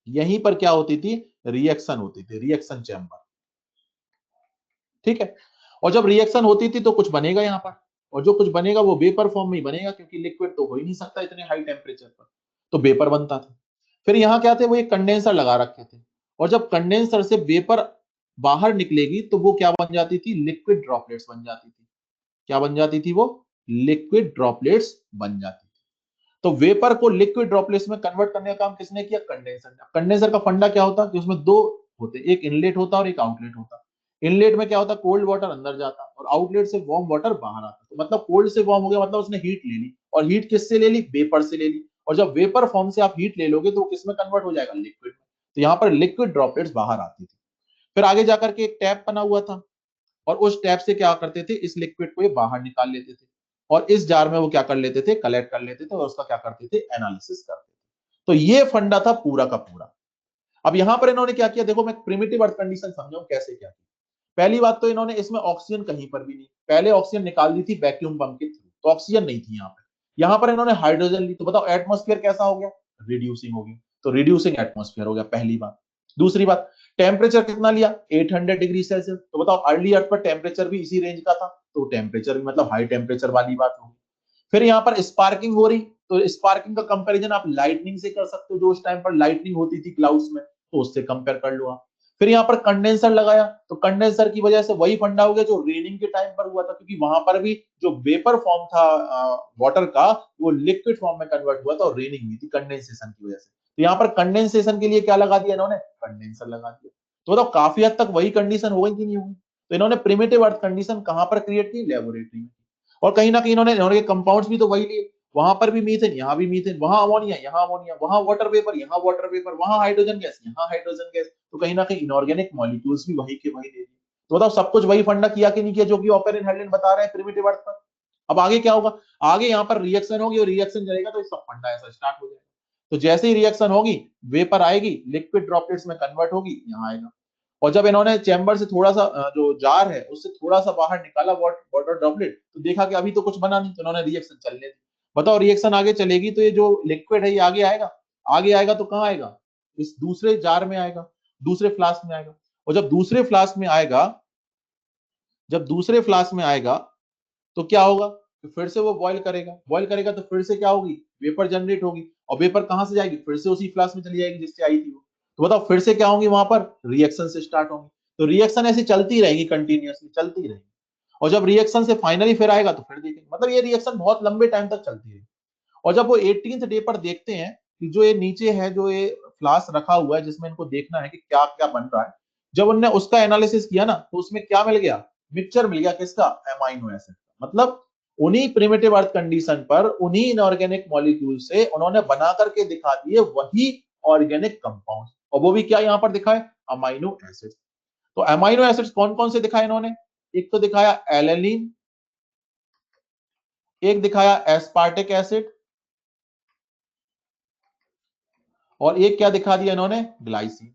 यहीं पर क्या होती थी, रिएक्शन होती थी, रिएक्शन चेंबर, ठीक है। और जब रिएक्शन होती थी तो कुछ बनेगा यहाँ पर, और जो कुछ बनेगा वो वेपर फॉर्म में ही बनेगा, क्योंकि लिक्विड तो हो ही नहीं सकता इतने हाई टेम्परेचर पर, तो वेपर बनता था। फिर यहाँ क्या थे, वो एक कंडेंसर लगा रखे थे, और जब कंडेंसर से वेपर बाहर निकलेगी तो वो क्या बन जाती थी, लिक्विड ड्रॉपलेट्स बन जाती थी। क्या बन जाती थी वो, लिक्विड ड्रॉपलेट्स बन जाती थी। तो वेपर को लिक्विड ड्रॉपलेट्स में कन्वर्ट करने का काम किसने किया, कंडेंसर ने। कंडेंसर का फंडा क्या होता है कि उसमें दो होते, एक इनलेट होता और एक आउटलेट होता। इनलेट में क्या होता, कोल्ड वाटर अंदर जाता और आउटलेट से वार्म वाटर बाहर आता। तो मतलब कोल्ड से वार्म हो गया, मतलब उसने हीट ले ली, और हीट किससे ले ली, वेपर से ले ली, और जब वेपर फॉर्म से आप हीट ले लोगे तो वो किसमें कन्वर्ट हो जाएगा, लिक्विड में। तो यहाँ पर लिक्विड ड्रॉपलेट्स बाहर आती थी। फिर आगे जाकर के एक टैप बना हुआ था, और उस टैप से क्या करते थे, इस लिक्विड को ये बाहर निकाल लेते थे, और इस जार में वो क्या कर लेते थे, कलेक्ट कर लेते थे, और उसका क्या करते थे, एनालिसिस करते थे। तो ये फंडा था पूरा का पूरा। अब यहां पर इन्होंने क्या किया, देखो मैं प्रिमिटिव अर्थ कंडीशन समझाऊं कैसे क्या किया। पहली बात तो इन्होंने इसमें ऑक्सीजन कहीं पर भी नहीं, पहले ऑक्सीजन निकाल दी थी वैक्यूम पंप के थ्रू, तो ऑक्सीजन नहीं थी यहाँ पर। यहाँ पर इन्होंने हाइड्रोजन ली, तो बताओ एटमोस्फेयर कैसा हो गया, रिड्यूसिंग हो गया, तो रिड्यूसिंग एटमोस्फेयर हो गया, पहली बात। दूसरी बात, टेम्परेचर कितना लिया, 800 डिग्री सेल्सियस, तो बताओ अर्ली अर्थ पर टेम्परेचर भी इसी रेंज का था, तो टेम्परेचर भी मतलब हाई टेम्परेचर वाली बात होगी। फिर यहाँ पर स्पार्किंग हो रही, तो स्पार्किंग का कंपैरिजन आप लाइटनिंग से कर सकते हो, जो उस टाइम पर लाइटनिंग होती थी क्लाउड्स में, तो उससे कंपेयर कर लो आप। फिर यहाँ पर कंडेंसर लगाया, तो कंडेंसर की वजह से वही फंडा हो गया जो रेनिंग के टाइम पर हुआ था, क्योंकि वहां पर भी जो वेपर फॉर्म था वाटर का, वो लिक्विड फॉर्म में कन्वर्ट हुआ था, और रेनिंग हुई थी कंडेंसेशन की वजह से। तो यहाँ पर कंडेंसेशन के लिए क्या लगा दिया इन्होंने, कंडेंसर लगा दिया। तो बताओ काफी हद तक वही कंडीशन हो गई कि नहीं हुई। तो इन्होंने प्रिमिटिव अर्थ कंडीशन कहां पर क्रिएट की, लेबोरेटरी में। और कहीं ना कहीं इन्होंने कंपाउंड्स भी तो वही लिए, वहां पर भी मीथेन, यहाँ भी मीथेन, वहां अमोनिया, यहाँ अमोनिया, वहां वाटर वेपर, यहाँ वाटर वेपर, वहां हाइड्रोजन गैस, यहाँ हाइड्रोजन गैस। तो कहीं ना कहीं इनऑर्गेनिक मॉलिक्यूल्स भी वही के वही ले लिए। तो बताओ सब कुछ वही फंडा किया कि नहीं किया, जो कि ऑपेरेंट हेल्डेन बता रहे हैं प्रिमिटिव अर्थ पर। अब आगे क्या होगा, आगे यहाँ पर रिएक्शन होगी, और रिएक्शन चलेगा तो सब फंडा ऐसा स्टार्ट हो जाएगा। तो जैसे ही रिएक्शन होगी, वेपर आएगी, लिक्विड ड्रॉपलेट्स में कन्वर्ट होगी, यहाँ आएगा। और जब इन्होंने चैम्बर से थोड़ा सा जो जार है उससे थोड़ा सा बाहर निकाला वाटर ड्रॉपलेट, तो देखा कि अभी तो कुछ बना नहीं, तो इन्होंने रिएक्शन चलने दी। बताओ रिएक्शन आगे चलेगी तो ये जो लिक्विड है ये आगे आएगा, आगे आएगा तो कहाँ आएगा, इस दूसरे जार में आएगा, दूसरे फ्लास्क में आएगा। और जब दूसरे फ्लास्क में आएगा, जब दूसरे फ्लास्क में आएगा तो क्या होगा, तो फिर से वो बॉईल करेगा, बॉईल करेगा तो फिर से क्या होगी, वेपर जनरेट होगी, और वेपर कहां से जाएगी, फिर से उसी फ्लास्क में चली जाएगी जिससे आई थी वो। तो बताओ फिर से क्या होंगी वहां पर, रिएक्शन से स्टार्ट होंगी। तो रिएक्शन ऐसी चलती रहेगी, कंटिन्यूअसली चलती रहेगी। और जब रिएक्शन से फाइनली फिर आएगा तो फिर देखेंगे, मतलब ये रिएक्शन बहुत लंबे टाइम तक चलती है। और जब वो 18th डे पर देखते हैं कि जो ये नीचे है, जो ये फ्लास्क रखा हुआ है जिसमें इनको देखना है कि क्या क्या बन रहा है, जब उन्होंने उसका एनालिसिस किया ना, तो उसमें क्या मिल गया, मिक्सचर मिल गया, किसका, अमाइनो एसिड। मतलब उन्हीं प्रिमिटिव अर्थ कंडीशन पर उन्हीं इनऑर्गेनिक मॉलिक्यूल से उन्होंने बना करके दिखा दिए वही ऑर्गेनिक कंपाउंड, और वो भी क्या यहाँ पर दिखाए, अमाइनो एसिड। तो अमाइनो एसिड्स कौन कौन से दिखाए इन्होंने, एक तो दिखाया एलेनिन, एक दिखाया एस्पार्टिक एसिड, और एक क्या दिखा दिया इन्होंने, ग्लाइसिन।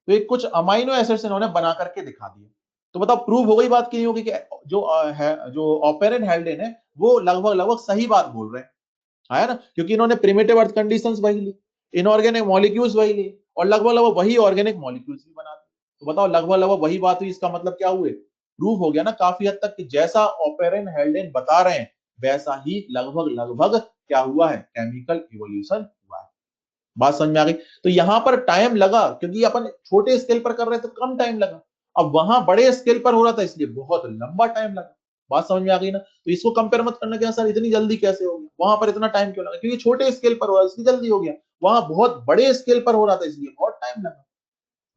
तो एक कुछ अमाइनो एसिड्स इन्होंने बना करके दिखा दिए। तो बताओ प्रूव हो गई बात की नहीं होगी कि जो है, जो ऑपेरेंट हेल्डेन है, वो लगभग लगभग सही बात बोल रहे हैं, है ना, क्योंकि इन्होंने प्रिमिटिव अर्थ कंडीशंस वही ली, इनऑर्गेनिक मॉलिक्यूल्स वही ली, और लगभग लगभग वही ऑर्गेनिक मॉलिक्यूल्स भी बना दी। तो बताओ लगभग लगभग वही बात हुई, इसका मतलब क्या हुए, प्रूव हो गया ना काफी हद तक कि जैसा ऑपेरेंट हेल्डेन बता रहे हैं वैसा ही लगभग लगभग क्या हुआ है, केमिकल इवोल्यूशन हुआ है। बात समझ में आ गई। तो यहां पर टाइम लगा क्योंकि अपन छोटे स्केल पर कर रहे थे, कम टाइम लगा। अब वहां बड़े स्केल पर हो रहा था, इसलिए बहुत लंबा टाइम लगा। बात समझ में आ गई ना? तो इसको कंपेयर मत करना कि सर इतनी जल्दी कैसे हो गया, वहां पर इतना टाइम क्यों लगा, क्योंकि छोटे स्केल पर हो रहा है इसलिए जल्दी हो गया, वहां बहुत बड़े स्केल पर हो रहा था इसलिए बहुत टाइम लगा।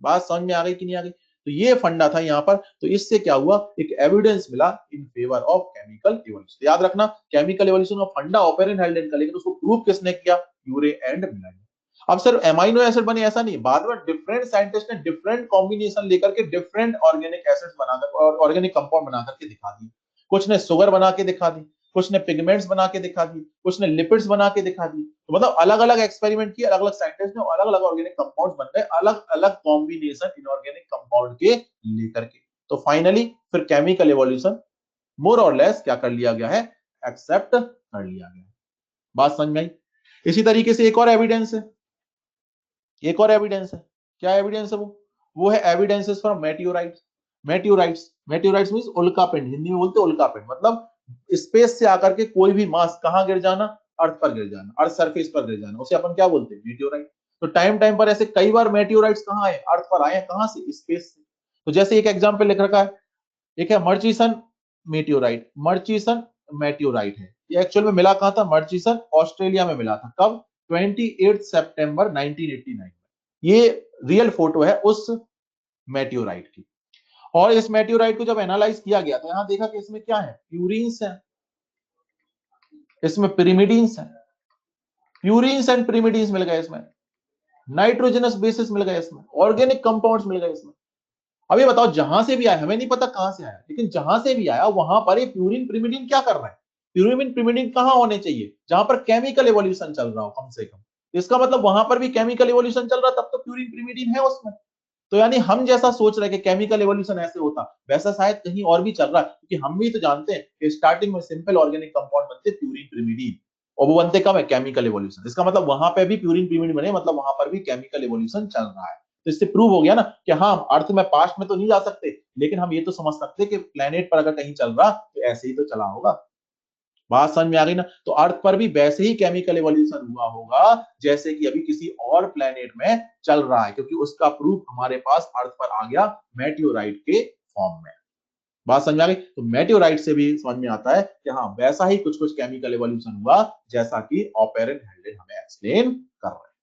बात समझ में आ गई कि नहीं आ गई? तो ये फंडा था यहाँ पर। तो इससे क्या हुआ, एक एविडेंस मिला in favour of chemical evolution. याद रखना, केमिकल इवोल्यूशन का फंडा ऑपेरेंट हेल्डेन का, लेकिन उसको प्रूव किसने किया, यूरे एंड मिलान। अब सर एमाइनो एसिड बने ऐसा नहीं, बाद में डिफरेंट साइंटिस्ट ने डिफरेंट कॉम्बिनेशन लेकर के डिफरेंट ऑर्गेनिक एसिड्स बनाकर और ऑर्गेनिक कंपाउंड बना करके दिखा दिए। कुछ ने शुगर बना के दिखा दी, कुछ ने पिगमेंट्स बना के दिखा दी, कुछ ने लिपिड्स बना के दिखा दी। तो मतलब अलग अलग एक्सपेरिमेंट किए, अलग अलग साइंटिस्ट ने, अलग अलग ऑर्गेनिक कंपाउंड बन गए, अलग अलग कॉम्बिनेशन इनऑर्गेनिक कंपाउंड के लेकर के। तो फाइनली फिर केमिकल एवोल्यूशन मोर और लेस क्या कर लिया गया है, एक्सेप्ट कर लिया गया। बात समझ में आई? इसी तरीके से एक और एविडेंस है, एक और एविडेंस है। क्या एविडेंस है वो है evidences from meteorites. Meteorites means उल्का पिंड, हिंदी में बोलते हैं उल्का पिंड, मतलब स्पेस से आकर के कोई भी मास कहां गिर जाना, अर्थ पर गिर जाना, अर्थ सरफेस पर गिर जाना, उसे अपन क्या बोलते हैं, मेटियोराइट। तो टाइम टाइम पर ऐसे कई बार मेटियोराइट्स कहां आए, अर्थ पर आए, कहां से, स्पेस से। तो जैसे एक एग्जांपल लिख रखा है, एक है मर्चिसन मेटियोराइट, मर्चिसन मेटियोराइट है। ये एक्चुअल में मिला कहां था, मर्चिसन ऑस्ट्रेलिया में मिला था। कब, 28 सितंबर 1989 में। ये रियल फोटो है उस मेटियोराइट की। और इस मेटियोराइट को जब एनालाइज किया गया तो यहां देखा कि इसमें क्या है, प्यूरिन्स है, इसमें पिरिमिडीन्स है, प्यूरिन्स एंड पिरिमिडीन्स मिल गए इसमें, नाइट्रोजनस बेसिस मिल गए इसमें, ऑर्गेनिक कंपाउंड्स मिल गए इसमें। अब ये बताओ, जहां से भी आया, हमें नहीं पता कहां से आया, लेकिन जहां से भी आया वहां पर ये प्यूरिन पिरिमिडिन क्या कर रहा है, प्यूरिन पिरिमिडिन कहां होने चाहिए, जहां पर केमिकल एवोल्यूशन चल रहा हो कम से कम। इसका मतलब वहां पर भी केमिकल एवोल्यूशन चल रहा, तब तो प्यूरिन पिरिमिडिन है उसमें। तो यानी हम जैसा सोच रहे हैं कि केमिकल एवोल्यूशन ऐसे होता, वैसा शायद कहीं और भी चल रहा है, क्योंकि हम भी तो जानते हैं कि स्टार्टिंग में सिंपल ऑर्गेनिक कंपाउंड बनते प्यूरिन पिरिमिडिन, और वो बनते कब है, केमिकल एवोल्यूशन। इसका मतलब वहां पे भी प्यूरिन पिरिमिडिन बने, मतलब वहां पर भी केमिकल एवोल्यूशन चल रहा है। तो इससे प्रूव हो गया ना कि हाँ, अर्थ में पास्ट में तो नहीं जा सकते, लेकिन हम ये तो समझ सकते कि प्लेनेट पर अगर कहीं चल रहा तो ऐसे ही तो चला होगा। बात समझ में आ गई ना? तो अर्थ पर भी वैसे ही केमिकल एवोल्यूशन हुआ होगा जैसे कि अभी किसी और प्लेनेट में चल रहा है, क्योंकि उसका प्रूफ हमारे पास अर्थ पर आ गया मेटियोराइट के फॉर्म में। बात समझ में आ गई? तो मेटियोराइट से भी समझ में आता है कि हाँ, वैसा ही कुछ कुछ केमिकल एवोल्यूशन हुआ जैसा कि ऑपेरेंट हेल्डेन हमें एक्सप्लेन कर रहे हैं।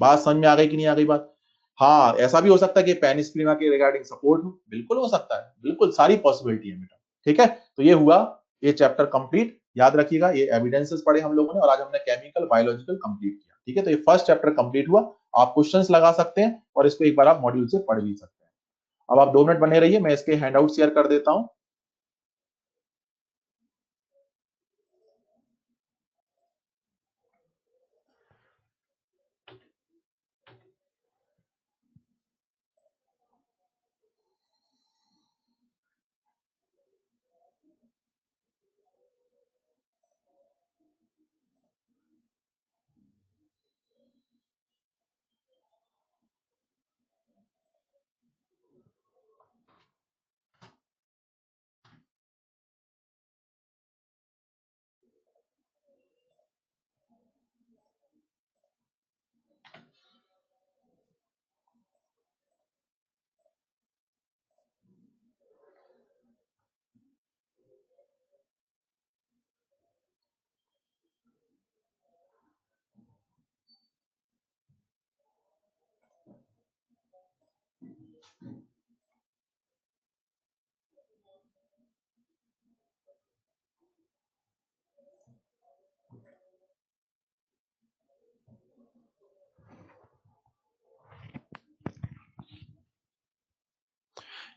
बात समझ में आ गई कि नहीं आ गई बात? हाँ, ऐसा भी हो सकता है कि पेनिसिलिन के रिगार्डिंग सपोर्ट हो, बिल्कुल हो सकता है, बिल्कुल सारी पॉसिबिलिटी है बेटा। ठीक है, तो ये हुआ ये चैप्टर कंप्लीट। याद रखिएगा, ये एविडेंसेस पढ़े हम लोगों ने, और आज हमने केमिकल बायोलॉजिकल कंप्लीट किया। ठीक है, तो ये फर्स्ट चैप्टर कंप्लीट हुआ। आप क्वेश्चंस लगा सकते हैं और इसको एक बार आप मॉड्यूल से पढ़ भी सकते हैं। अब आप 2 मिनट बने रहिए, मैं इसके हैंडआउट शेयर कर देता हूं।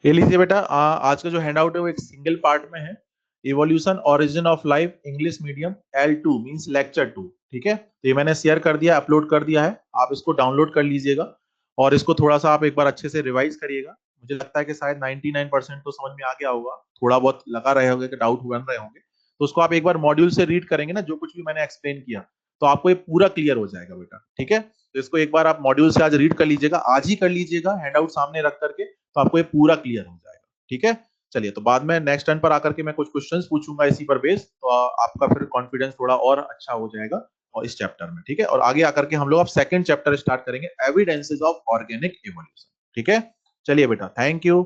ये लीजिए बेटा, आज का जो हैंडआउट है वो एक सिंगल पार्ट में है। Evolution origin of life English medium L2 means lecture 2। ठीक है, तो ये मैंने शेयर कर दिया, अपलोड कर दिया है, आप इसको डाउनलोड कर लीजिएगा और इसको थोड़ा सा आप एक बार अच्छे से रिवाइज करिएगा। मुझे लगता है कि शायद 99% तो समझ में आ गया होगा, थोड़ा बहुत लगा रहे होंगे कि डाउट बन रहे होंगे। तो उसको आप एक बार मॉड्यूल से रीड करेंगे ना, जो कुछ भी मैंने एक्सप्लेन किया, तो आपको ये पूरा क्लियर हो जाएगा बेटा। ठीक है, तो इसको एक बार आप मॉड्यूल से आज रीड कर लीजिएगा, आज ही कर लीजिएगा, हैंडआउट सामने रख करके, तो आपको ये पूरा क्लियर हो जाएगा। ठीक है, चलिए, तो बाद में नेक्स्ट टर्न पर आकर के मैं कुछ क्वेश्चंस पूछूंगा इसी पर बेस, तो आपका फिर कॉन्फिडेंस थोड़ा और अच्छा हो जाएगा और इस चैप्टर में। ठीक है, और आगे आकर के हम लोग अब सेकंड चैप्टर स्टार्ट करेंगे, एविडेंसेस ऑफ ऑर्गेनिक इवोल्यूशन। ठीक है, चलिए बेटा, थैंक यू।